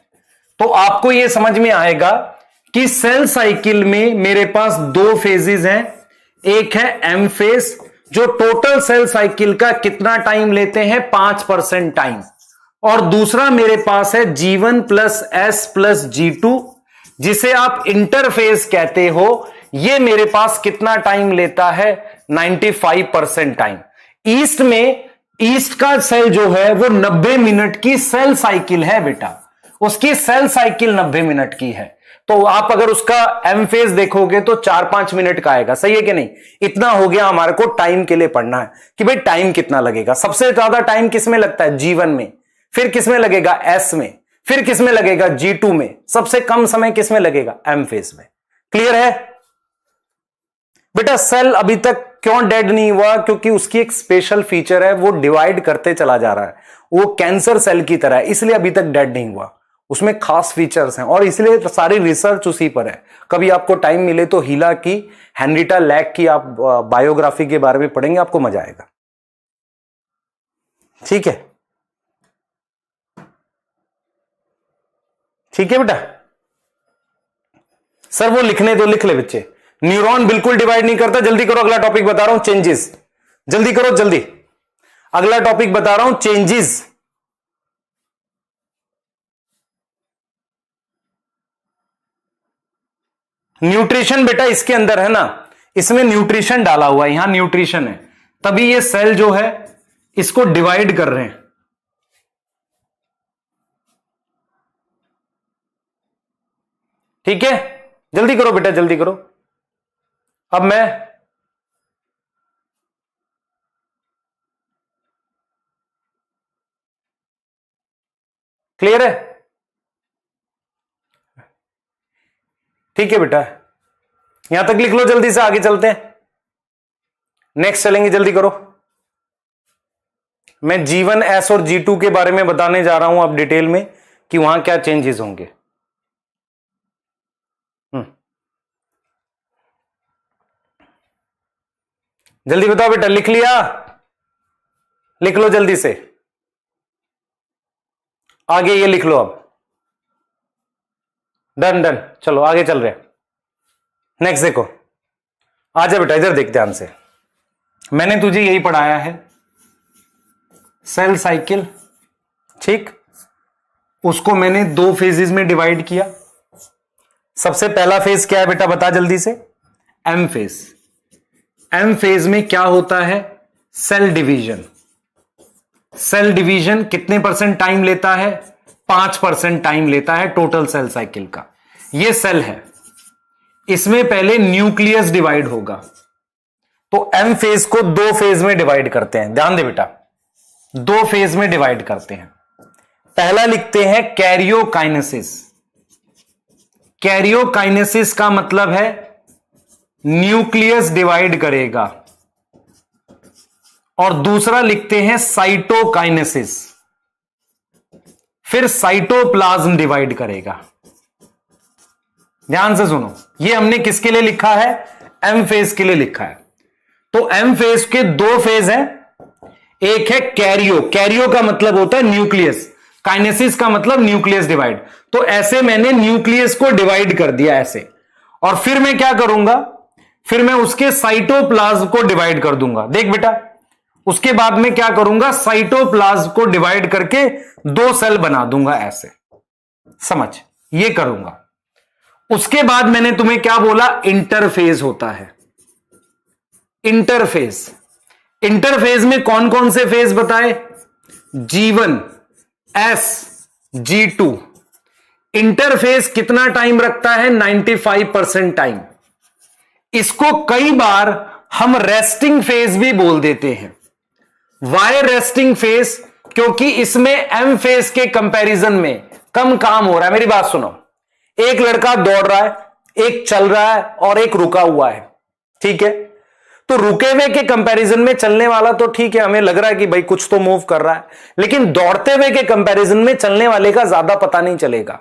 तो आपको यह समझ में आएगा कि सेल साइकिल में मेरे पास दो फेजेस हैं, एक है एम फेज जो टोटल सेल साइकिल का कितना टाइम लेते हैं 5% टाइम, और दूसरा मेरे पास है G1 plus S plus G2 जिसे आप इंटरफेज कहते हो। ये मेरे पास कितना टाइम लेता है 95% टाइम। ईस्ट में ईस्ट का सेल जो है वो 90 मिनट की सेल साइकिल है बेटा, उसकी सेल साइकिल 90 मिनट की है। तो आप अगर उसका एम फेज देखोगे तो 4-5 मिनट का आएगा, सही है कि नहीं। इतना हो गया हमारे को टाइम के लिए पढ़ना है कि भाई टाइम कितना लगेगा। सबसे ज्यादा टाइम किसमें लगता है G1 में, फिर किसमें लगेगा S में, फिर किसमें लगेगा G2 में, सबसे कम समय किसमें लगेगा एम फेज में। क्लियर है बेटा। सेल अभी तक क्यों डेड नहीं हुआ, क्योंकि उसकी एक स्पेशल फीचर है, वो डिवाइड करते चला जा रहा है, वो कैंसर सेल की तरह है, इसलिए अभी तक डेड नहीं हुआ। उसमें खास फीचर्स हैं और इसलिए तो सारी रिसर्च उसी पर है। कभी आपको टाइम मिले तो हीला की, हेनरिटा लैक की आप बायोग्राफी के बारे में पढ़ेंगे, आपको मजा आएगा। ठीक है, ठीक है बेटा। सर वो लिखने दो, लिख ले बच्चे। न्यूरॉन बिल्कुल डिवाइड नहीं करता। जल्दी करो, अगला टॉपिक बता रहा हूं, चेंजेस। जल्दी करो जल्दी, अगला टॉपिक बता रहा हूं, चेंजेस। न्यूट्रिशन बेटा इसके अंदर है ना, इसमें न्यूट्रिशन डाला हुआ है, यहां न्यूट्रिशन है, तभी ये सेल जो है इसको डिवाइड कर रहे हैं। ठीक है, जल्दी करो बेटा, जल्दी करो। अब मैं क्लियर है? ठीक है बेटा, यहां तक लिख लो, जल्दी से आगे चलते हैं, नेक्स्ट चलेंगे, जल्दी करो। मैं G1 S और G2 के बारे में बताने जा रहा हूं अब डिटेल में कि वहां क्या चेंजेस होंगे। जल्दी बताओ बेटा, लिख लिया? लिख लो जल्दी से, आगे ये लिख लो अब। डन डन, चलो आगे चल रहे हैं। नेक्स्ट देखो, आजा बेटा इधर देख ध्यान से। मैंने तुझे यही पढ़ाया है, सेल साइकिल, ठीक। उसको मैंने दो फेजेस में डिवाइड किया। सबसे पहला फेज क्या है बेटा, बता जल्दी से। M phase. एम फेज में क्या होता है, सेल डिवीजन। सेल डिवीजन कितने परसेंट टाइम लेता है, 5% टाइम लेता है टोटल सेल साइकिल का। ये सेल है, इसमें पहले न्यूक्लियस डिवाइड होगा। तो एम फेज को दो फेज में डिवाइड करते हैं, ध्यान दे बेटा, दो फेज में डिवाइड करते हैं। पहला लिखते हैं कैरियोकाइनेसिस। कैरियोकाइनेसिस का मतलब है न्यूक्लियस डिवाइड करेगा, और दूसरा लिखते हैं साइटोकाइनेसिस, फिर साइटोप्लाज्म डिवाइड करेगा। ध्यान से सुनो, ये हमने किसके लिए लिखा है, एम फेज के लिए लिखा है। तो एम फेज के दो फेज हैं, एक है कैरियो, कैरियो का मतलब होता है न्यूक्लियस, काइनेसिस का मतलब न्यूक्लियस डिवाइड। तो ऐसे मैंने न्यूक्लियस को डिवाइड कर दिया ऐसे, और फिर मैं क्या करूंगा, फिर मैं उसके साइटोप्लाज्म को डिवाइड कर दूंगा। देख बेटा, उसके बाद में क्या करूंगा, साइटोप्लाज्म को डिवाइड करके दो सेल बना दूंगा ऐसे, समझ, ये करूंगा। उसके बाद मैंने तुम्हें क्या बोला, इंटरफेज होता है। इंटरफेज, इंटरफेज में कौन कौन से फेज बताए, G1 S G2। इंटरफेज कितना टाइम रखता है, 95% टाइम। इसको कई बार हम रेस्टिंग फेज भी बोल देते हैं। वाई रेस्टिंग फेज, क्योंकि इसमें एम फेज के कंपैरिजन में कम काम हो रहा है। मेरी बात सुनो, एक लड़का दौड़ रहा है, एक चल रहा है और एक रुका हुआ है, ठीक है। तो रुके हुए के कंपैरिजन में चलने वाला तो ठीक है, हमें लग रहा है कि भाई कुछ तो मूव कर रहा है, लेकिन दौड़ते हुए के कंपैरिजन में चलने वाले का ज्यादा पता नहीं चलेगा।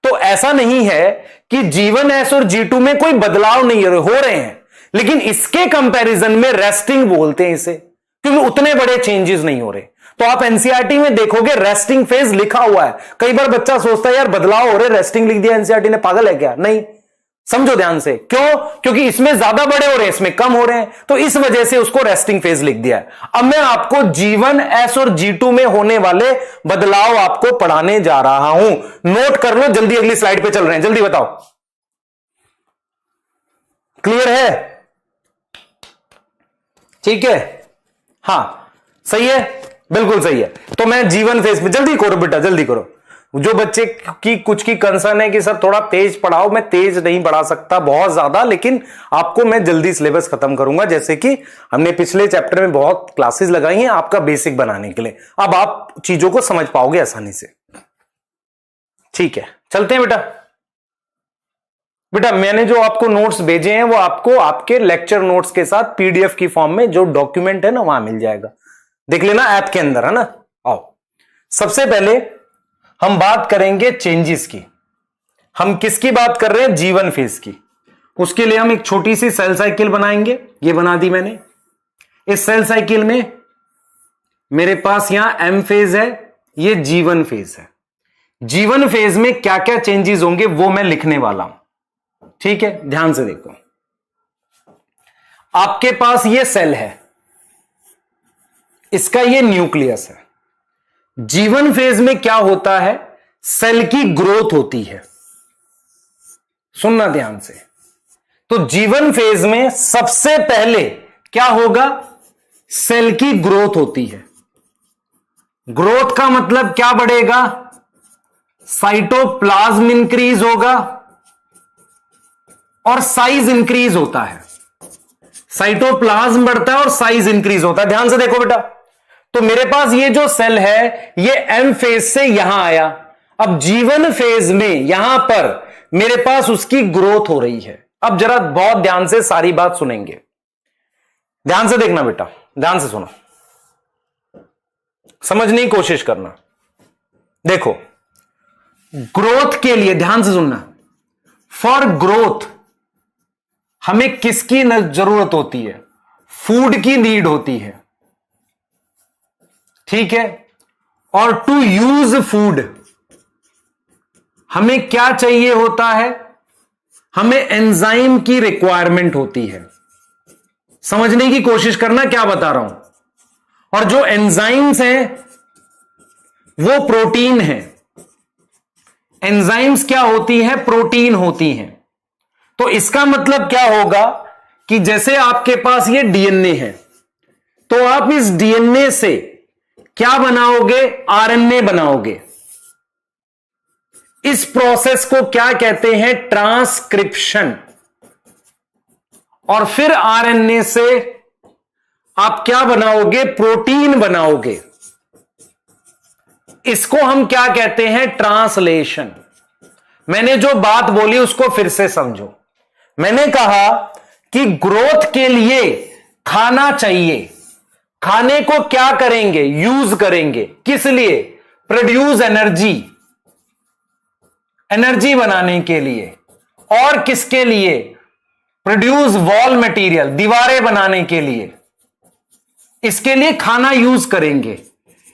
तो ऐसा नहीं है कि G1 S और G2 में कोई बदलाव नहीं हो रहे हैं, लेकिन इसके कंपैरिजन में रेस्टिंग बोलते हैं इसे, क्योंकि उतने बड़े चेंजेस नहीं हो रहे। तो आप एनसीईआरटी में देखोगे रेस्टिंग फेज लिखा हुआ है। कई बार बच्चा सोचता है यार बदलाव हो रहे, रेस्टिंग लिख दिया एनसीईआरटी ने, पागल है क्या? नहीं, समझो ध्यान से, क्यों? क्योंकि इसमें ज्यादा बड़े हो रहे हैं, इसमें कम हो रहे हैं, तो इस वजह से उसको रेस्टिंग फेज लिख दिया है। अब मैं आपको G1 S और G2 में होने वाले बदलाव आपको पढ़ाने जा रहा हूं। नोट कर लो जल्दी, अगली स्लाइड पे चल रहे हैं, जल्दी बताओ। क्लियर है? ठीक है, हां सही है, बिल्कुल सही है। तो मैं G1 फेज में, जल्दी करो बेटा जल्दी करो। जो बच्चे की कुछ की कंसर्न है कि सर थोड़ा तेज पढ़ाओ, मैं तेज नहीं पढ़ा सकता बहुत ज्यादा, लेकिन आपको मैं जल्दी सिलेबस खत्म करूंगा, जैसे कि हमने पिछले चैप्टर में बहुत क्लासेस लगाई हैं आपका बेसिक बनाने के लिए। अब आप चीजों को समझ पाओगे आसानी से। ठीक है, चलते हैं बेटा। बेटा मैंने जो आपको नोट्स भेजे हैं वो आपको आपके लेक्चर नोट्स के साथ पीडीएफ की फॉर्म में जो डॉक्यूमेंट है ना वहां मिल जाएगा, देख लेना ऐप के अंदर, है ना। आओ, सबसे पहले हम बात करेंगे चेंजेस की। हम किसकी बात कर रहे हैं? G1 फेज की। उसके लिए हम एक छोटी सी सेल साइकिल बनाएंगे, ये बना दी मैंने। इस सेल साइकिल में मेरे पास यहां M फेज है, ये G1 फेज है। G1 फेज में क्या क्या चेंजेस होंगे वो मैं लिखने वाला हूं, ठीक है। ध्यान से देखो, आपके पास ये सेल है, इसका ये न्यूक्लियस है। G1 फेज में क्या होता है? सेल की ग्रोथ होती है, सुनना ध्यान से। तो G1 फेज में सबसे पहले क्या होगा? सेल की ग्रोथ होती है। ग्रोथ का मतलब क्या बढ़ेगा? साइटोप्लाज्म इंक्रीज होगा और साइज इंक्रीज होता है। साइटोप्लाज्म बढ़ता है और साइज इंक्रीज होता है। ध्यान से देखो बेटा, तो मेरे पास ये जो सेल है ये M फेज से यहां आया। अब G1 फेज में यहां पर मेरे पास उसकी ग्रोथ हो रही है। अब जरा बहुत ध्यान से सारी बात सुनेंगे, ध्यान से देखना बेटा, ध्यान से सुनो, समझने की कोशिश करना। देखो, ग्रोथ के लिए ध्यान से सुनना, फॉर ग्रोथ हमें किसकी जरूरत होती है? फूड की नीड होती है, ठीक है। और टू यूज फूड हमें क्या चाहिए होता है? हमें एंजाइम की रिक्वायरमेंट होती है। समझने की कोशिश करना क्या बता रहा हूं। और जो एंजाइम्स हैं वो प्रोटीन है। एंजाइम्स क्या होती है? प्रोटीन होती हैं। तो इसका मतलब क्या होगा कि जैसे आपके पास ये डीएनए है, तो आप इस डीएनए से क्या बनाओगे? आरएनए बनाओगे। इस प्रोसेस को क्या कहते हैं? ट्रांसक्रिप्शन। और फिर आरएनए से आप क्या बनाओगे? प्रोटीन बनाओगे। इसको हम क्या कहते हैं? ट्रांसलेशन। मैंने जो बात बोली उसको फिर से समझो। मैंने कहा कि ग्रोथ के लिए खाना चाहिए। खाने को क्या करेंगे? यूज करेंगे। किस लिए? प्रोड्यूस एनर्जी, एनर्जी बनाने के लिए। और किसके लिए? प्रोड्यूस वॉल मटेरियल, दीवारें बनाने के लिए। इसके लिए खाना यूज करेंगे।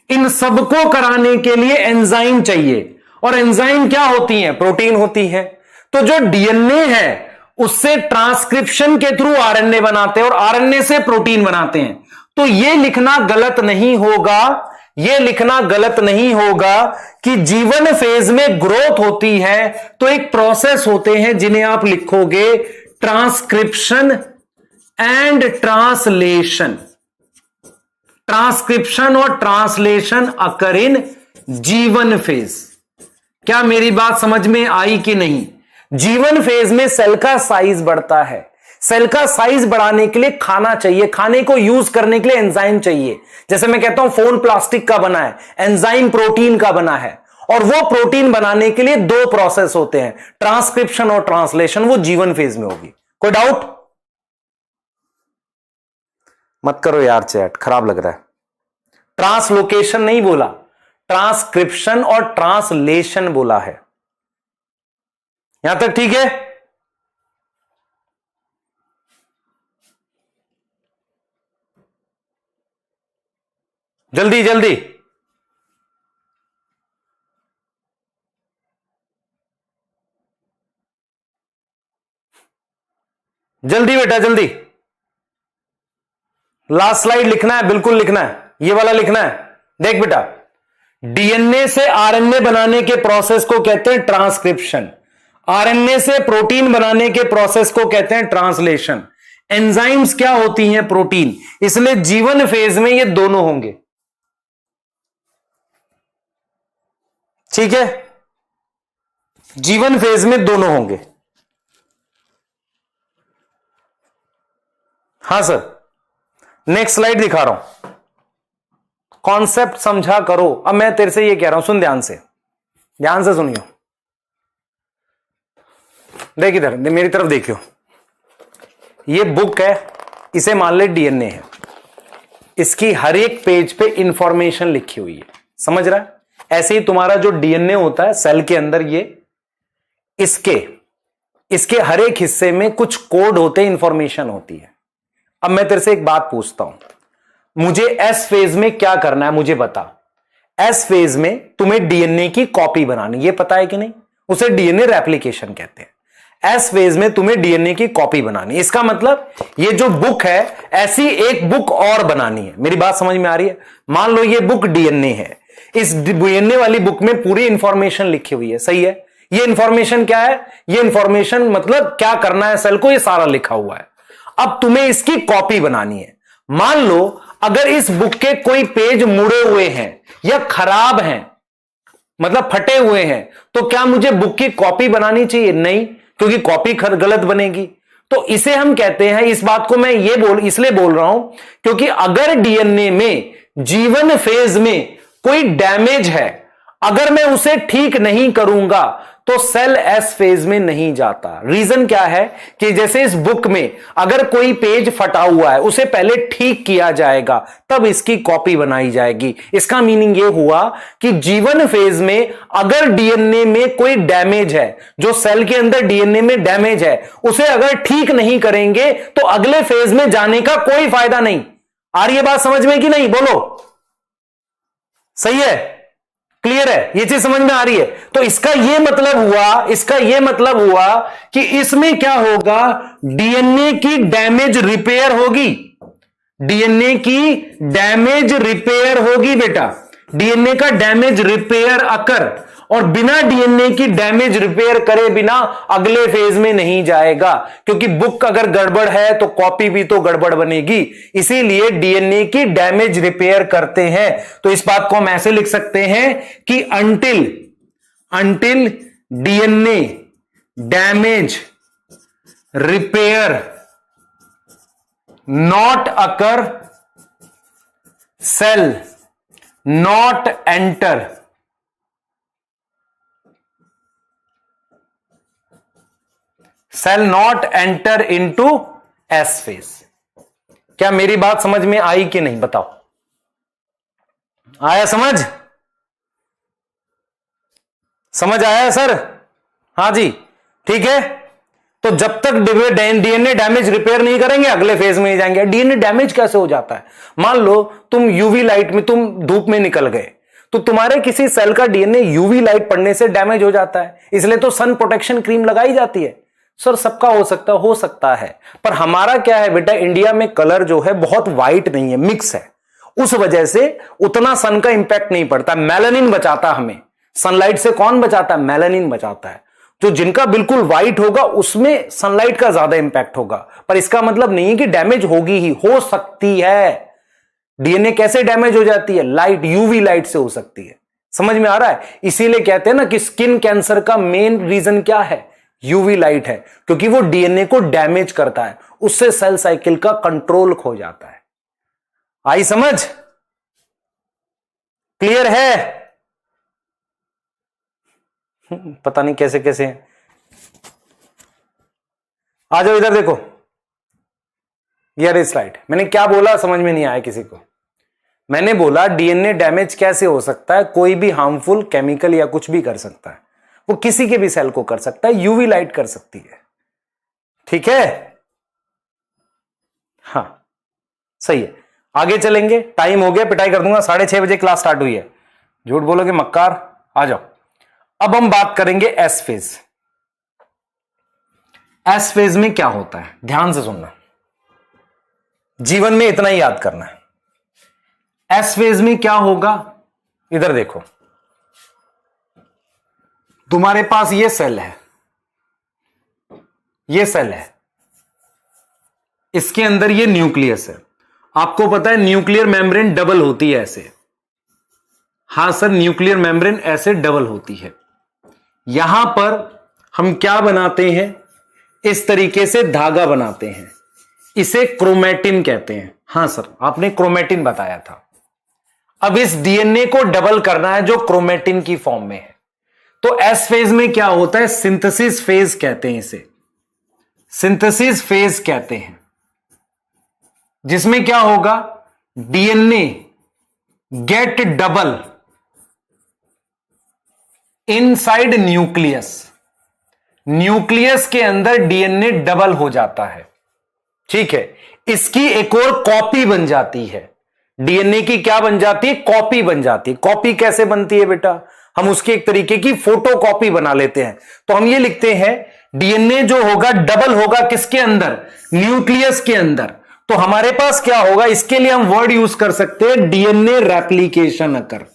इन सबको कराने के लिए एंजाइम चाहिए। और एंजाइम क्या होती हैं? प्रोटीन होती हैं। तो जो डीएनए है उससे ट्रांसक्रिप्शन के थ्रू आरएनए बनाते हैं और आरएनए से प्रोटीन बनाते हैं। तो यह लिखना गलत नहीं होगा, यह लिखना गलत नहीं होगा कि G1 फेज में ग्रोथ होती है तो एक प्रोसेस होते हैं जिन्हें आप लिखोगे ट्रांसक्रिप्शन एंड ट्रांसलेशन। ट्रांसक्रिप्शन और ट्रांसलेशन अकर इन G1 फेज। क्या मेरी बात समझ में आई कि नहीं? G1 फेज में सेल का साइज बढ़ता है। सेल का साइज बढ़ाने के लिए खाना चाहिए, खाने को यूज करने के लिए एंजाइम चाहिए। जैसे मैं कहता हूं फोन प्लास्टिक का बना है, एंजाइम प्रोटीन का बना है। और वो प्रोटीन बनाने के लिए दो प्रोसेस होते हैं, ट्रांसक्रिप्शन और ट्रांसलेशन। वो G1 फेज में होगी। कोई डाउट? मत करो यार चैट, खराब लग रहा है। ट्रांसलोकेशन नहीं बोला, ट्रांसक्रिप्शन और ट्रांसलेशन बोला है। यहां तक ठीक है? जल्दी जल्दी। जल्दी बेटा जल्दी, लास्ट स्लाइड लिखना है, बिल्कुल लिखना है, ये वाला लिखना है। देख बेटा, डीएनए से आरएनए बनाने के प्रोसेस को कहते हैं ट्रांसक्रिप्शन, आरएनए से प्रोटीन बनाने के प्रोसेस को कहते हैं ट्रांसलेशन। एंजाइम्स क्या होती हैं? प्रोटीन। इसलिए जीवन फेज में ये दोनों होंगे, ठीक है, जीवन फेज में दोनों होंगे। हां सर, नेक्स्ट स्लाइड दिखा रहा हूं, कॉन्सेप्ट समझा करो। अब मैं तेरे से ये कह रहा हूं, सुन ध्यान से, ध्यान से सुनियो, देख इधर मेरी तरफ देखियो, ये बुक है, इसे मान ले डीएनए है, इसकी हर एक पेज पे इंफॉर्मेशन लिखी हुई है, समझ रहा है? ऐसे ही तुम्हारा जो डीएनए होता है सेल के अंदर, ये इसके हर एक हिस्से में कुछ कोड होते हैं, इंफॉर्मेशन होती है। अब मैं तेरे से एक बात पूछता हूं, मुझे एस फेज में क्या करना है मुझे बता। एस फेज में तुम्हें डीएनए की कॉपी बनानी, ये पता है कि नहीं? उसे डीएनए रेप्लिकेशन कहते हैं। एस फेज में तुम्हें डीएनए की कॉपी बनानी, इसका मतलब ये जो बुक है ऐसी एक बुक और बनानी है। मेरी बात समझ में आ रही है? मान लो ये बुक डीएनए है, इस डीएनए वाली बुक में पूरी इंफॉर्मेशन लिखी हुई है, सही है? ये इंफॉर्मेशन क्या है? ये इंफॉर्मेशन मतलब क्या करना है सेल को, ये सारा लिखा हुआ है। अब तुम्हें इसकी कॉपी बनानी है। मान लो अगर इस बुक के कोई पेज मुड़े हुए हैं या खराब हैं, मतलब फटे हुए हैं, तो क्या मुझे बुक की कॉपी बनानी चाहिए? नहीं, क्योंकि कॉपी गलत बनेगी। तो इसे हम कहते हैं, इस बात को मैं इसलिए बोल रहा हूं क्योंकि अगर डीएनए में जीवन फेज में कोई डैमेज है, अगर मैं उसे ठीक नहीं करूंगा तो सेल एस फेज में नहीं जाता। रीजन क्या है कि जैसे इस बुक में अगर कोई पेज फटा हुआ है, उसे पहले ठीक किया जाएगा, तब इसकी कॉपी बनाई जाएगी। इसका मीनिंग यह हुआ कि जीवन फेज में अगर डीएनए में कोई डैमेज है, जो सेल के अंदर डीएनए में डैमेज है, उसे अगर ठीक नहीं करेंगे तो अगले फेज में जाने का कोई फायदा नहीं। आ रही है बात समझ में कि नहीं? बोलो, सही है? क्लियर है? ये चीज समझ में आ रही है? तो इसका यह मतलब हुआ कि इसमें क्या होगा, डीएनए की डैमेज रिपेयर होगी, डीएनए की डैमेज रिपेयर होगी बेटा, डीएनए का डैमेज रिपेयर अकर, और बिना डीएनए की डैमेज रिपेयर करे बिना अगले फेज में नहीं जाएगा, क्योंकि बुक अगर गड़बड़ है तो कॉपी भी तो गड़बड़ बनेगी। इसीलिए डीएनए की डैमेज रिपेयर करते हैं। तो इस बात को हम ऐसे लिख सकते हैं कि until DNA damage repair not occur, cell not enter into S phase. क्या मेरी बात समझ में आई कि नहीं? बताओ, आया समझ आया सर? हां जी, ठीक है। तो जब तक डीएनए डैमेज रिपेयर नहीं करेंगे अगले फेज में ही जाएंगे। डीएनए डैमेज कैसे हो जाता है? मान लो तुम यूवी लाइट में, तुम धूप में निकल गए, तो तुम्हारे किसी सेल का डीएनए यूवी लाइट पड़ने से डैमेज हो जाता है, इसलिए तो सन प्रोटेक्शन क्रीम लगाई जाती है। सर सबका हो सकता है, पर हमारा क्या है बेटा, इंडिया में कलर जो है बहुत वाइट नहीं है, मिक्स है, उस वजह से उतना सन का इंपैक्ट नहीं पड़ता। मेलानिन बचाता हमें, सनलाइट से कौन बचाता है? मेलानिन बचाता है। जो जिनका बिल्कुल व्हाइट होगा उसमें सनलाइट का ज्यादा इंपैक्ट होगा, पर इसका मतलब नहीं है कि डैमेज होगी ही, हो सकती है। डीएनए कैसे डैमेज हो जाती है? लाइट, यूवी लाइट से हो सकती है। समझ में आ रहा है? इसीलिए कहते हैं ना कि स्किन कैंसर का मेन रीजन क्या है? यूवी लाइट है, क्योंकि वो डीएनए को डैमेज करता है, उससे सेल साइकिल का कंट्रोल खो जाता है। आई समझ? क्लियर है? पता नहीं कैसे कैसे। आ जाओ इधर देखो, ये स्लाइड। मैंने क्या बोला समझ में नहीं आया किसी को? मैंने बोला डीएनए डैमेज कैसे हो सकता है? कोई भी हार्मफुल केमिकल या कुछ भी कर सकता है, वो किसी के भी सेल को कर सकता है, यूवी लाइट कर सकती है, ठीक है? हां सही है। आगे चलेंगे, टाइम हो गया, पिटाई कर दूंगा। 6:30 बजे क्लास स्टार्ट हुई है, झूठ बोलोगे मक्कार। आ जाओ, अब हम बात करेंगे एस फेज। एस फेज में क्या होता है, ध्यान से सुनना, जीवन में इतना ही याद करना है। एस फेज में क्या होगा, इधर देखो, तुम्हारे पास ये सेल है, ये सेल है, इसके अंदर ये न्यूक्लियस है। आपको पता है न्यूक्लियर मेम्ब्रेन डबल होती है ऐसे, हां सर, न्यूक्लियर मेम्ब्रेन ऐसे डबल होती है। यहां पर हम क्या बनाते हैं, इस तरीके से धागा बनाते हैं, इसे क्रोमैटिन कहते हैं। हां सर, आपने क्रोमैटिन बताया था। अब इस डीएनए को डबल करना है जो क्रोमैटिन की फॉर्म में है। तो एस फेज में क्या होता है, सिंथेसिस फेज कहते हैं इसे, सिंथेसिस फेज कहते हैं, जिसमें क्या होगा, DNA get double inside nucleus, nucleus के अंदर डीएनए डबल हो जाता है, ठीक है। इसकी एक और कॉपी बन जाती है, डीएनए की क्या बन जाती है, कॉपी बन जाती है। कॉपी कैसे बनती है बेटा, हम उसकी एक तरीके की फोटो कॉपी बना लेते हैं। तो हम ये लिखते हैं डीएनए जो होगा डबल होगा किसके अंदर, न्यूक्लियस के अंदर। तो हमारे पास क्या होगा, इसके लिए हम वर्ड यूज कर सकते हैं डीएनए रेप्लिकेशन अकर,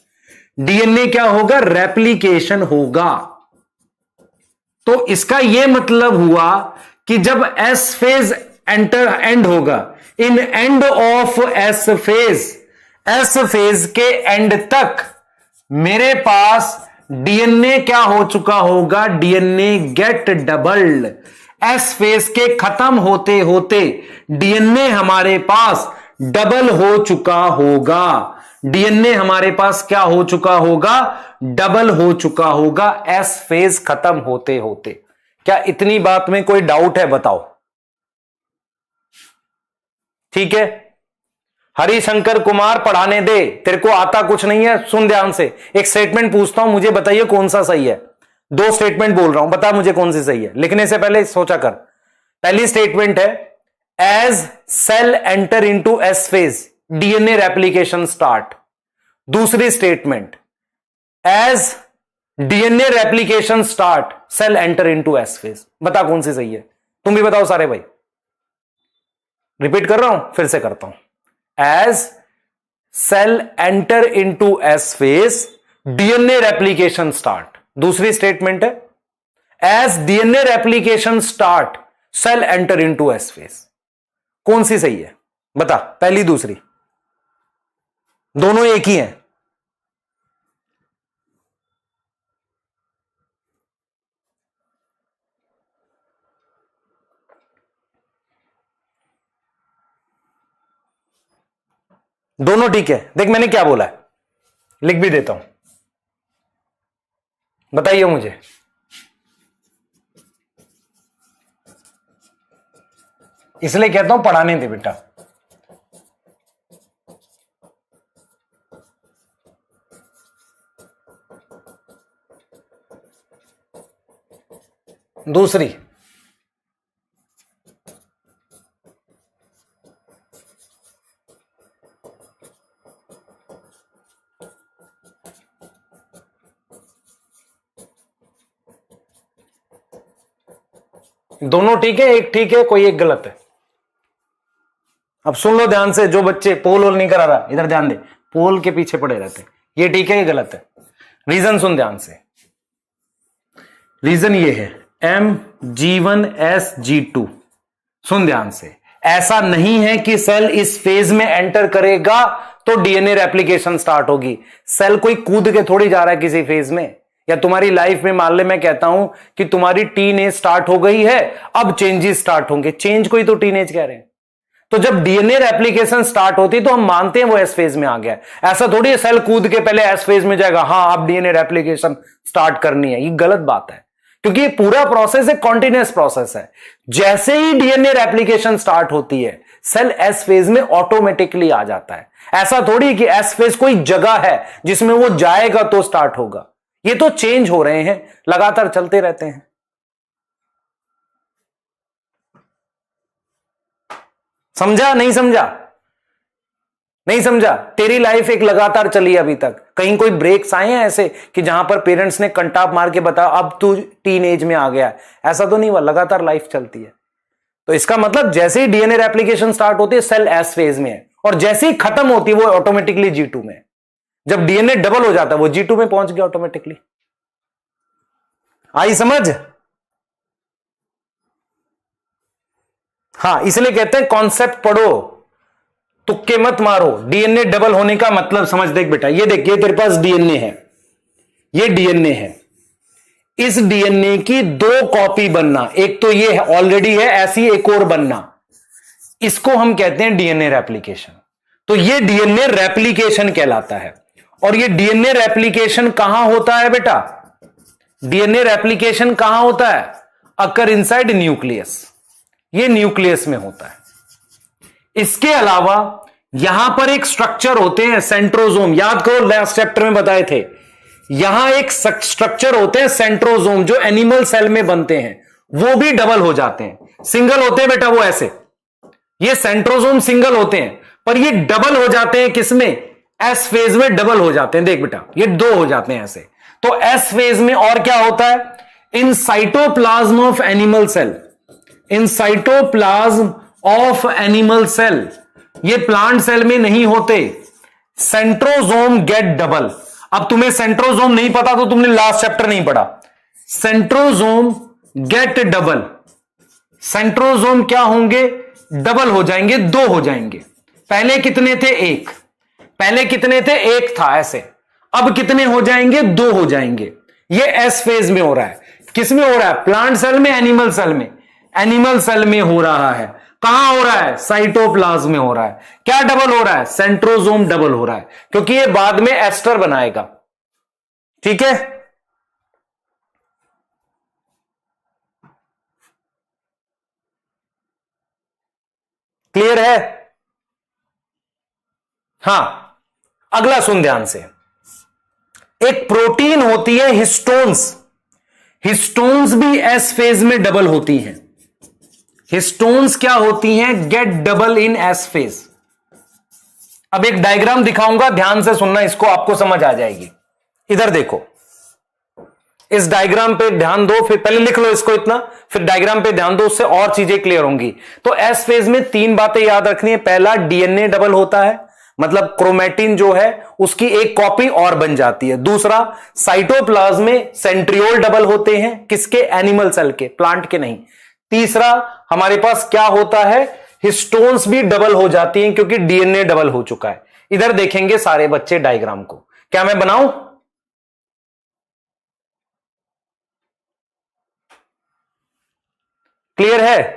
डीएनए क्या होगा, रेप्लिकेशन होगा। तो इसका यह मतलब हुआ कि जब एस फेज एंड होगा, in end of S phase, S phase के एंड तक मेरे पास डीएनए क्या हो चुका होगा, DNA get doubled. S phase के खत्म होते होते डीएनए हमारे पास डबल हो चुका होगा, डीएनए हमारे पास क्या हो चुका होगा, डबल हो चुका होगा एस फेज खत्म होते होते। क्या इतनी बात में कोई डाउट है, बताओ। ठीक है, हरिशंकर कुमार पढ़ाने दे, तेरे को आता कुछ नहीं है, सुन ध्यान से। एक स्टेटमेंट पूछता हूं, मुझे बताइए कौन सा सही है। दो स्टेटमेंट बोल रहा हूं, बता मुझे कौन सी सही है। लिखने से पहले सोचा कर। पहली स्टेटमेंट है, as cell enter into S phase DNA replication start. दूसरी statement, as DNA replication start cell enter into S phase. बता कौन सी सही है, तुम भी बताओ सारे भाई। रिपीट कर रहा हूं, फिर से करता हूं। As cell enter into S phase DNA replication start. दूसरी स्टेटमेंट है, as DNA replication start cell enter into S phase. कौन सी सही है बता, पहली दूसरी, दोनों एक ही हैं। दोनों ठीक है। देख मैंने क्या बोला है, लिख भी देता हूं, बताइए मुझे। इसलिए कहता हूं पढ़ाने दे बेटा। दूसरी, दोनों ठीक है, एक ठीक है, कोई एक गलत है। अब सुन लो ध्यान से, जो बच्चे पोल वोल नहीं करा रहा, इधर ध्यान दे, पोल के पीछे पड़े रहते, ये ठीक है ये गलत है। रीजन सुन ध्यान से, रीजन ये है MG1SG2। सुन ध्यान से, ऐसा नहीं है कि सेल इस फेज में एंटर करेगा तो डीएनए रेप्लिकेशन स्टार्ट होगी। सेल कोई कूद के थोड़ी जा रहा है किसी फेज में। या तुम्हारी लाइफ में मान ले मैं कहता हूं कि तुम्हारी टीन एज स्टार्ट हो गई है, अब चेंजेस स्टार्ट होंगे, चेंज को ही तो टीन एज कह रहे हैं। तो जब डीएनए रेप्लिकेशन स्टार्ट होती तो हम मानते हैं वो एस फेज में आ गया। ऐसा थोड़ी है सेल कूद के पहले एस फेज में जाएगा, हां अब डीएनए रेप्लिकेशन स्टार्ट करनी है, ये गलत बात है। क्योंकि ये पूरा प्रोसेस एक कॉन्टिन्यूअस प्रोसेस है। जैसे ही डीएनए रेप्लिकेशन स्टार्ट होती है, सेल एस फेज में ऑटोमेटिकली आ जाता है। ऐसा थोड़ी कि एस फेज कोई जगह है जिसमें वो जाएगा तो स्टार्ट होगा। ये तो चेंज हो रहे हैं, लगातार चलते रहते हैं। समझा नहीं समझा? नहीं समझा? तेरी लाइफ एक लगातार चली अभी तक, कहीं कोई ब्रेक्स आए हैं ऐसे कि जहां पर पेरेंट्स ने कंटाप मार के बताया अब तू टीन एज में आ गया है? ऐसा तो नहीं हुआ, लगातार लाइफ चलती है। तो इसका मतलब जैसे ही डीएनए रेप्लिकेशन स्टार्ट होती है सेल एस फेज में है, और जैसे ही खत्म होती है वो ऑटोमेटिकली G2 में है। जब डीएनए डबल हो जाता है वो G2 में पहुंच गया ऑटोमेटिकली। आई समझ? हां, इसलिए कहते हैं कॉन्सेप्ट पढ़ो, तुक्के मत मारो। डीएनए डबल होने का मतलब समझ। देख बेटा, ये देख, ये तेरे पास डीएनए है, ये डीएनए है, इस डीएनए की 2 कॉपी बनना, एक तो ये ऑलरेडी है, ऐसी एक और बनना, इसको हम कहते हैं डीएनए रेप्लिकेशन। तो ये डीएनए रेप्लिकेशन कहलाता है। और ये डीएनए रेप्लिकेशन कहां होता है बेटा? डीएनए रेप्लिकेशन कहां होता है? अकर इनसाइड न्यूक्लियस, ये न्यूक्लियस में होता है। इसके अलावा यहां पर एक स्ट्रक्चर होते हैं सेंट्रोजोम, याद करो लास्ट चैप्टर में बताए थे, यहां एक स्ट्रक्चर होते हैं सेंट्रोजोम जो एनिमल सेल में बनते हैं, वो भी डबल हो जाते हैं। सिंगल होते हैं बेटा वो ऐसे, ये सेंट्रोजोम सिंगल होते हैं, पर ये डबल हो जाते हैं किसमें? एस फेज में डबल हो जाते हैं। देख बेटा, ये 2 हो जाते हैं ऐसे। तो एस फेज में और क्या होता है? In cytoplasm of animal cell, in cytoplasm of animal cell, ये प्लांट सेल में नहीं होते। Centrosome get double. अब तुम्हें सेंट्रोजोम नहीं पता तो तुमने लास्ट चैप्टर नहीं पढ़ा। सेंट्रोजोम गेट डबल, सेंट्रोजोम क्या होंगे? डबल हो जाएंगे, 2 हो जाएंगे। पहले कितने थे? 1। पहले कितने थे? 1 था ऐसे। अब कितने हो जाएंगे? 2 हो जाएंगे। ये एस फेज में हो रहा है। किस में हो रहा है? प्लांट सेल में, एनिमल सेल में? एनिमल सेल में हो रहा है। कहां हो रहा है? साइटोप्लाज्म में हो रहा है। क्या डबल हो रहा है? सेंट्रोजोम डबल हो रहा है, क्योंकि ये बाद में एस्टर बनाएगा। ठीक है? क्लियर है? हां, अगला सुन ध्यान से। एक प्रोटीन होती है हिस्टोन्स, हिस्टोन्स भी एस फेज में डबल होती हैं। हिस्टोन्स क्या होती हैं? Get double in S phase. अब एक डायग्राम दिखाऊंगा, ध्यान से सुनना, इसको आपको समझ आ जाएगी। इधर देखो, इस डायग्राम पे ध्यान दो, फिर पहले लिख लो इसको इतना, फिर डायग्राम पे ध्यान दो, उससे और चीजें क्लियर होंगी। तो एस फेज में 3 बातें याद रखनी है। पहला, डीएनए डबल होता है, मतलब क्रोमेटिन जो है उसकी एक कॉपी और बन जाती है। दूसरा, साइटोप्लाज्म में सेंट्रियोल डबल होते हैं, किसके? एनिमल सेल के, प्लांट के नहीं। तीसरा, हमारे पास क्या होता है? हिस्टोन्स भी डबल हो जाती हैं, क्योंकि डीएनए डबल हो चुका है। इधर देखेंगे सारे बच्चे डायग्राम को। क्या मैं बनाऊं? क्लियर है?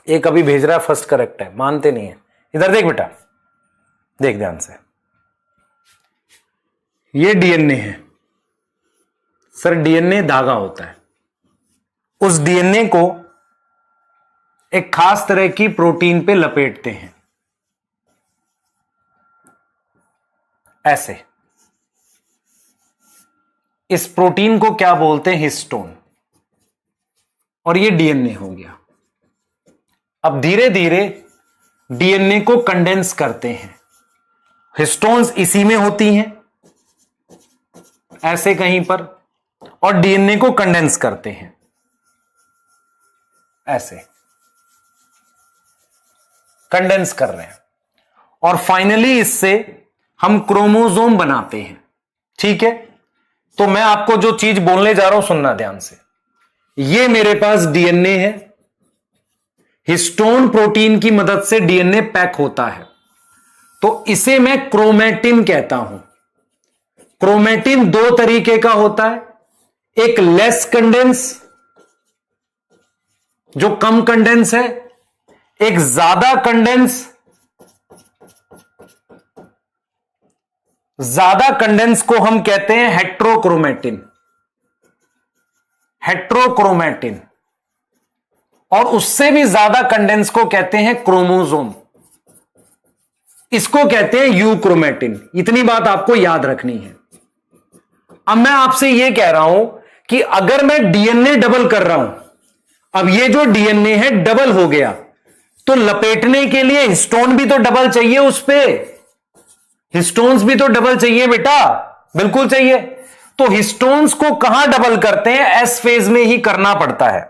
एक अभी भेज रहा है फर्स्ट करेक्ट है, मानते नहीं है। इधर देख बेटा, देख ध्यान से, ये डीएनए है सर। डीएनए धागा होता है, उस डीएनए को एक खास तरह की प्रोटीन पे लपेटते हैं ऐसे। इस प्रोटीन को क्या बोलते हैं? हिस्टोन। और ये डीएनए हो गया। अब धीरे धीरे डीएनए को कंडेंस करते हैं। हिस्टोन्स इसी में होती हैं ऐसे कहीं पर, और डीएनए को कंडेंस करते हैं ऐसे, कंडेंस कर रहे हैं, और फाइनली इससे हम क्रोमोसोम बनाते हैं। ठीक है? तो मैं आपको जो चीज बोलने जा रहा हूं सुनना ध्यान से। ये मेरे पास डीएनए है, हिस्टोन प्रोटीन की मदद से डीएनए पैक होता है, तो इसे मैं क्रोमेटिन कहता हूं। क्रोमेटिन 2 तरीके का होता है, एक लेस कंडेंस जो कम कंडेंस है, एक ज्यादा कंडेंस। ज्यादा कंडेंस को हम कहते हैं हेट्रोक्रोमेटिन, हेट्रोक्रोमेटिन। और उससे भी ज्यादा कंडेंस को कहते हैं क्रोमोसोम। इसको कहते हैं यूक्रोमेटिन। इतनी बात आपको याद रखनी है। अब मैं आपसे यह कह रहा हूं कि अगर मैं डीएनए डबल कर रहा हूं, अब ये जो डीएनए है डबल हो गया, तो लपेटने के लिए हिस्टोन भी तो डबल चाहिए, उस पे हिस्टोन्स भी तो डबल चाहिए बेटा, बिल्कुल चाहिए। तो हिस्टोन्स को कहां डबल करते हैं? एस फेज में ही करना पड़ता है।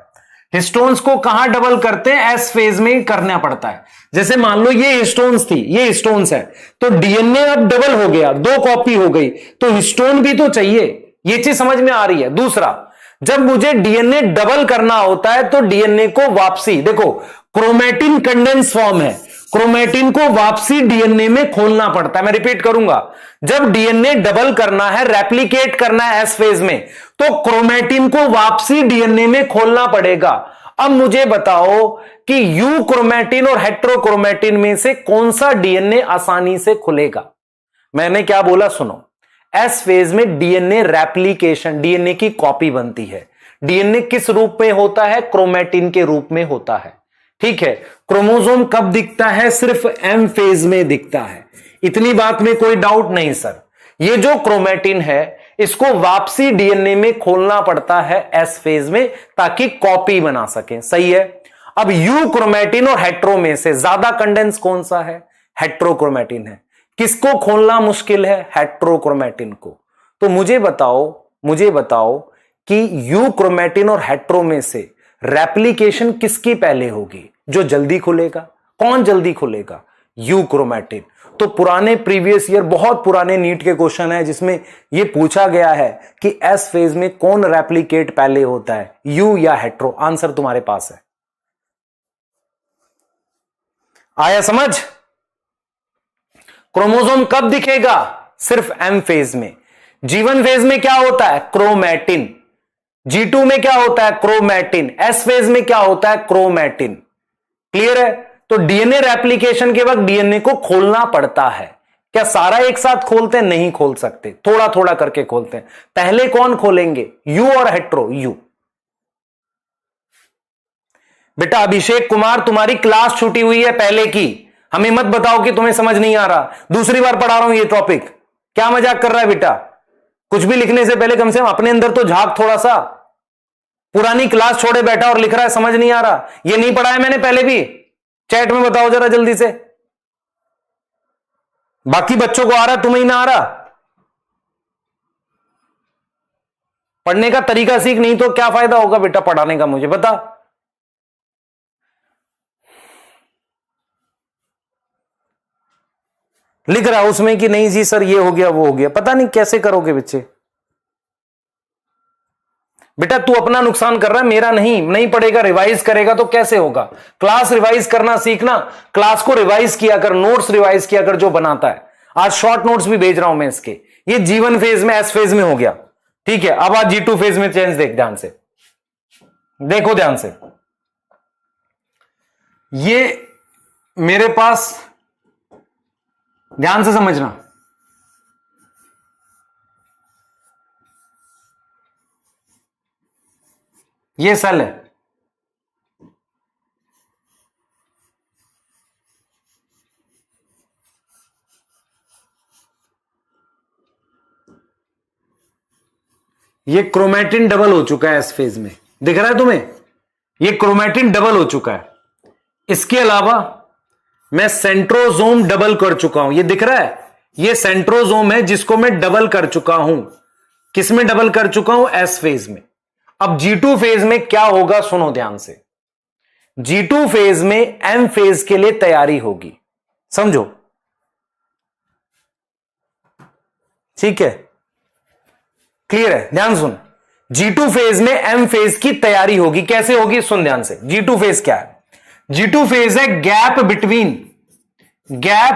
हिस्टोन्स को कहां डबल करते हैं? एस फेज में ही करना पड़ता है। जैसे मान लो ये हिस्टोन्स थी, ये हिस्टोन्स है, तो डीएनए अब डबल हो गया, 2 कॉपी हो गई, तो हिस्टोन भी तो चाहिए। ये चीज समझ में आ रही है? दूसरा, जब मुझे डीएनए डबल करना होता है तो डीएनए को वापसी, देखो क्रोमैटिन कंडेंस फॉर्म है, क्रोमैटिन को वापसी डीएनए में खोलना पड़ता है। मैं रिपीट करूंगा, जब डीएनए डबल करना है, रेप्लिकेट करना है एस फेज में, तो क्रोमैटिन को वापसी डीएनए में खोलना पड़ेगा। अब मुझे बताओ कि यू क्रोमैटिन और हेट्रोक्रोमैटिन में से कौन सा डीएनए आसानी से खुलेगा? मैंने क्या बोला, सुनो। एस फेज में डीएनए रेप्लिकेशन, डीएनए की कॉपी बनती है। डीएनए किस रूप में होता है? क्रोमैटिन के रूप में होता है, ठीक है। क्रोमोसोम कब दिखता है? सिर्फ एम फेज में दिखता है। इतनी बात में कोई डाउट नहीं सर। ये जो क्रोमैटिन है इसको वापसी डीएनए में खोलना पड़ता है एस फेज में, ताकि कॉपी बना सकें, सही है। अब यू क्रोमैटिन और हेट्रो में से ज्यादा कंडेंस कौन सा है? हेट्रोक्रोमैटिन है। किसको खोलना मुश्किल है? हेट्रोक्रोमैटिन को। तो मुझे बताओ कि यू क्रोमैटिन और हेट्रो में से रेप्लिकेशन किसकी पहले होगी? जो जल्दी खुलेगा। कौन जल्दी खुलेगा? You chromatin. तो पुराने प्रीवियस ईयर, बहुत पुराने नीट के क्वेश्चन है जिसमें यह पूछा गया है कि एस फेज में कौन रेप्लिकेट पहले होता है, यू या हेट्रो? आंसर तुम्हारे पास है। आया समझ? क्रोमोसोम कब दिखेगा? सिर्फ एम फेज में। G1 फेज में क्या होता है? क्रोमैटिन। G2 में क्या होता है? क्रोमैटिन। एस फेज में क्या होता है? क्रोमैटिन। क्लियर है? तो डीएनए रेप्लिकेशन के वक्त डीएनए को खोलना पड़ता है। क्या सारा एक साथ खोलते हैं? नहीं खोल सकते, थोड़ा थोड़ा करके खोलते हैं। पहले कौन खोलेंगे? यू और हेट्रो? यू। बेटा अभिषेक कुमार, तुम्हारी क्लास छूटी हुई है पहले की, हमें मत बताओ कि तुम्हें समझ नहीं आ रहा। दूसरी बार पढ़ा रहा हूं ये टॉपिक। क्या मजाक कर रहा है बेटा? कुछ भी लिखने से पहले कम से कम अपने अंदर तो झांक थोड़ा सा। पुरानी क्लास छोड़े बैठा और लिख रहा है समझ नहीं आ रहा। ये नहीं पढ़ा है मैंने पहले भी? चैट में बताओ जरा जल्दी से। बाकी बच्चों को आ रहा, तुम्हें ही ना आ रहा। पढ़ने का तरीका सीख, नहीं तो क्या फायदा होगा बेटा पढ़ाने का, मुझे बता। लिख रहा उसमें कि नहीं जी सर ये हो गया वो हो गया। पता नहीं कैसे करोगे बच्चे। बेटा तू अपना नुकसान कर रहा है, मेरा नहीं पढ़ेगा, रिवाइज करेगा तो कैसे होगा? क्लास रिवाइज करना सीखना, क्लास को रिवाइज किया कर, नोट्स रिवाइज किया कर जो बनाता है। आज शॉर्ट नोट्स भी भेज रहा हूं मैं इसके। ये G1 फेज में, एस फेज में हो गया, ठीक है। अब आज G2 फेज में चेंज देख ध्यान से, देखो ध्यान से। ये मेरे पास, ध्यान से समझना, ये सेल है, ये क्रोमैटिन डबल हो चुका है एस फेज में, दिख रहा है तुम्हें? ये क्रोमैटिन डबल हो चुका है। इसके अलावा मैं सेंट्रोजोम डबल कर चुका हूं, ये दिख रहा है? ये सेंट्रोजोम है जिसको मैं डबल कर चुका हूं। किस में डबल कर चुका हूं? एस फेज में। अब G2 फेज में क्या होगा सुनो ध्यान से। G2 फेज में एम फेज के लिए तैयारी होगी, समझो, ठीक है? क्लियर है? ध्यान सुन। G2 फेज में एम फेज की तैयारी होगी। कैसे होगी? सुन ध्यान से। G2 फेज क्या है? G2 फेज है gap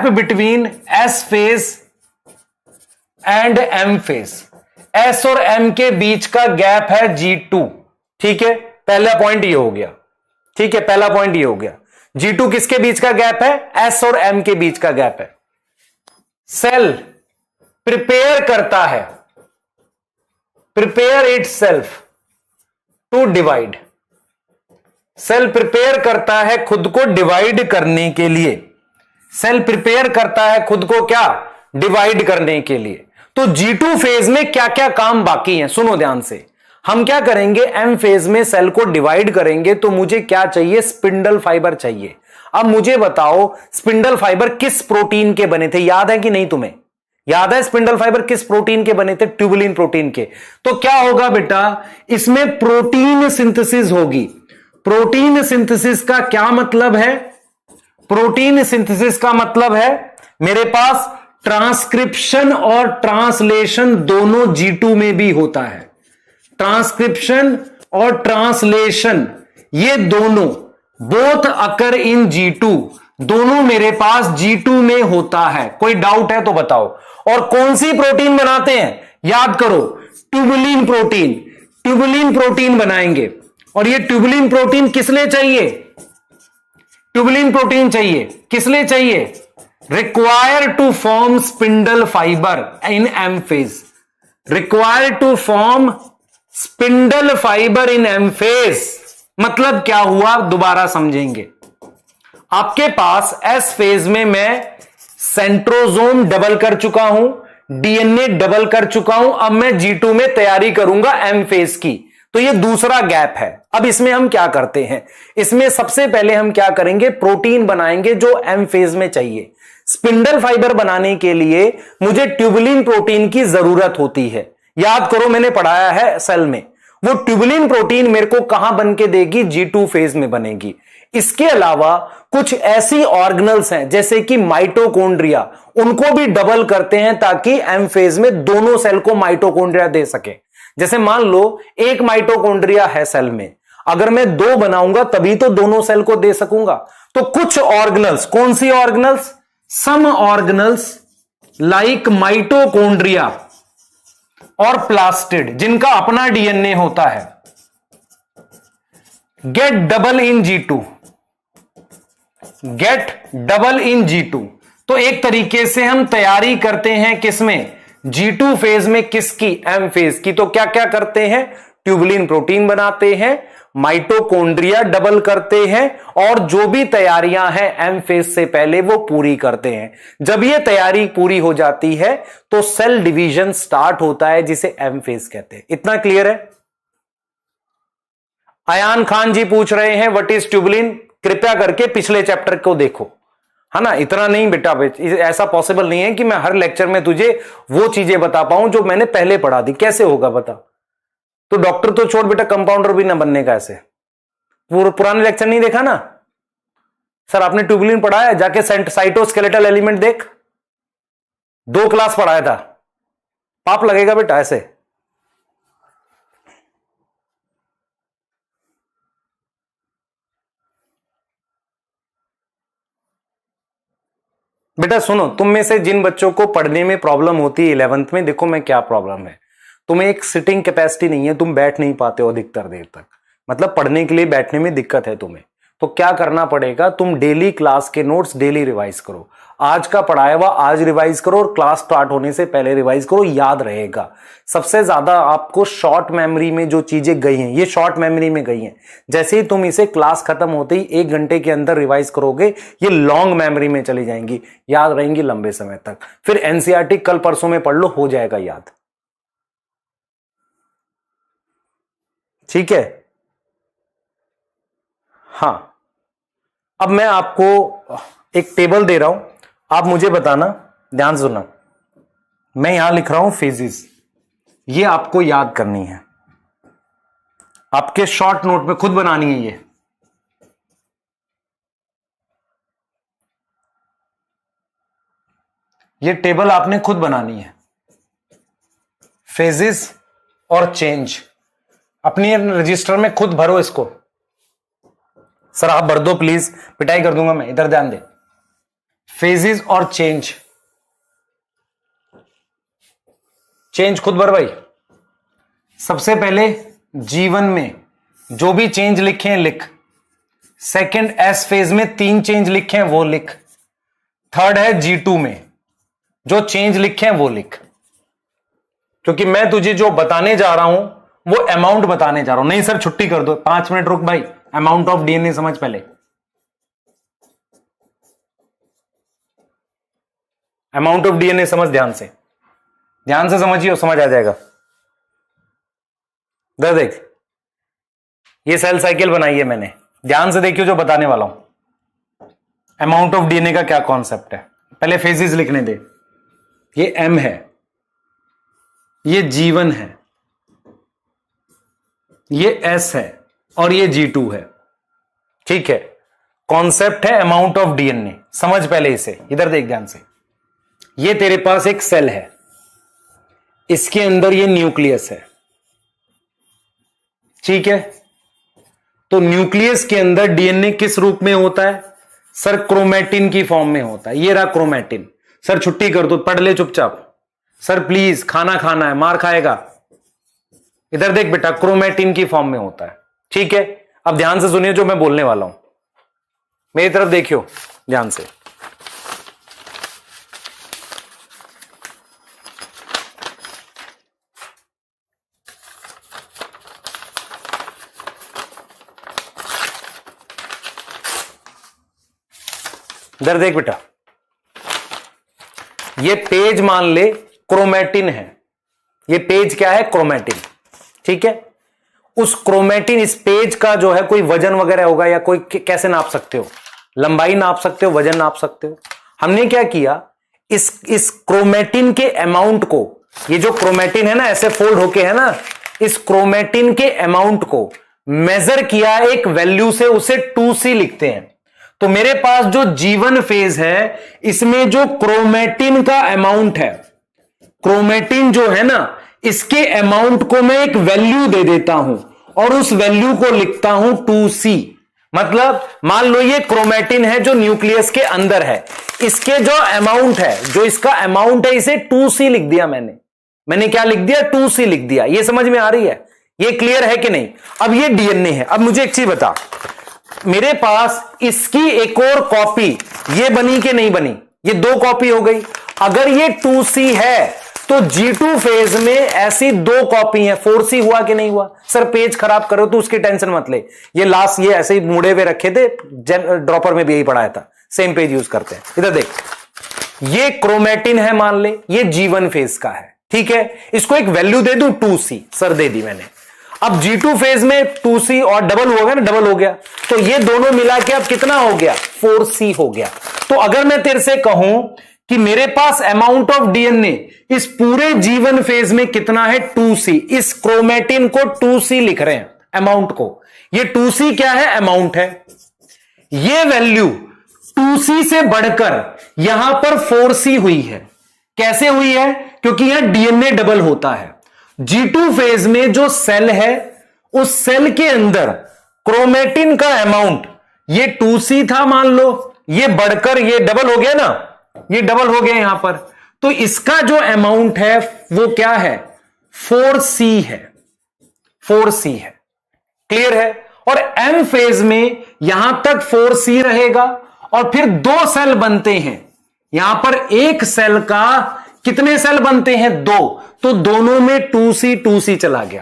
between S phase and M phase. S और एम के बीच का गैप है G2, ठीक है? पहला पॉइंट ये हो गया, ठीक है? पहला पॉइंट ये हो गया। G2 किसके बीच का गैप है? एस और एम के बीच का गैप है। सेल प्रिपेयर करता है, prepare itself to divide. Cell prepare करता है खुद को डिवाइड करने के लिए। सेल प्रिपेयर करता है खुद को क्या, डिवाइड करने के लिए। तो G2 फेज में क्या क्या काम बाकी है, सुनो ध्यान से। हम क्या करेंगे, M फेज में सेल को डिवाइड करेंगे तो मुझे क्या चाहिए, स्पिंडल फाइबर चाहिए। अब मुझे बताओ स्पिंडल फाइबर किस प्रोटीन के बने थे, याद है कि नहीं, तुम्हें याद है स्पिंडल फाइबर किस प्रोटीन के बने थे, ट्यूबुलिन प्रोटीन के। तो क्या होगा बेटा, इसमें प्रोटीन सिंथेसिस होगी। प्रोटीन सिंथेसिस का क्या मतलब है, प्रोटीन सिंथेसिस का मतलब है मेरे पास ट्रांसक्रिप्शन और ट्रांसलेशन दोनों G2 में भी होता है। ट्रांसक्रिप्शन और ट्रांसलेशन ये दोनों बोथ अकर इन G2, दोनों मेरे पास G2 में होता है। कोई डाउट है तो बताओ। और कौन सी प्रोटीन बनाते हैं, याद करो, ट्यूबुलिन प्रोटीन। ट्यूबुलिन प्रोटीन बनाएंगे। और ये ट्यूबुलिन प्रोटीन किस लिए चाहिए, ट्यूबुलिन प्रोटीन चाहिए किस लिए चाहिए, require to form spindle fiber in M phase. Require to form spindle fiber in M phase मतलब क्या हुआ, दोबारा समझेंगे। आपके पास S फेज में मैं सेंट्रोजोम डबल कर चुका हूं, DNA डबल कर चुका हूं, अब मैं G2 में तैयारी करूंगा M फेज की। तो ये दूसरा गैप है। अब इसमें हम क्या करते हैं, इसमें सबसे पहले हम क्या करेंगे, प्रोटीन बनाएंगे जो M फेज में चाहिए। स्पिंडल फाइबर बनाने के लिए मुझे ट्यूबुलिन प्रोटीन की जरूरत होती है। याद करो मैंने पढ़ाया है सेल में, वो ट्यूबुलिन प्रोटीन मेरे को कहां बन के देगी, G2 फेज में बनेगी। इसके अलावा कुछ ऐसी ऑर्गेनल्स हैं जैसे कि माइटोकॉन्ड्रिया, उनको भी डबल करते हैं ताकि M फेज में दोनों सेल को माइटोकॉन्ड्रिया दे सके। जैसे मान लो एक माइटोकॉन्ड्रिया है सेल में, अगर मैं 2 बनाऊंगा तभी तो दोनों सेल को दे सकूंगा। तो कुछ ऑर्गेनल्स, कौन सी organelles, some organelles like mitochondria और प्लास्टिड जिनका अपना DNA होता है, get double in G2, get double in G2। तो एक तरीके से हम तैयारी करते हैं किसमें, G2 फेज में, किसकी, M फेज की। तो क्या क्या करते हैं, ट्यूबुलिन प्रोटीन बनाते हैं, माइटोकॉन्ड्रिया डबल करते हैं, और जो भी तैयारियां हैं M फेज से पहले वो पूरी करते हैं। जब ये तैयारी पूरी हो जाती है तो सेल डिवीजन स्टार्ट होता है जिसे M फेज कहते हैं। इतना क्लियर है। अयान खान जी पूछ रहे हैं व्हाट इज ट्यूबुलिन, कृपया करके पिछले चैप्टर को देखो, है ना। इतना नहीं बेटा, ऐसा पॉसिबल नहीं है कि मैं हर लेक्चर में तुझे वो चीजें बता पाऊं जो मैंने पहले पढ़ा दी, कैसे होगा बता। तो डॉक्टर तो छोड़ बेटा, कंपाउंडर भी ना बनने का ऐसे। पुराने लेक्चर नहीं देखा ना सर, आपने ट्यूबुलिन पढ़ाया, जाके साइटोस्केलेटल एलिमेंट देख, 2 क्लास पढ़ाया था, पाप लगेगा बेटा ऐसे। बेटा सुनो, तुम में से जिन बच्चों को पढ़ने में प्रॉब्लम होती है 11th में, देखो मैं क्या प्रॉब्लम है, तुम्हें एक सिटिंग कैपेसिटी नहीं है, तुम बैठ नहीं पाते हो अधिकतर देर तक, मतलब पढ़ने के लिए बैठने में दिक्कत है तुम्हें। तो क्या करना पड़ेगा, तुम डेली क्लास के नोट्स डेली रिवाइज करो, आज का पढ़ाया हुआ आज रिवाइज करो और क्लास स्टार्ट होने से पहले रिवाइज करो, याद रहेगा। सबसे ज्यादा आपको शॉर्ट मेमोरी में जो चीजें गई हैं, ये शॉर्ट मेमोरी में गई हैं, जैसे ही तुम इसे क्लास खत्म होते ही 1 घंटे के अंदर रिवाइज करोगे, ये लॉन्ग मेमोरी में चली जाएंगी, याद रहेंगी लंबे समय तक। फिर एनसीईआरटी कल परसों में पढ़ लो, हो जाएगा याद, ठीक है। हां, अब मैं आपको एक टेबल दे रहा हूं, आप मुझे बताना, ध्यान से सुनना। मैं यहां लिख रहा हूं फेजेस, ये आपको याद करनी है, आपके शॉर्ट नोट में खुद बनानी है ये टेबल आपने खुद बनानी है, फेजेस और चेंज अपनी रजिस्टर में खुद भरो इसको। सर आप भर दो प्लीज, पिटाई कर दूंगा मैं, इधर ध्यान दे। फेजेस और चेंज, चेंज खुद भर भाई। सबसे पहले जीवन में जो भी चेंज लिखे हैं लिख, सेकंड एस फेज में 3 चेंज लिखे हैं वो लिख, थर्ड है G2 में जो चेंज लिखे हैं वो लिख, क्योंकि मैं तुझे जो बताने जा रहा हूं वो अमाउंट बताने जा रहा हूं। नहीं सर छुट्टी कर दो, 5 मिनट रुक भाई, अमाउंट ऑफ DNA समझ पहले। अमाउंट ऑफ डीएनए समझ, ध्यान से समझिए, समझ आ जाएगा। देख, ये सेल साइकिल बनाई है मैंने, ध्यान से देखियो जो बताने वाला हूं। अमाउंट ऑफ डीएनए का क्या कॉन्सेप्ट है, पहले फेजेस लिखने दे। ये M है, ये G1 है, ये S है और ये G2 है। ठीक है, कॉन्सेप्ट है अमाउंट ऑफ डीएनए, समझ पहले इसे। इधर देख ध्यान से, ये तेरे पास एक सेल है, इसके अंदर ये न्यूक्लियस है। ठीक है, तो न्यूक्लियस के अंदर डीएनए किस रूप में होता है सर? क्रोमैटिन की फॉर्म में होता है। ये रहा क्रोमैटिन। सर छुट्टी कर दो, पढ़ ले चुपचाप। सर प्लीज, खाना खाना है, मार खाएगा। इधर देख बेटा, क्रोमैटिन की फॉर्म में होता है। ठीक है, अब ध्यान से सुनिए जो मैं बोलने वाला हूं, मेरी तरफ देखियो ध्यान से। इधर देख बेटा, ये पेज मान ले क्रोमैटिन है। ये पेज क्या है? क्रोमैटिन। ठीक है, उस क्रोमैटिन, इस पेज का जो है कोई वजन वगैरह होगा या कोई कैसे नाप सकते हो? लंबाई नाप सकते हो, वजन नाप सकते हो। हमने क्या किया, इस क्रोमैटिन के अमाउंट को, ये जो क्रोमैटिन है ना ऐसे फोल्ड होके है ना, इस क्रोमैटिन के अमाउंट को मेजर किया एक वैल्यू से, उसे 2C लिखते हैं। तो मेरे पास जो G1 फेज है, इसमें जो क्रोमैटिन का अमाउंट है, क्रोमैटिन जो है ना, इसके अमाउंट को मैं एक वैल्यू दे देता हूं और उस वैल्यू को लिखता हूं 2C। मतलब मान लो ये क्रोमैटिन है जो न्यूक्लियस के अंदर है, इसके जो अमाउंट है, जो इसका अमाउंट है, इसे 2C लिख दिया मैंने क्या लिख दिया? 2C लिख दिया। ये समझ में आ रही है? ये क्लियर है कि नहीं? अब ये डीएनए है। अब मुझे एक चीज बता, मेरे पास इसकी एक और कॉपी ये बनी कि नहीं बनी? ये 2 कॉपी हो गई। अगर ये 2C है तो G2 फेज में ऐसी 2 कॉपी हैं। 4C हुआ कि नहीं हुआ? सर पेज खराब करो तो उसकी टेंशन मत ले, ये लास्ट ये ऐसे ही मुड़े हुए रखे थे, ड्रॉपर में भी यही पढ़ाया था, सेम पेज यूज करते हैं। इधर देख, ये क्रोमैटिन है मान ले, ये G1 फेज का है। ठीक है, इसको एक वैल्यू दे दूं 2C, सर दे दी मैंने। अब G2 फेज में 2C और डबल हो गया ना, डबल हो गया, तो ये दोनों मिला के अब कितना हो गया? 4C हो गया। तो अगर मैं तेरे से कहूं कि मेरे पास अमाउंट ऑफ डीएनए इस पूरे G1 फेज में कितना है? 2C। इस क्रोमैटिन को 2C लिख रहे हैं, अमाउंट को। ये 2C क्या है? अमाउंट है। ये वैल्यू 2C से बढ़कर यहां पर 4C हुई है। कैसे हुई है? क्योंकि यहां डीएनए डबल होता है। G2 फेज में जो सेल है, उस सेल के अंदर क्रोमैटिन का अमाउंट ये 2C था मान लो, ये बढ़कर ये डबल हो गया ना, ये डबल हो गया यहां पर। तो इसका जो अमाउंट है वो क्या है? 4C है। 4C है। क्लियर है? और M फेज में यहां तक 4C रहेगा और फिर 2 सेल बनते हैं। यहां पर एक सेल का कितने सेल बनते हैं? 2। तो दोनों में 2C चला गया।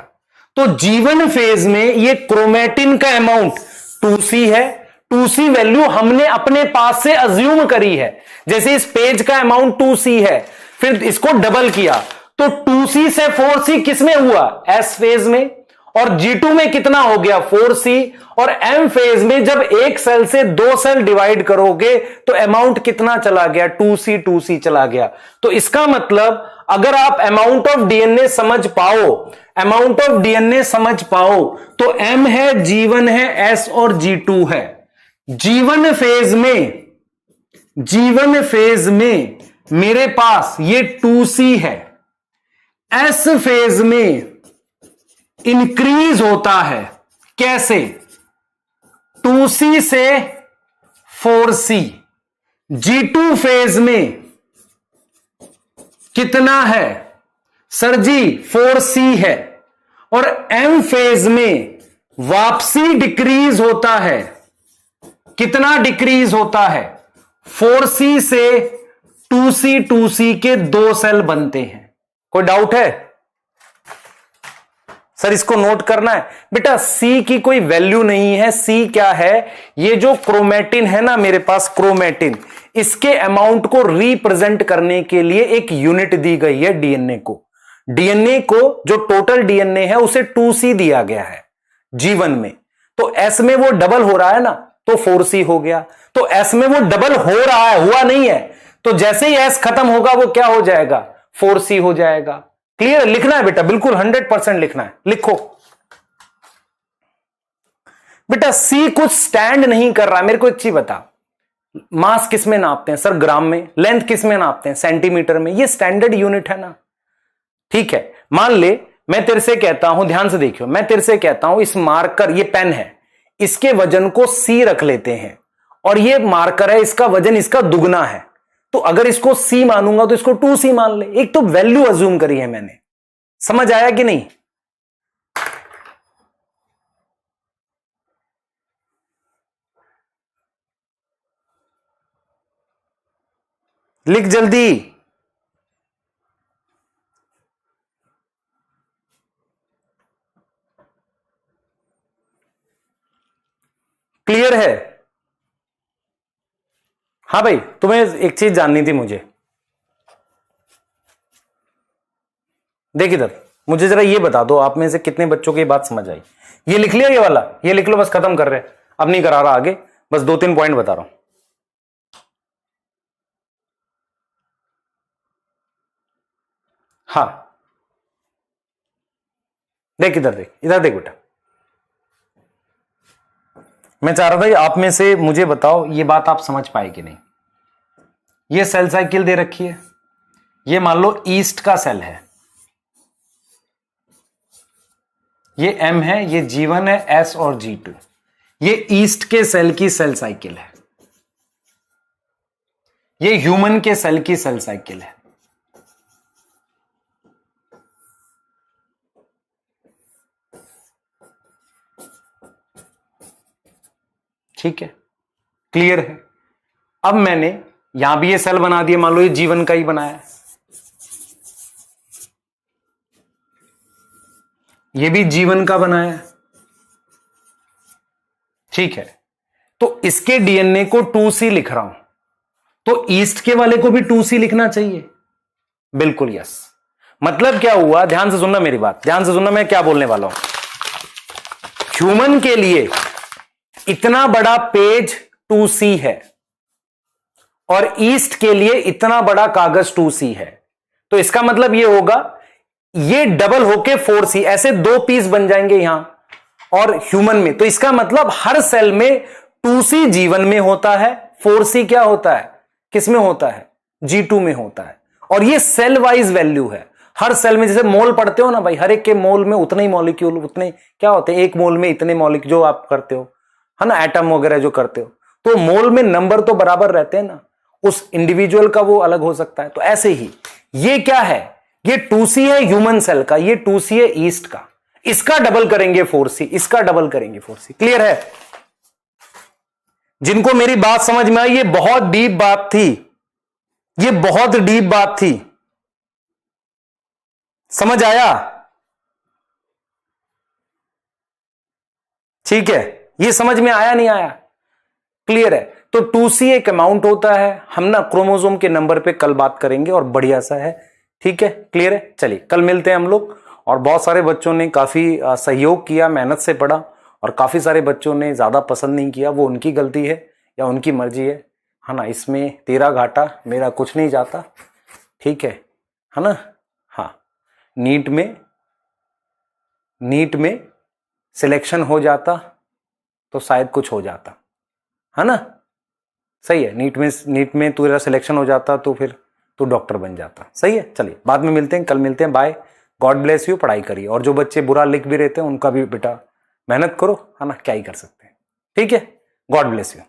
तो G1 फेज में ये क्रोमैटिन का अमाउंट 2C है। 2C वैल्यू हमने अपने पास से अज्यूम करी है। जैसे इस पेज का अमाउंट 2C है, फिर इसको डबल किया तो 2C से 4C किस में हुआ? S फेज में। और G2 में कितना हो गया? 4C। और M फेज में जब एक सेल से 2 सेल डिवाइड करोगे तो अमाउंट कितना चला गया? 2C चला गया। तो इसका मतलब अगर आप अमाउंट ऑफ डीएनए समझ पाओ, अमाउंट ऑफ डीएनए समझ पाओ, तो M है, G1 है, S और G2 है। G1 फेज में मेरे पास ये 2C है। S फेज में इंक्रीज होता है। कैसे? 2C से 4C। G2 फेज में कितना है? सर जी 4C है। और M फेज में वापसी डिक्रीज होता है। कितना डिक्रीज होता है? 4C से 2C के 2 सेल बनते हैं। कोई डाउट है? सर इसको नोट करना है बेटा। C की कोई वैल्यू नहीं है। C क्या है? ये जो क्रोमैटिन है ना मेरे पास, क्रोमैटिन, इसके अमाउंट को रिप्रेजेंट करने के लिए एक यूनिट दी गई है डीएनए को। डीएनए को जो टोटल डीएनए है उसे 2C दिया गया है जीवन में, तो एस में वो डबल हो रहा है ना, तो 4C हो गया। तो एस में वो डबल हो रहा है, हुआ नहीं है, तो जैसे ही एस खत्म होगा वो क्या हो जाएगा, 4C हो जाएगा। क्लियर? लिखना है बेटा, बिल्कुल 100% लिखना है, लिखो बेटा। सी कुछ स्टैंड नहीं कर रहा है। मेरे को एक चीज बता, मास किस में नापते हैं सर? ग्राम में। लेंथ किस में नापते हैं? सेंटीमीटर में। ये स्टैंडर्ड यूनिट है ना, ठीक है। मान ले मैं तेरे से कहता हूं, ध्यान से देखियो, मैं तेरे से कहता हूं इस मार्कर, ये पेन है, इसके वजन को C रख लेते हैं, और ये मार्कर है, इसका वजन इसका दुगना है, तो अगर इसको C मानूंगा तो इसको 2C मान ले। एक तो वैल्यू अज्यूम करी है मैंने, समझ आया कि नहीं? लिख जल्दी। क्लियर है? हाँ भाई, तुम्हें एक चीज जाननी थी मुझे। देख इधर, मुझे जरा ये बता दो, आप में से कितने बच्चों की बात समझ आई? ये लिख लिया, ये वाला ये लिख लो, बस खत्म कर रहे, अब नहीं करा रहा आगे, बस 2-3 पॉइंट बता रहा हूं। हाँ देख इधर, देख इधर, देख बेटा, मैं चाह रहा था कि आप में से मुझे बताओ ये बात आप समझ पाए कि नहीं। ये सेल साइकिल दे रखी है, ये मान लो ईस्ट का सेल है, ये M है, ये G1 है, S और G2, ये ईस्ट के सेल की सेल साइकिल है, ये ह्यूमन के सेल की सेल साइकिल है। ठीक है, क्लियर है? अब मैंने यहां भी ये सेल बना दिया, मान लो ये जीवन का ही बनाया है, ये भी जीवन का बनाया है, ठीक है। तो इसके डीएनए को 2C लिख रहा हूं, तो ईस्ट के वाले को भी 2C लिखना चाहिए। बिल्कुल यस। मतलब क्या हुआ, ध्यान से सुनना मेरी बात, ध्यान से सुनना मैं क्या बोलने वाला हूं। ह्यूमन के लिए इतना बड़ा पेज 2C है और ईस्ट के लिए इतना बड़ा कागज 2C है, तो इसका मतलब यह होगा ये डबल होके 4C, ऐसे 2 पीस बन जाएंगे यहां और ह्यूमन में। तो इसका मतलब हर सेल में 2C जीवन में होता है, 4C क्या होता है, किस में होता है, G2 में होता है। और ये सेल वाइज वैल्यू है, हर सेल में जैसे मोल पढ़ते हो ना भाई, हर एक के मोल में उतने ही मॉलिक्यूल, उतने क्या होते हैं, एक मोल में इतने मॉलिक्यूल जो आप करते हो है ना, एटम वगैरह जो करते हो, तो मोल में नंबर तो बराबर रहते हैं ना, उस इंडिविजुअल का वो अलग हो सकता है। तो ऐसे ही ये क्या है, ये 2C है ह्यूमन सेल का, ये 2C है ईस्ट का, इसका डबल करेंगे 4C, इसका डबल करेंगे 4C। क्लियर है? जिनको मेरी बात समझ में आई, ये बहुत डीप बात थी, ये बहुत डीप बात थी, समझ आया? ठीक है, ये समझ में आया नहीं आया? क्लियर है? तो 2C एक अमाउंट होता है, हम ना क्रोमोसोम के नंबर पे कल बात करेंगे और बढ़िया सा है, ठीक है? क्लियर है? चलिए कल मिलते हैं हम लोग। और बहुत सारे बच्चों ने काफी सहयोग किया, मेहनत से पढ़ा, और काफी सारे बच्चों ने ज्यादा पसंद नहीं किया, वो उनकी गलती है या उनकी मर्जी है ना, इसमें तेरा घाटा मेरा कुछ नहीं जाता, ठीक है ना? हाँ, नीट में सिलेक्शन हो जाता तो शायद कुछ हो जाता, है ना? सही है, नीट में तेरा सिलेक्शन हो जाता तो फिर तू डॉक्टर बन जाता। सही है, चलिए बाद में मिलते हैं, कल मिलते हैं, बाय, गॉड ब्लेस यू। पढ़ाई करिए, और जो बच्चे बुरा लिख भी रहते हैं उनका भी बेटा मेहनत करो, है ना, क्या ही कर सकते हैं, ठीक है? God bless you.